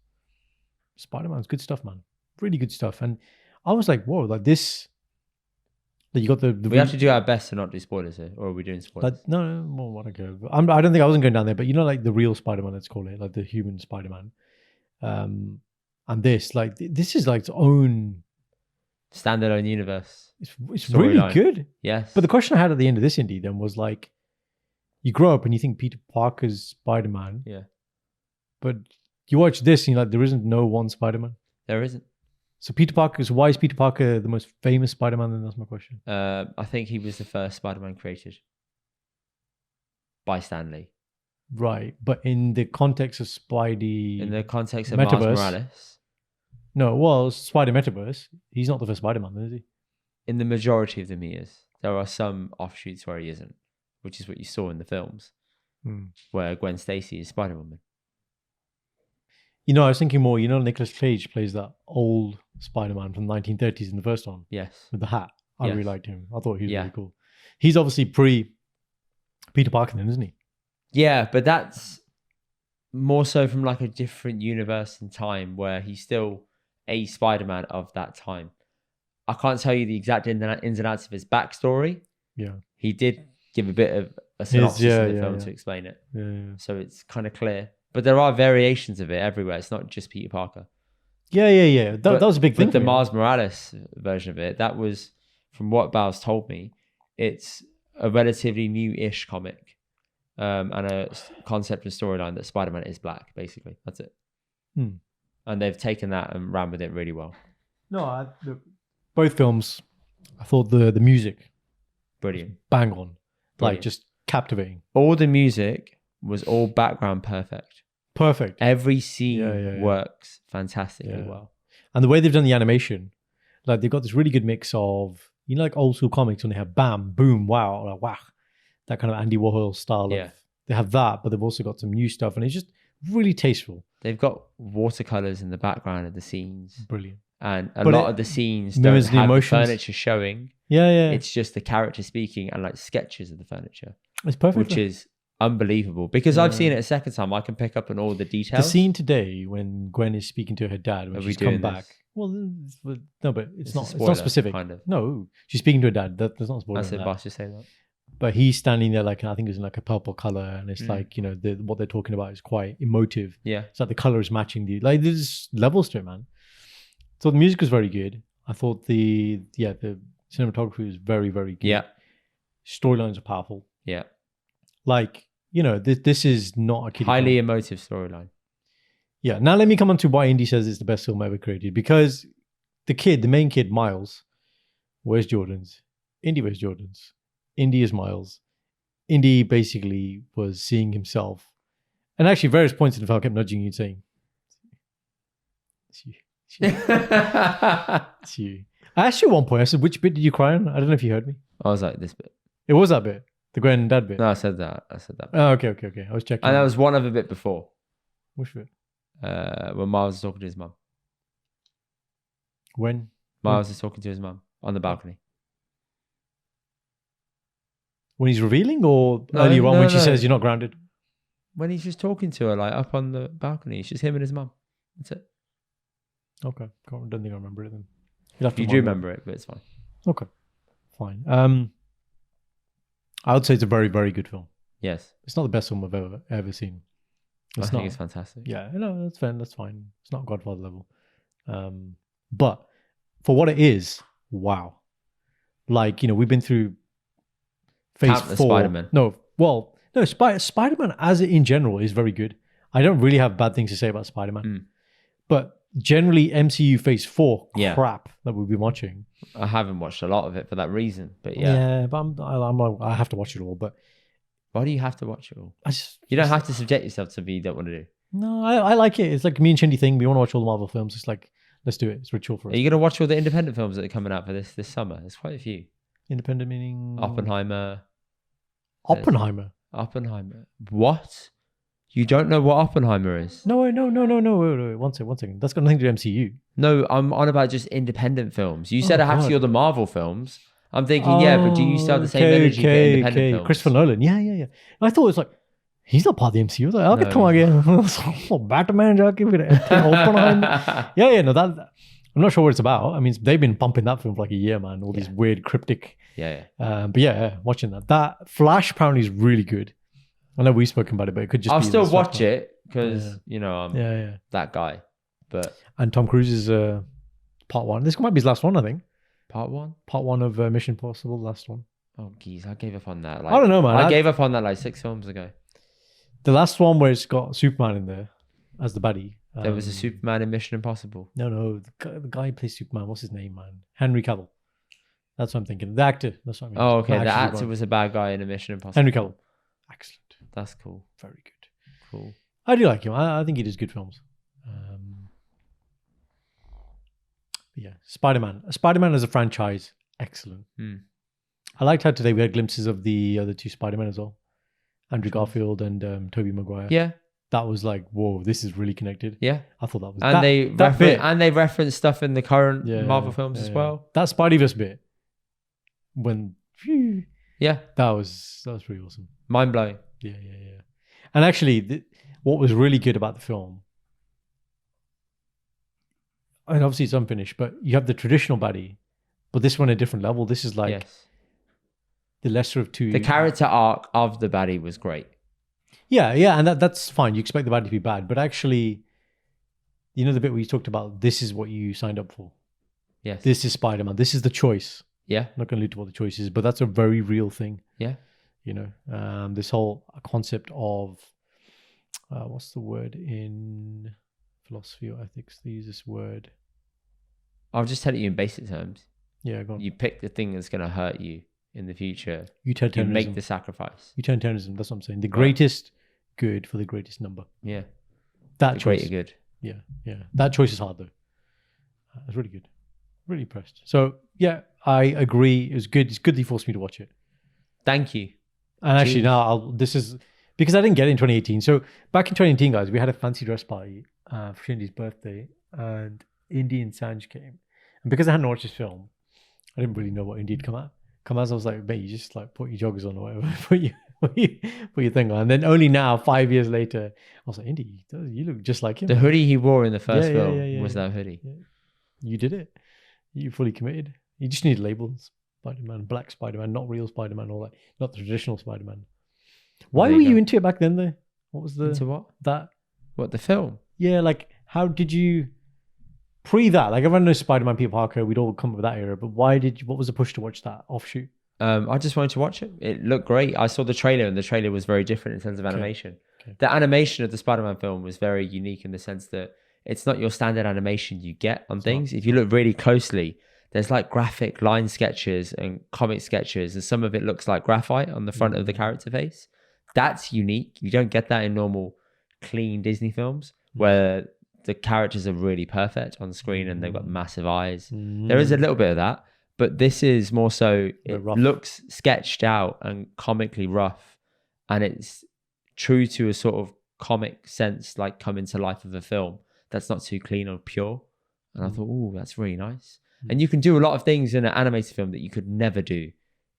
Speaker 2: Spider-Man's good stuff, man. Really good stuff. And I was like, whoa, like this. That you got the
Speaker 1: We have to do our best to not do spoilers here, or are we doing spoilers?
Speaker 2: like, no, well, what I go. I don't think I wasn't going down there, but you know, like the real Spider-Man, let's call it, like the human Spider-Man. And this, like, this is like its own.
Speaker 1: Standalone universe.
Speaker 2: It's really
Speaker 1: Storyline.
Speaker 2: good.
Speaker 1: Yes.
Speaker 2: But the question I had at the end of this indie then was like, you grow up and you think Peter Parker's Spider-Man,
Speaker 1: Yeah.
Speaker 2: but you watch this and you're like, there isn't no one Spider-Man.
Speaker 1: There isn't.
Speaker 2: So why is Peter Parker the most famous Spider-Man? Then that's my question.
Speaker 1: I think he was the first Spider-Man created by Stan Lee.
Speaker 2: Right, but in the context of Spidey,
Speaker 1: In the context of Miles
Speaker 2: Metaverse.
Speaker 1: Morales,
Speaker 2: no, well, Spider Metaverse, he's not the first Spider-Man, is he?
Speaker 1: in the majority of them he is. There are some offshoots where he isn't, which is what you saw in the films, where Gwen Stacy is Spider-Woman.
Speaker 2: You know, I was thinking more, you know, Nicolas Cage plays that old Spider-Man from the 1930s in the first one
Speaker 1: Yes.
Speaker 2: with the hat. I
Speaker 1: Yes.
Speaker 2: really liked him. I thought he was
Speaker 1: Yeah.
Speaker 2: really cool. He's obviously pre-Peter Parker then, isn't he?
Speaker 1: Yeah, but that's more so from like a different universe and time where he's still a Spider-Man of that time. I can't tell you the exact ins and outs of his backstory.
Speaker 2: Yeah.
Speaker 1: He did give a bit of a synopsis in the film
Speaker 2: yeah.
Speaker 1: to explain it.
Speaker 2: Yeah.
Speaker 1: So it's kind of clear. But there are variations of it everywhere. It's not just Peter Parker.
Speaker 2: Yeah. That was a big thing.
Speaker 1: But the
Speaker 2: for me.
Speaker 1: Miles Morales version of it, that was, from what Bowles told me, it's a relatively new-ish comic and a concept and storyline that Spider-Man is black, basically. That's it. And they've taken that and ran with it really well.
Speaker 2: No, look, both films, I thought the music,
Speaker 1: Brilliant.
Speaker 2: bang on. Like,
Speaker 1: Brilliant.
Speaker 2: just captivating.
Speaker 1: All the music was all background perfect.
Speaker 2: Perfect.
Speaker 1: Every scene
Speaker 2: Yeah.
Speaker 1: works fantastically
Speaker 2: Yeah.
Speaker 1: well.
Speaker 2: And the way they've done the animation, like they've got this really good mix of, you know, like old school comics when they have bam, boom, wow, like wah, that kind of Andy Warhol style.
Speaker 1: Yeah.
Speaker 2: They have that, but they've also got some new stuff, and it's just really tasteful.
Speaker 1: They've got watercolors in the background of the scenes.
Speaker 2: Brilliant.
Speaker 1: And a
Speaker 2: But
Speaker 1: lot
Speaker 2: it
Speaker 1: of the scenes
Speaker 2: mirrors
Speaker 1: don't
Speaker 2: the
Speaker 1: have the
Speaker 2: emotions.
Speaker 1: furniture showing.
Speaker 2: Yeah.
Speaker 1: It's just the character speaking and like sketches of the furniture,
Speaker 2: It's perfect.
Speaker 1: which is unbelievable. Because I've seen it a second time, I can pick up on all the
Speaker 2: the
Speaker 1: details.
Speaker 2: scene today when Gwen is speaking to her dad when
Speaker 1: Are we
Speaker 2: she's come
Speaker 1: doing
Speaker 2: back.
Speaker 1: this?
Speaker 2: Well, no, but
Speaker 1: It's
Speaker 2: it's
Speaker 1: a
Speaker 2: not
Speaker 1: spoiler,
Speaker 2: specific.
Speaker 1: kind of.
Speaker 2: No, she's speaking to her dad. That's not a spoiler.
Speaker 1: I said,
Speaker 2: that.
Speaker 1: boss, just say that.
Speaker 2: But he's standing there like, I think it was in like a purple color, and it's
Speaker 1: Mm.
Speaker 2: like, you know, what they're talking about is quite emotive.
Speaker 1: Yeah.
Speaker 2: It's like the color is matching like there's levels to it, man. So the music was very good. I thought the cinematography was very, very good.
Speaker 1: Yeah.
Speaker 2: Storylines are powerful.
Speaker 1: Yeah.
Speaker 2: Like, you know, this is not a kiddie
Speaker 1: Highly
Speaker 2: film.
Speaker 1: emotive storyline.
Speaker 2: Yeah. Now let me come on to why Indy says it's the best film ever created. Because the main kid, Miles, wears Jordans. Indy wears Jordans. Indy is Miles. Indy basically was seeing himself. And actually, various points in the film, I kept nudging you and saying, it's you. It's you. I asked you at one point, I said, which bit did you cry on? I don't know if you heard me.
Speaker 1: I was like, this bit.
Speaker 2: It was that bit. The Gwen and Dad bit.
Speaker 1: No, I said that.
Speaker 2: Oh, okay. I was checking.
Speaker 1: And that was one other bit before.
Speaker 2: Which bit?
Speaker 1: When Miles was talking to his mum.
Speaker 2: When?
Speaker 1: Miles is talking to his mum on the balcony.
Speaker 2: When he's revealing or
Speaker 1: No,
Speaker 2: earlier on
Speaker 1: no,
Speaker 2: when she
Speaker 1: no.
Speaker 2: says you're not grounded?
Speaker 1: When he's just talking to her, like up on the balcony. It's just him and his mum. That's it.
Speaker 2: Okay. Don't think I remember it then. You'll have to
Speaker 1: You do
Speaker 2: remind me.
Speaker 1: remember it, but it's fine.
Speaker 2: Okay. Fine. I would say it's a very, very good film.
Speaker 1: Yes.
Speaker 2: It's not the best film I've ever seen.
Speaker 1: I think it's fantastic.
Speaker 2: Yeah, no, that's fine. That's fine. It's not Godfather level. But for what it is, wow. Like, you know, we've been through phase
Speaker 1: Countless
Speaker 2: 4.
Speaker 1: Spider-Man.
Speaker 2: No, Spider-Man as it in general is very good. I don't really have bad things to say about Spider-Man. But generally MCU phase 4
Speaker 1: Yeah.
Speaker 2: crap that we've been watching.
Speaker 1: I haven't watched a lot of it for that reason, but yeah.
Speaker 2: But I'm like, I have to watch it all. But
Speaker 1: Why do you have to watch it all?
Speaker 2: I just,
Speaker 1: You don't have to subject yourself to something you don't want to do.
Speaker 2: no, I like it. It's like me and Shindy thing. We want to watch all the Marvel films. It's like, let's do it. It's ritual for
Speaker 1: Are
Speaker 2: us.
Speaker 1: you going to watch all the independent films that are coming out for this summer? There's quite a few.
Speaker 2: Independent meaning
Speaker 1: Oppenheimer.
Speaker 2: Oppenheimer.
Speaker 1: What? You don't know what Oppenheimer is?
Speaker 2: No. Wait, one second. That's got nothing to do with MCU.
Speaker 1: No, I'm on about just independent films. You said
Speaker 2: Oh,
Speaker 1: it has to
Speaker 2: God.
Speaker 1: be all the Marvel films. I'm thinking, yeah, but do you still have the same energy for independent films?
Speaker 2: Christopher Nolan. Yeah. I thought it was like, he's not part of the MCU. I was like,
Speaker 1: No,
Speaker 2: come on, Batman, Oppenheimer. Yeah, no, that I'm not sure what it's about. I mean, they've been pumping that film for like a year, man. All these weird cryptic.
Speaker 1: Yeah.
Speaker 2: But yeah, watching that. That Flash apparently is really good. I know we've spoken about it, but it could just.
Speaker 1: I'll
Speaker 2: be
Speaker 1: still
Speaker 2: the
Speaker 1: watch
Speaker 2: stuff,
Speaker 1: it because I'm that guy. But
Speaker 2: And Tom Cruise's part 1. This might be his last one, I think.
Speaker 1: part 1.
Speaker 2: Part 1 of Mission Impossible, last one.
Speaker 1: Oh, geez, I gave up on that.
Speaker 2: I don't know, man.
Speaker 1: I gave up on that like 6 films ago.
Speaker 2: The last one where it's got Superman in there as the baddie.
Speaker 1: There was a Superman in Mission Impossible.
Speaker 2: No. The guy who plays Superman, what's his name, man? Henry Cavill. That's what I'm thinking. The actor. That's what I mean.
Speaker 1: Oh, okay.
Speaker 2: Not
Speaker 1: The
Speaker 2: actually
Speaker 1: actor
Speaker 2: Superman.
Speaker 1: was a bad guy in a Mission Impossible.
Speaker 2: Henry Cavill. Excellent.
Speaker 1: That's cool.
Speaker 2: Very good.
Speaker 1: Cool.
Speaker 2: I do like him. I think he does good films. But yeah, Spider-Man. Spider-Man as a franchise, excellent. I liked how today we had glimpses of the other 2 Spider-Men as well. Andrew Garfield and Tobey Maguire.
Speaker 1: Yeah.
Speaker 2: That was like, whoa, this is really connected.
Speaker 1: Yeah.
Speaker 2: I thought that was
Speaker 1: and they reference stuff in the current Marvel films as well.
Speaker 2: That Spideyverse bit when
Speaker 1: Yeah.
Speaker 2: that was pretty awesome.
Speaker 1: Mind blowing.
Speaker 2: Yeah. And actually, what was really good about the film, and obviously it's unfinished, but you have the traditional baddie, but this one a different level. This is like the lesser of 2.
Speaker 1: The character arc of the baddie was great.
Speaker 2: Yeah, and that's fine. You expect the baddie to be bad, but actually, you know the bit where you talked about this is what you signed up for.
Speaker 1: Yes.
Speaker 2: This is Spider-Man. This is the choice.
Speaker 1: Yeah.
Speaker 2: I'm not going to allude to what the choice is, but that's a very real thing.
Speaker 1: Yeah.
Speaker 2: You know, this whole concept of what's the word in philosophy or ethics? They use this word.
Speaker 1: I'll just tell it you in basic terms.
Speaker 2: Yeah, go on.
Speaker 1: You pick the thing that's going to hurt you in the future.
Speaker 2: Utilitarianism.
Speaker 1: You make the sacrifice.
Speaker 2: Utilitarianism. That's what I'm saying. The greatest good for the greatest number.
Speaker 1: Yeah.
Speaker 2: That
Speaker 1: The
Speaker 2: choice.
Speaker 1: greater good.
Speaker 2: Yeah. That choice is hard though. It's really good. Really impressed. So yeah, I agree. It was good. It's good that you forced me to watch it.
Speaker 1: Thank you.
Speaker 2: And actually now this is because I didn't get it in 2018. So back in 2018, guys, we had a fancy dress party for Shindy's birthday, and Indy and Sanj came. And because I hadn't watched this film, I didn't really know what Indy had come as. I was like, mate, you just like put your joggers on or whatever, put your thing on. And then only now, 5 years later, I was like, Indy, you look just like him.
Speaker 1: The hoodie he wore in the first film was that hoodie.
Speaker 2: Yeah. You did it. You fully committed. You just need labels. Spider-Man, Black Spider-Man, not real Spider-Man, all that, not the traditional Spider-Man. Why were you into it back then, though? What was the
Speaker 1: into what?
Speaker 2: That
Speaker 1: What, the film?
Speaker 2: Yeah, like how did you pre that? Like everyone knows Spider-Man, Peter Parker. We'd all come up with that era, but what was the push to watch that offshoot?
Speaker 1: I just wanted to watch it. It looked great. I saw the trailer, and the trailer was very different in terms of animation.
Speaker 2: Okay.
Speaker 1: The animation of the Spider-Man film was very unique in the sense that it's not your standard animation you get on things. If you look really closely, there's like graphic line sketches and comic sketches, and some of it looks like graphite on the front of the character face. That's unique. You don't get that in normal, clean Disney films where the characters are really perfect on screen and they've got massive eyes. There is a little bit of that, but this is more so, it looks sketched out and comically rough, and it's true to a sort of comic sense, like coming to life of a film that's not too clean or pure. And I thought, oh, that's really nice. And you can do a lot of things in an animated film that you could never do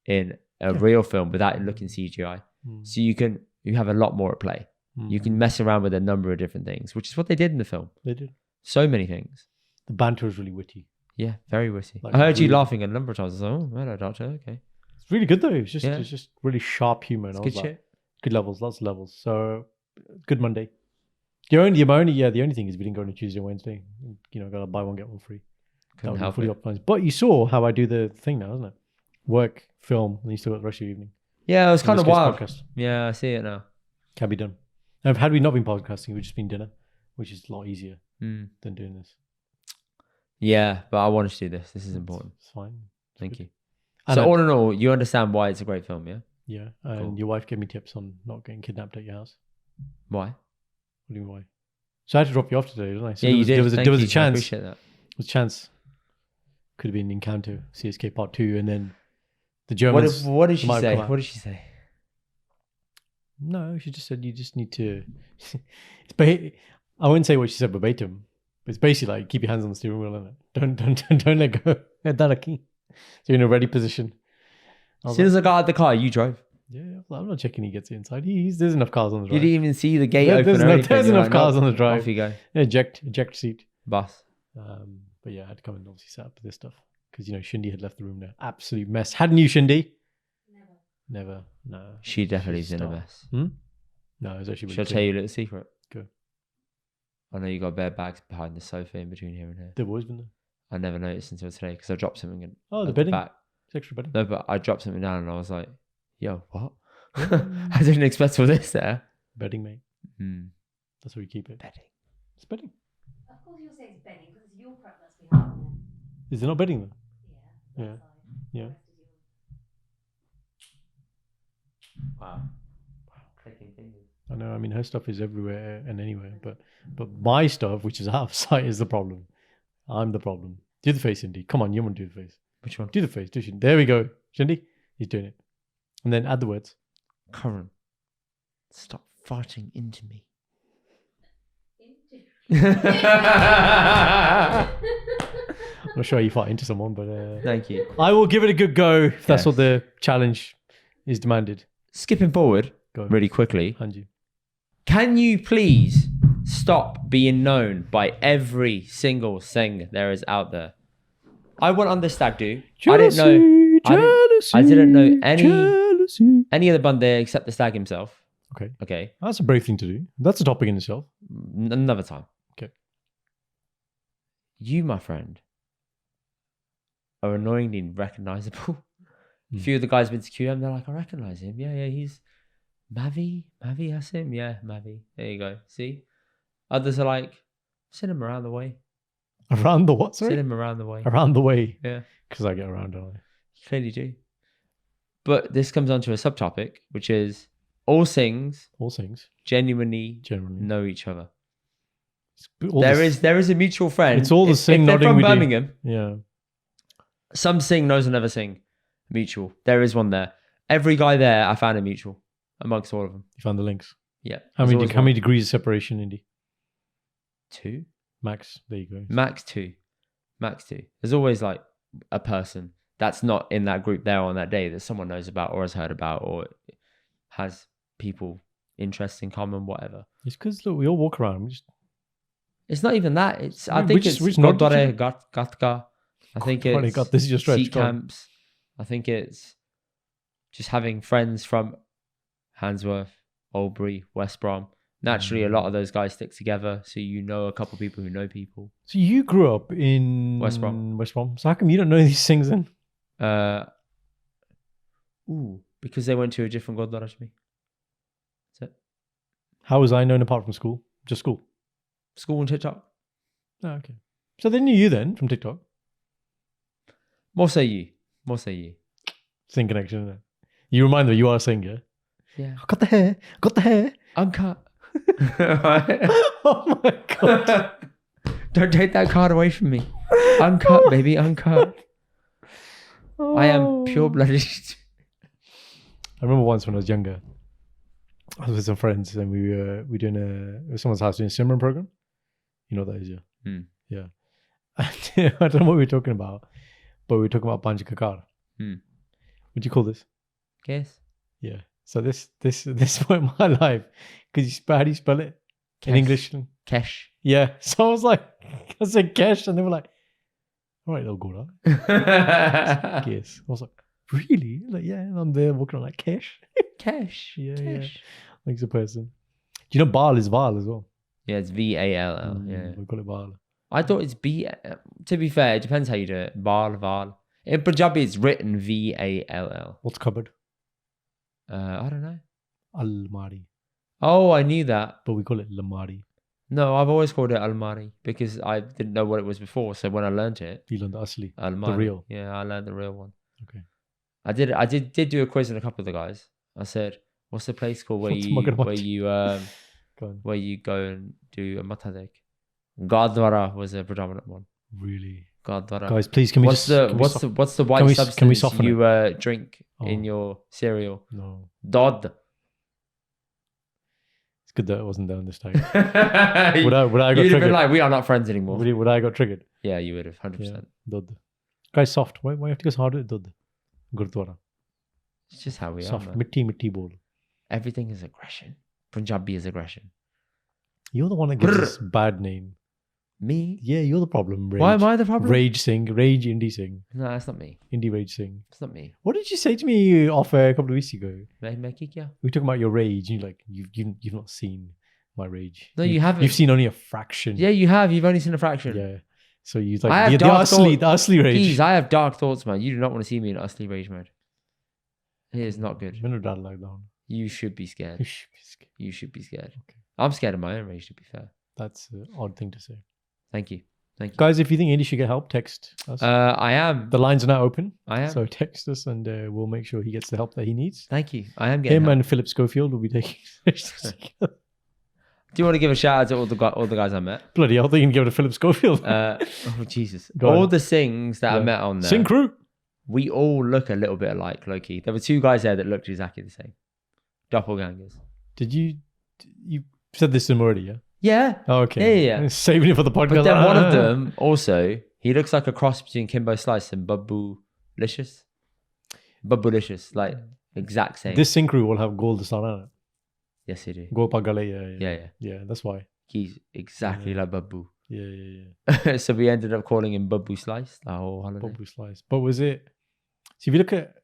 Speaker 1: in a real film without it looking CGI. So you have a lot more at play. You can mess around with a number of different things, which is what they did in the film.
Speaker 2: They did.
Speaker 1: So many things.
Speaker 2: The banter was really witty.
Speaker 1: Yeah, very witty.
Speaker 2: Like
Speaker 1: I heard you
Speaker 2: really-
Speaker 1: laughing a number of times. I was like, oh, hello, doctor. Okay.
Speaker 2: It's really good though. It's just
Speaker 1: Yeah.
Speaker 2: it's just really sharp humor. And
Speaker 1: It's
Speaker 2: I
Speaker 1: good
Speaker 2: was like,
Speaker 1: shit.
Speaker 2: good levels, lots of levels. So good Monday. The only thing is we didn't go on a Tuesday or Wednesday. You know, got to buy one get one free.
Speaker 1: Couldn't
Speaker 2: That
Speaker 1: help
Speaker 2: fully
Speaker 1: it.
Speaker 2: optimized. But you saw how I do the thing now, isn't it? Work, film, and you still got the rest of your evening.
Speaker 1: Yeah, it was kind
Speaker 2: In
Speaker 1: of
Speaker 2: this case,
Speaker 1: wild.
Speaker 2: podcast.
Speaker 1: Yeah, I see it now.
Speaker 2: Can be done. And had we not been podcasting, it would just been dinner, which is a lot easier than doing this.
Speaker 1: Yeah, but I wanted to do this. This is important.
Speaker 2: It's fine.
Speaker 1: Thank you.
Speaker 2: And
Speaker 1: So
Speaker 2: I-
Speaker 1: all in all, you understand why it's a great film, yeah?
Speaker 2: Yeah. And
Speaker 1: Cool.
Speaker 2: your wife gave me tips on not getting kidnapped at your house.
Speaker 1: Why?
Speaker 2: What do you mean why? So I had to drop you off today, didn't I? So
Speaker 1: Yeah, you did.
Speaker 2: There was
Speaker 1: Thank
Speaker 2: a
Speaker 1: you. I
Speaker 2: chance.
Speaker 1: appreciate that.
Speaker 2: There was a chance. Could have been Encounter, CSK Part 2, and then the Germans.
Speaker 1: What did she
Speaker 2: might
Speaker 1: say?
Speaker 2: come out.
Speaker 1: What did she say?
Speaker 2: No, she just said you just need to. I wouldn't say what she said verbatim, but it's basically like keep your hands on the steering wheel, innit? Don't let go. That's the key. So you're in a ready position. I
Speaker 1: As
Speaker 2: was
Speaker 1: soon
Speaker 2: like,
Speaker 1: as I got out of the car, you drove.
Speaker 2: yeah, I'm not checking he gets inside. There's enough cars on the
Speaker 1: You
Speaker 2: drive.
Speaker 1: didn't even see the gate
Speaker 2: There-
Speaker 1: open.
Speaker 2: there's
Speaker 1: or
Speaker 2: no-
Speaker 1: anything.
Speaker 2: there's
Speaker 1: You're
Speaker 2: enough cars
Speaker 1: "Nope,
Speaker 2: on the drive."
Speaker 1: Off you go.
Speaker 2: Eject seat.
Speaker 1: Bus.
Speaker 2: But yeah, I had to come and obviously set up this stuff because Shindy had left the room there. Absolute mess. Hadn't you, Shindy? Never. No.
Speaker 1: She definitely is
Speaker 2: She's
Speaker 1: in a
Speaker 2: star.
Speaker 1: mess.
Speaker 2: No, it was actually.
Speaker 1: Shall I
Speaker 2: Really
Speaker 1: tell you a little secret?
Speaker 2: Go.
Speaker 1: I know you got bare bags behind the sofa in between here and here.
Speaker 2: They've always been there.
Speaker 1: I never noticed until today because I dropped something in
Speaker 2: Oh, the
Speaker 1: at
Speaker 2: bedding.
Speaker 1: back.
Speaker 2: It's extra bedding.
Speaker 1: No, but I dropped something down and I was like, yo, what?
Speaker 2: Mm.
Speaker 1: I didn't expect all this there.
Speaker 2: Bedding, mate.
Speaker 1: Hmm.
Speaker 2: That's where we keep it.
Speaker 1: Bedding.
Speaker 2: It's bedding.
Speaker 4: Of course you'll say it's bedding because it's your crap that's behind there.
Speaker 2: Is it not bedding though?
Speaker 4: Yeah.
Speaker 2: Yeah.
Speaker 4: that side.
Speaker 2: Yeah.
Speaker 4: The rest is yours.
Speaker 1: Wow. Clicking fingers.
Speaker 2: I know. I mean, her stuff is everywhere and anywhere, but my stuff, which is out of sight, is the problem. I'm the problem. Do the face, Indy. Come on, you want to do the face?
Speaker 1: Which one?
Speaker 2: Do the face. Do Shindy. There we go, Shindy. He's doing it. And then add the words.
Speaker 1: Karan, stop farting into me.
Speaker 2: I'm not sure how you fight into someone, but
Speaker 1: Thank you.
Speaker 2: I will give it a good go if that's
Speaker 1: Yes.
Speaker 2: what the challenge is demanded.
Speaker 1: Skipping forward
Speaker 2: Go.
Speaker 1: really quickly,
Speaker 2: Hanji.
Speaker 1: can you please stop being known by every single thing there is out there? I went on this stag do. I didn't know. I didn't know any of the band there except the stag himself.
Speaker 2: Okay.
Speaker 1: Okay,
Speaker 2: That's a brave thing to do. That's a topic in itself.
Speaker 1: another time.
Speaker 2: Okay.
Speaker 1: You, my friend, are annoyingly recognizable. A
Speaker 2: Hmm.
Speaker 1: few of the guys have been to QM, they're like, I recognize him. Yeah, he's Mavi. Mavi, that's him. Yeah, Mavi. There you go. See? Others are like, send him around the way.
Speaker 2: Around the what?
Speaker 1: Send
Speaker 2: Sorry?
Speaker 1: him around the way.
Speaker 2: Around the way.
Speaker 1: Yeah,
Speaker 2: Because I get around, don't I?
Speaker 1: you clearly do. But this comes on to a subtopic, which is all Singhs
Speaker 2: All things,
Speaker 1: genuinely
Speaker 2: generally.
Speaker 1: know each other.
Speaker 2: All
Speaker 1: There
Speaker 2: the-
Speaker 1: is a mutual friend.
Speaker 2: It's all the
Speaker 1: If
Speaker 2: Singh
Speaker 1: they're
Speaker 2: nodding
Speaker 1: from
Speaker 2: we do.
Speaker 1: Birmingham,
Speaker 2: Yeah.
Speaker 1: some Singh knows another Singh. Mutual. There is one there. Every guy there, I found a mutual amongst all of them.
Speaker 2: You found the links.
Speaker 1: Yeah.
Speaker 2: How
Speaker 1: there's
Speaker 2: many,
Speaker 1: always
Speaker 2: how
Speaker 1: one.
Speaker 2: many degrees of separation, Indy?
Speaker 1: 2?
Speaker 2: Max. There you go.
Speaker 1: Max 2. Max 2. There's always like a person that's not in that group there on that day that someone knows about or has heard about or has people interests in common, whatever.
Speaker 2: It's because, look, we all walk around. We just,
Speaker 1: It's not even that. It's I
Speaker 2: We
Speaker 1: think
Speaker 2: just-
Speaker 1: it's
Speaker 2: we just nod to
Speaker 1: Godare,
Speaker 2: each
Speaker 1: Gatka. I think
Speaker 2: Oh my
Speaker 1: it's
Speaker 2: God, this is your stretch.
Speaker 1: sea
Speaker 2: Go on.
Speaker 1: camps. I think it's just having friends from Handsworth, Albury, West Brom. Naturally, a lot of those guys stick together, so you know a couple people who know people.
Speaker 2: So you grew up in
Speaker 1: West Brom.
Speaker 2: West Brom. So how come you don't know these things then?
Speaker 1: Because they went to a different Godara to me. That's it.
Speaker 2: How was I known apart from school? Just school.
Speaker 1: School and TikTok.
Speaker 2: Oh, okay. So they knew you then from TikTok.
Speaker 1: More so you. More so you.
Speaker 2: Sing connection, isn't it? You remind me you are a singer.
Speaker 1: Yeah.
Speaker 2: I got the hair. Got the hair.
Speaker 1: Uncut.
Speaker 2: Oh my God.
Speaker 1: Don't take that card away from me. Uncut, baby, uncut. I am pure blooded.
Speaker 2: I remember once when I was younger, I was with some friends and we were doing it was someone's house doing a Simran program. You know what that is, yeah?
Speaker 1: Hmm.
Speaker 2: Yeah. I don't know what we were talking about, but we were talking about Panj Kakar.
Speaker 1: Hmm.
Speaker 2: What do you call this?
Speaker 1: Guess.
Speaker 2: Yeah. So this point in my life, because how do you spell it in
Speaker 1: Kesh.
Speaker 2: English?
Speaker 1: Kesh.
Speaker 2: Yeah. So I was like, I said Kesh, and they were like, all right, they'll go down. Yes. I was like, really? Like, yeah. And I'm there walking around like Kesh.
Speaker 1: Kesh.
Speaker 2: Yeah,
Speaker 1: Kesh.
Speaker 2: yeah. Like a person. Do you know Baal is Val as well?
Speaker 1: Yeah, it's VALL. Yeah.
Speaker 2: We call it Baal.
Speaker 1: I thought it's B. To be fair, it depends how you do it. Val. In Punjabi, it's written VALL.
Speaker 2: What's cupboard?
Speaker 1: I don't know.
Speaker 2: Almari.
Speaker 1: Oh, I knew that.
Speaker 2: But we call it Lamari.
Speaker 1: No, I've always called it Almari because I didn't know what it was before. So when I learned it,
Speaker 2: You learned the Asli.
Speaker 1: Almari.
Speaker 2: real.
Speaker 1: Yeah, I learned the real one.
Speaker 2: Okay.
Speaker 1: I did do a quiz on a couple of the guys. I said, "What's the place called where
Speaker 2: What's
Speaker 1: you
Speaker 2: Magadamati? Go on.
Speaker 1: where you go and do a Mathai? Gurdwara was a predominant one.
Speaker 2: Really?
Speaker 1: Gurdwara.
Speaker 2: Guys, please, can we
Speaker 1: What's
Speaker 2: just...
Speaker 1: the white
Speaker 2: can we
Speaker 1: substance
Speaker 2: soften
Speaker 1: you drink in
Speaker 2: Oh.
Speaker 1: your cereal?
Speaker 2: No.
Speaker 1: Dodd.
Speaker 2: good that it wasn't there on this tag.
Speaker 1: Would
Speaker 2: Would I got
Speaker 1: You'd have been
Speaker 2: triggered?
Speaker 1: like, we are not friends anymore.
Speaker 2: Would I got triggered?
Speaker 1: Yeah, you would have, 100%.
Speaker 2: Yeah. Dud. Guy's soft. Why you have to go so hard at Dud? Gurdwara.
Speaker 1: It's just how we
Speaker 2: Soft.
Speaker 1: are, man.
Speaker 2: Mitti ball.
Speaker 1: Everything is aggression. Punjabi is aggression.
Speaker 2: You're the one that gives us bad name.
Speaker 1: Me?
Speaker 2: Yeah, you're the problem. Rage.
Speaker 1: Why am I the problem?
Speaker 2: Rage Singh. Rage Indy Singh.
Speaker 1: No, that's not me.
Speaker 2: Indy Rage Singh.
Speaker 1: It's not me.
Speaker 2: What did you say to me off a couple of weeks ago?
Speaker 1: Main kick, yeah.
Speaker 2: We were talking about your rage. And you're like, you've not seen my rage.
Speaker 1: No, you haven't.
Speaker 2: You've seen only a fraction.
Speaker 1: Yeah, you have. You've only seen a fraction.
Speaker 2: Yeah. So you
Speaker 1: I
Speaker 2: like
Speaker 1: have
Speaker 2: the
Speaker 1: dark
Speaker 2: Asli rage.
Speaker 1: Please, I have dark thoughts, man. You do not want to see me in Asli rage mode. It is not good.
Speaker 2: I'm dad like that.
Speaker 1: You should be scared.
Speaker 2: You should be scared.
Speaker 1: You should be scared.
Speaker 2: Okay.
Speaker 1: I'm scared of my own rage, to be fair.
Speaker 2: That's an odd thing to say.
Speaker 1: Thank you. Thank you.
Speaker 2: Guys, if you think Indy should get help, text us.
Speaker 1: I am.
Speaker 2: The lines are now open.
Speaker 1: I am.
Speaker 2: So text us and we'll make sure he gets the help that he needs.
Speaker 1: Thank you. I am getting
Speaker 2: Him
Speaker 1: help.
Speaker 2: and Philip Schofield will be taking.
Speaker 1: Do you want to give a shout out to all the guys I met?
Speaker 2: Bloody hell, they can give it to Philip Schofield.
Speaker 1: Oh, Jesus.
Speaker 2: Go
Speaker 1: All
Speaker 2: on.
Speaker 1: the Singhs that I
Speaker 2: Yeah.
Speaker 1: met on there.
Speaker 2: Sing crew.
Speaker 1: We all look a little bit alike, Lowkey. There were two guys there that looked exactly the same. Doppelgangers.
Speaker 2: Did you said this to him already, yeah?
Speaker 1: Yeah.
Speaker 2: Oh, okay.
Speaker 1: Yeah.
Speaker 2: Saving it for the podcast.
Speaker 1: But then one of them also, he looks like a cross between Kimbo Slice and Bubboolicious. Bubboolicious, like exact same.
Speaker 2: This Sing crew will have gold star on it.
Speaker 1: Yes, he do.
Speaker 2: Go Pagale, yeah.
Speaker 1: Yeah, yeah.
Speaker 2: Yeah, that's why.
Speaker 1: He's exactly like Bubbu.
Speaker 2: Yeah.
Speaker 1: So we ended up calling him Bubbu Slice the whole holiday.
Speaker 2: Bubble slice. But was it? So if you look at,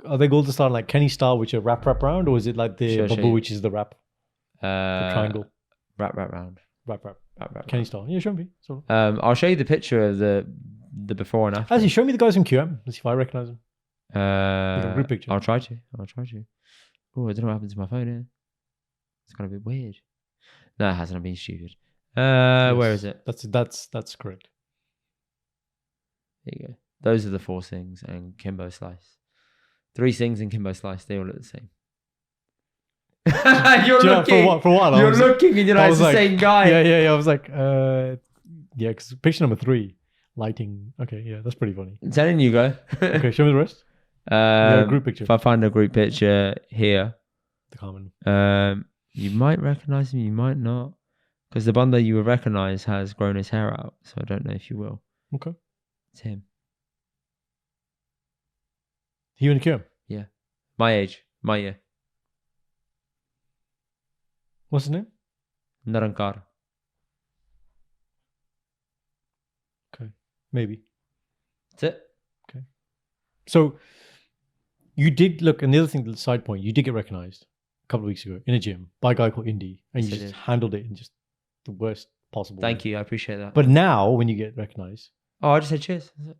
Speaker 2: are they golden star like Kenny Star, which are wrap round, or is it like the
Speaker 1: Sure,
Speaker 2: Babu,
Speaker 1: sure.
Speaker 2: which is the wrap, the triangle,
Speaker 1: Wrap round.
Speaker 2: wrap?
Speaker 1: Wrap.
Speaker 2: Kenny Star. Yeah, show me. So,
Speaker 1: I'll show you the picture of the before and after.
Speaker 2: actually, show me the guys from QM. Let's see if I recognize them. group picture.
Speaker 1: I'll try to. Oh, I don't know what happened to my phone here. It's kind of a bit weird. No, it hasn't. I've been stupid. Where is it?
Speaker 2: That's correct.
Speaker 1: There you go. Those are the four Singhs and Kimbo Slice. Three Singhs and Kimbo Slice. They all look the same. You're
Speaker 2: Do you know,
Speaker 1: looking.
Speaker 2: for a while, I
Speaker 1: You're
Speaker 2: was like-
Speaker 1: looking, and you're
Speaker 2: I
Speaker 1: like,
Speaker 2: was
Speaker 1: it's the
Speaker 2: like,
Speaker 1: same guy.
Speaker 2: Yeah. I was like, yeah, because picture number 3, lighting. Okay, yeah, that's pretty funny.
Speaker 1: I'm telling you, go.
Speaker 2: Okay, show me the rest. Yeah, group picture.
Speaker 1: If I find a group picture here,
Speaker 2: The common.
Speaker 1: you might recognize him, you might not, because the one that you will recognize has grown his hair out. So I don't know if you will.
Speaker 2: Okay.
Speaker 1: It's him.
Speaker 2: He in QM.
Speaker 1: My age, my year.
Speaker 2: What's his name?
Speaker 1: Narankar.
Speaker 2: Okay, maybe.
Speaker 1: That's it.
Speaker 2: So you did look, and the other thing, the side point, you did get recognized a couple of weeks ago in a gym by a guy called Indy, and
Speaker 1: Yes,
Speaker 2: you
Speaker 1: I
Speaker 2: just
Speaker 1: did.
Speaker 2: handled it in just the worst possible
Speaker 1: Thank
Speaker 2: way.
Speaker 1: you. I appreciate that.
Speaker 2: But now, when you get recognized,
Speaker 1: Oh, I just said cheers. That's it.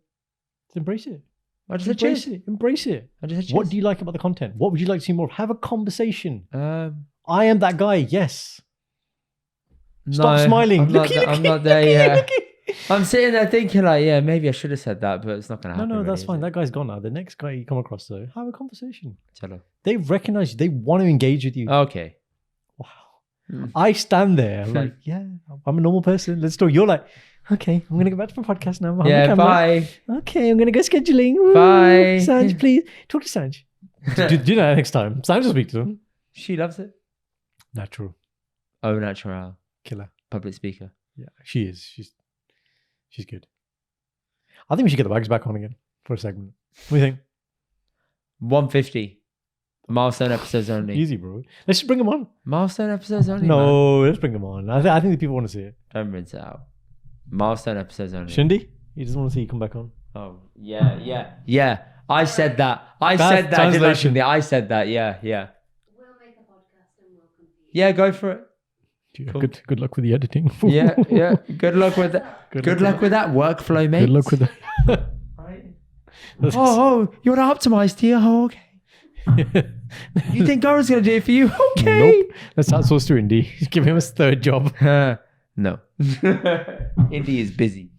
Speaker 2: embrace it.
Speaker 1: I just said
Speaker 2: Embrace
Speaker 1: cheers.
Speaker 2: it. Embrace it.
Speaker 1: I just said cheers.
Speaker 2: What do you like about the content? What would you like to see more of? Have a conversation.
Speaker 1: Um,
Speaker 2: I am that guy. Yes. Stop
Speaker 1: no,
Speaker 2: smiling.
Speaker 1: I'm not,
Speaker 2: Looky,
Speaker 1: I'm not there yet. I'm sitting there thinking like, yeah, maybe I should have said that, but it's not going to
Speaker 2: No,
Speaker 1: happen.
Speaker 2: no, that's
Speaker 1: really,
Speaker 2: fine.
Speaker 1: is it?
Speaker 2: That guy's gone now. The next guy you come across, though, have a conversation.
Speaker 1: Chalo.
Speaker 2: They recognize you. They want to engage with you.
Speaker 1: Okay.
Speaker 2: Wow.
Speaker 1: Mm.
Speaker 2: I stand there. I'm like, yeah, I'm a normal person. Let's talk. You're like, okay, I'm going to go back to my podcast now. I'm on the
Speaker 1: Yeah,
Speaker 2: camera.
Speaker 1: bye.
Speaker 2: Okay, I'm going to go scheduling. Woo.
Speaker 1: Bye.
Speaker 2: Sanj, please. Talk to Sanj. do that next time. Sanj will speak to him.
Speaker 1: She loves it.
Speaker 2: Natural.
Speaker 1: Oh, natural.
Speaker 2: Killer.
Speaker 1: Public speaker.
Speaker 2: Yeah, she is. She's good. I think we should get the wags back on again for a segment. What do you think?
Speaker 1: 150. Milestone episodes only.
Speaker 2: Easy, bro. Let's just bring him on.
Speaker 1: Milestone episodes only. Man.
Speaker 2: No, let's bring him on. I think the people want to see it.
Speaker 1: Don't rinse it out. Milestone episodes only.
Speaker 2: Shindy, he doesn't want to see you come back on.
Speaker 1: Oh, yeah. I said that.
Speaker 2: That's
Speaker 1: Didn't I,
Speaker 2: translation.
Speaker 1: Shindy? I said that. Yeah.
Speaker 4: We'll make a podcast and we'll confuse.
Speaker 1: Yeah, go for it.
Speaker 2: Yeah,
Speaker 1: Cool.
Speaker 2: good luck with the editing.
Speaker 1: Yeah. Good luck with that. Good luck with that workflow, mate.
Speaker 2: Good luck with that.
Speaker 1: Right.
Speaker 2: That's-
Speaker 1: Oh, you want to optimize here? Oh, okay. You think Karan's going to do it for you? Okay.
Speaker 2: Nope. Let's outsource to Indy. Give him a third job.
Speaker 1: No. Indy is busy.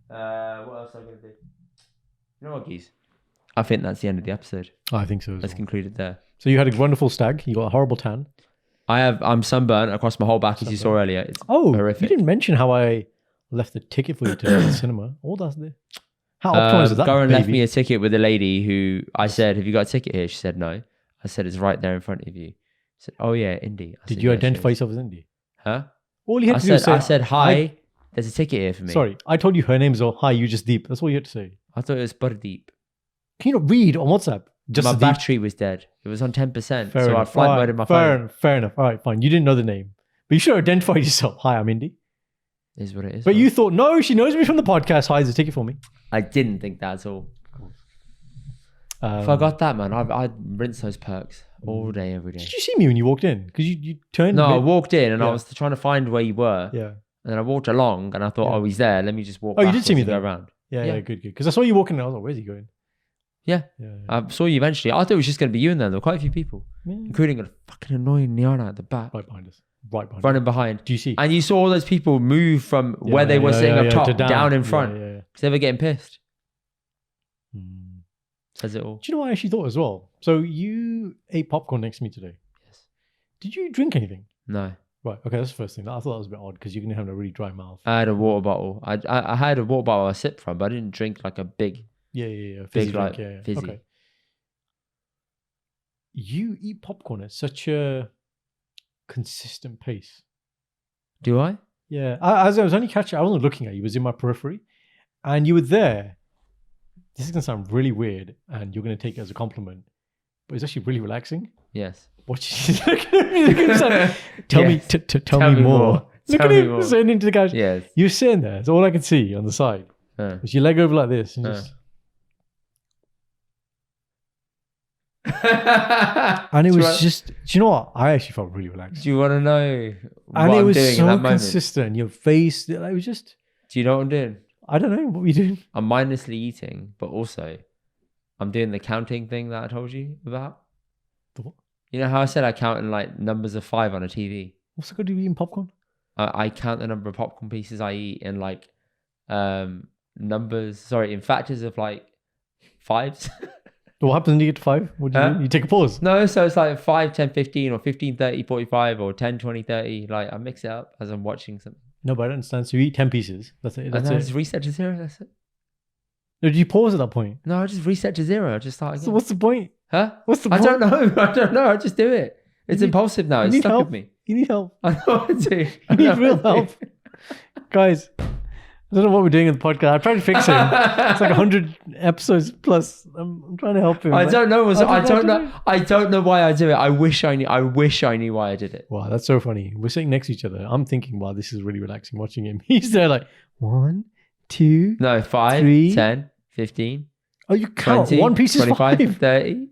Speaker 1: What else am I going to do? You know what, geez? I think that's the end of the episode.
Speaker 2: I think so. As
Speaker 1: Let's
Speaker 2: well.
Speaker 1: conclude it there.
Speaker 2: So you had a wonderful stag. You got a horrible tan.
Speaker 1: I'm sunburnt across my whole back, as you saw earlier. It's
Speaker 2: Oh,
Speaker 1: horrific.
Speaker 2: you didn't mention how I left the ticket for you to the cinema. All that's there. How optimized is that?
Speaker 1: Karan left
Speaker 2: baby?
Speaker 1: me a ticket with a lady who I said, "Have you got a ticket here?" She said, "No." I said, "It's right there in front of you." said, "Oh yeah, Indy." I
Speaker 2: Did
Speaker 1: said,
Speaker 2: you
Speaker 1: "Yeah,
Speaker 2: identify
Speaker 1: cheers."
Speaker 2: yourself as Indy?
Speaker 1: Huh?
Speaker 2: All you had
Speaker 1: I
Speaker 2: to do is
Speaker 1: said,
Speaker 2: say,
Speaker 1: I said, "Hi, there's a ticket here for me."
Speaker 2: Sorry, I told you her name is hi, you just deep. That's all you had to say.
Speaker 1: I thought it was Bardeep.
Speaker 2: Can you not read on WhatsApp? Just
Speaker 1: My
Speaker 2: Deep.
Speaker 1: battery was dead. It was on 10%.
Speaker 2: Fair
Speaker 1: So I
Speaker 2: enough.
Speaker 1: flight
Speaker 2: All right,
Speaker 1: moded my phone.
Speaker 2: Fair enough. All right, fine. You didn't know the name. But you should have identified yourself. Hi, I'm Indy.
Speaker 1: Is what it is.
Speaker 2: But
Speaker 1: man.
Speaker 2: you thought, no, she knows me from the podcast. Hi, there's a ticket for me.
Speaker 1: I didn't think that at all. If I got that, man, I'd rinse those perks all day, every day.
Speaker 2: Did you see me when you walked in? Because you turned.
Speaker 1: No, I walked in and I
Speaker 2: Yeah.
Speaker 1: was trying to find where you were.
Speaker 2: Yeah.
Speaker 1: And then I walked along and I thought,
Speaker 2: Yeah.
Speaker 1: oh, he's there. Let me just walk
Speaker 2: Oh, you did see me
Speaker 1: backwards and
Speaker 2: there.
Speaker 1: go around.
Speaker 2: Yeah,
Speaker 1: Yeah.
Speaker 2: good. Because I saw you walking and I was like, where's he going?
Speaker 1: Yeah.
Speaker 2: Yeah.
Speaker 1: I saw you eventually. I thought it was just going to be you in there. There were quite a few people,
Speaker 2: Yeah.
Speaker 1: including a fucking annoying Niana at the back,
Speaker 2: Right behind us.
Speaker 1: running behind.
Speaker 2: Do you see?
Speaker 1: And you saw all those people move from where they were sitting up top
Speaker 2: to
Speaker 1: down in front
Speaker 2: Yeah.
Speaker 1: because they were getting pissed.
Speaker 2: Hmm.
Speaker 1: Says it all.
Speaker 2: Do you know what I actually thought as well? So you ate popcorn next to me today.
Speaker 1: Yes.
Speaker 2: Did you drink anything?
Speaker 1: No.
Speaker 2: Right. Okay, that's the first thing. I thought that was a bit odd because you're going to have a really dry mouth.
Speaker 1: I had a water bottle. I had a water bottle I sipped from, but I didn't drink like a big.
Speaker 2: Yeah.
Speaker 1: Big,
Speaker 2: drink,
Speaker 1: like,
Speaker 2: yeah.
Speaker 1: fizzy.
Speaker 2: Okay. You eat popcorn at such a consistent pace.
Speaker 1: Do I?
Speaker 2: Yeah. As I was only catching, I wasn't looking at you. It was in my periphery. And you were there. This is going to sound really weird and you're going to take it as a compliment. But it's actually really relaxing.
Speaker 1: Yes.
Speaker 2: Watching you. Tell me,
Speaker 1: Yes.
Speaker 2: tell me more. Look
Speaker 1: Tell
Speaker 2: at
Speaker 1: me
Speaker 2: him
Speaker 1: more.
Speaker 2: sitting into the couch.
Speaker 1: Yes.
Speaker 2: You're sitting there. It's all I could see on the side. Was your leg over like this and just. And it was just. Do you know what? I actually felt really relaxed.
Speaker 1: Do you want to know what
Speaker 2: And it
Speaker 1: I'm
Speaker 2: was
Speaker 1: doing in
Speaker 2: so
Speaker 1: that moment?
Speaker 2: consistent. Your face, it was just.
Speaker 1: Do you know what I'm doing?
Speaker 2: I don't know what were you doing.
Speaker 1: I'm mindlessly eating, but also I'm doing the counting thing that I told you about.
Speaker 2: The what?
Speaker 1: You know how I said I count in like numbers of 5 on a TV?
Speaker 2: What's it got to do eating popcorn?
Speaker 1: I count the number of popcorn pieces I eat in like in factors of like 5s.
Speaker 2: What happens when you get to 5? What do you do? You take a pause.
Speaker 1: No, so it's like 5, 10, 15 or 15, 30, 45 or 10, 20, 30. Like I mix it up as I'm watching something.
Speaker 2: No, but I don't understand. So you eat 10 pieces. That's it.
Speaker 1: And
Speaker 2: That's
Speaker 1: then I
Speaker 2: it.
Speaker 1: just reset to 0. That's it.
Speaker 2: No, did you pause at that point?
Speaker 1: No, I just reset to 0. I just start again.
Speaker 2: So what's the point?
Speaker 1: Huh?
Speaker 2: What's the
Speaker 1: I
Speaker 2: point?
Speaker 1: don't know. I don't know. I just do it. It's impulsive now.
Speaker 2: You
Speaker 1: It's
Speaker 2: need
Speaker 1: stuck
Speaker 2: help.
Speaker 1: with me.
Speaker 2: You need help.
Speaker 1: I know I do.
Speaker 2: You need real help. Guys, I don't know what we're doing in the podcast. I'm trying to fix him. It's like 100 episodes plus. I'm trying to help him.
Speaker 1: I don't know. I don't
Speaker 2: know.
Speaker 1: know. I don't know why I do it. I wish I knew. I wish I knew why I did it.
Speaker 2: Wow, that's so funny. We're sitting next to each other. I'm thinking, wow, this is really relaxing watching him. He's there like 1, 2.
Speaker 1: No, 5,
Speaker 2: 3.
Speaker 1: 10, 15.
Speaker 2: Oh, you count
Speaker 1: 20,
Speaker 2: one piece is
Speaker 1: 25,
Speaker 2: 5.
Speaker 1: 30.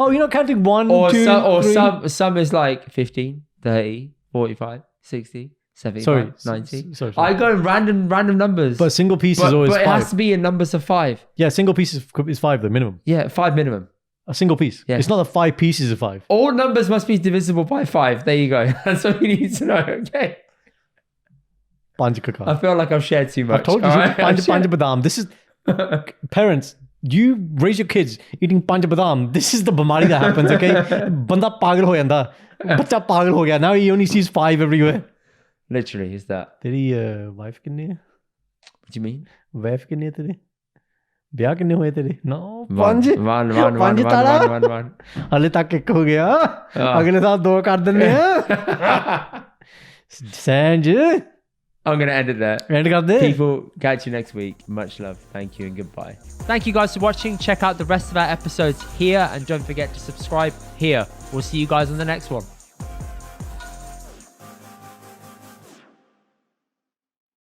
Speaker 2: Oh, you're not counting 1,
Speaker 1: or
Speaker 2: 2,
Speaker 1: some,
Speaker 2: 3.
Speaker 1: some is like 15, 30, 45, 60, 75,
Speaker 2: Sorry,
Speaker 1: 90.
Speaker 2: sorry.
Speaker 1: I go in random numbers.
Speaker 2: But single piece is always
Speaker 1: but it
Speaker 2: 5.
Speaker 1: has to be in numbers of 5.
Speaker 2: Yeah, single piece is 5, the minimum.
Speaker 1: Yeah, 5 minimum.
Speaker 2: A single piece.
Speaker 1: Yes.
Speaker 2: It's not the 5 pieces of 5.
Speaker 1: All numbers must be divisible by 5. There you go. That's what you need to know. Okay. I feel like I've shared too much.
Speaker 2: I told you, panja badam. This is parents. You raise your kids eating panja badam. This is the bamari that happens. Okay, banda pagal ho janda. Bacha pagal ho gaya. Now he only sees 5 everywhere.
Speaker 1: Literally, is that?
Speaker 2: Teri wife kinne hai?
Speaker 1: What do you mean?
Speaker 2: Wife kinne hai tere? Byaah kinne hoye tere? No.
Speaker 1: One.
Speaker 2: Hale tak ek ho gaya. Agle saal 2 kar denne hain. Sanj.
Speaker 1: I'm going to end it there.
Speaker 2: End kar de.
Speaker 1: People, catch you next week. Much love. Thank you and goodbye. Thank you guys for watching. Check out the rest of our episodes here and don't forget to subscribe here. We'll see you guys on the next one.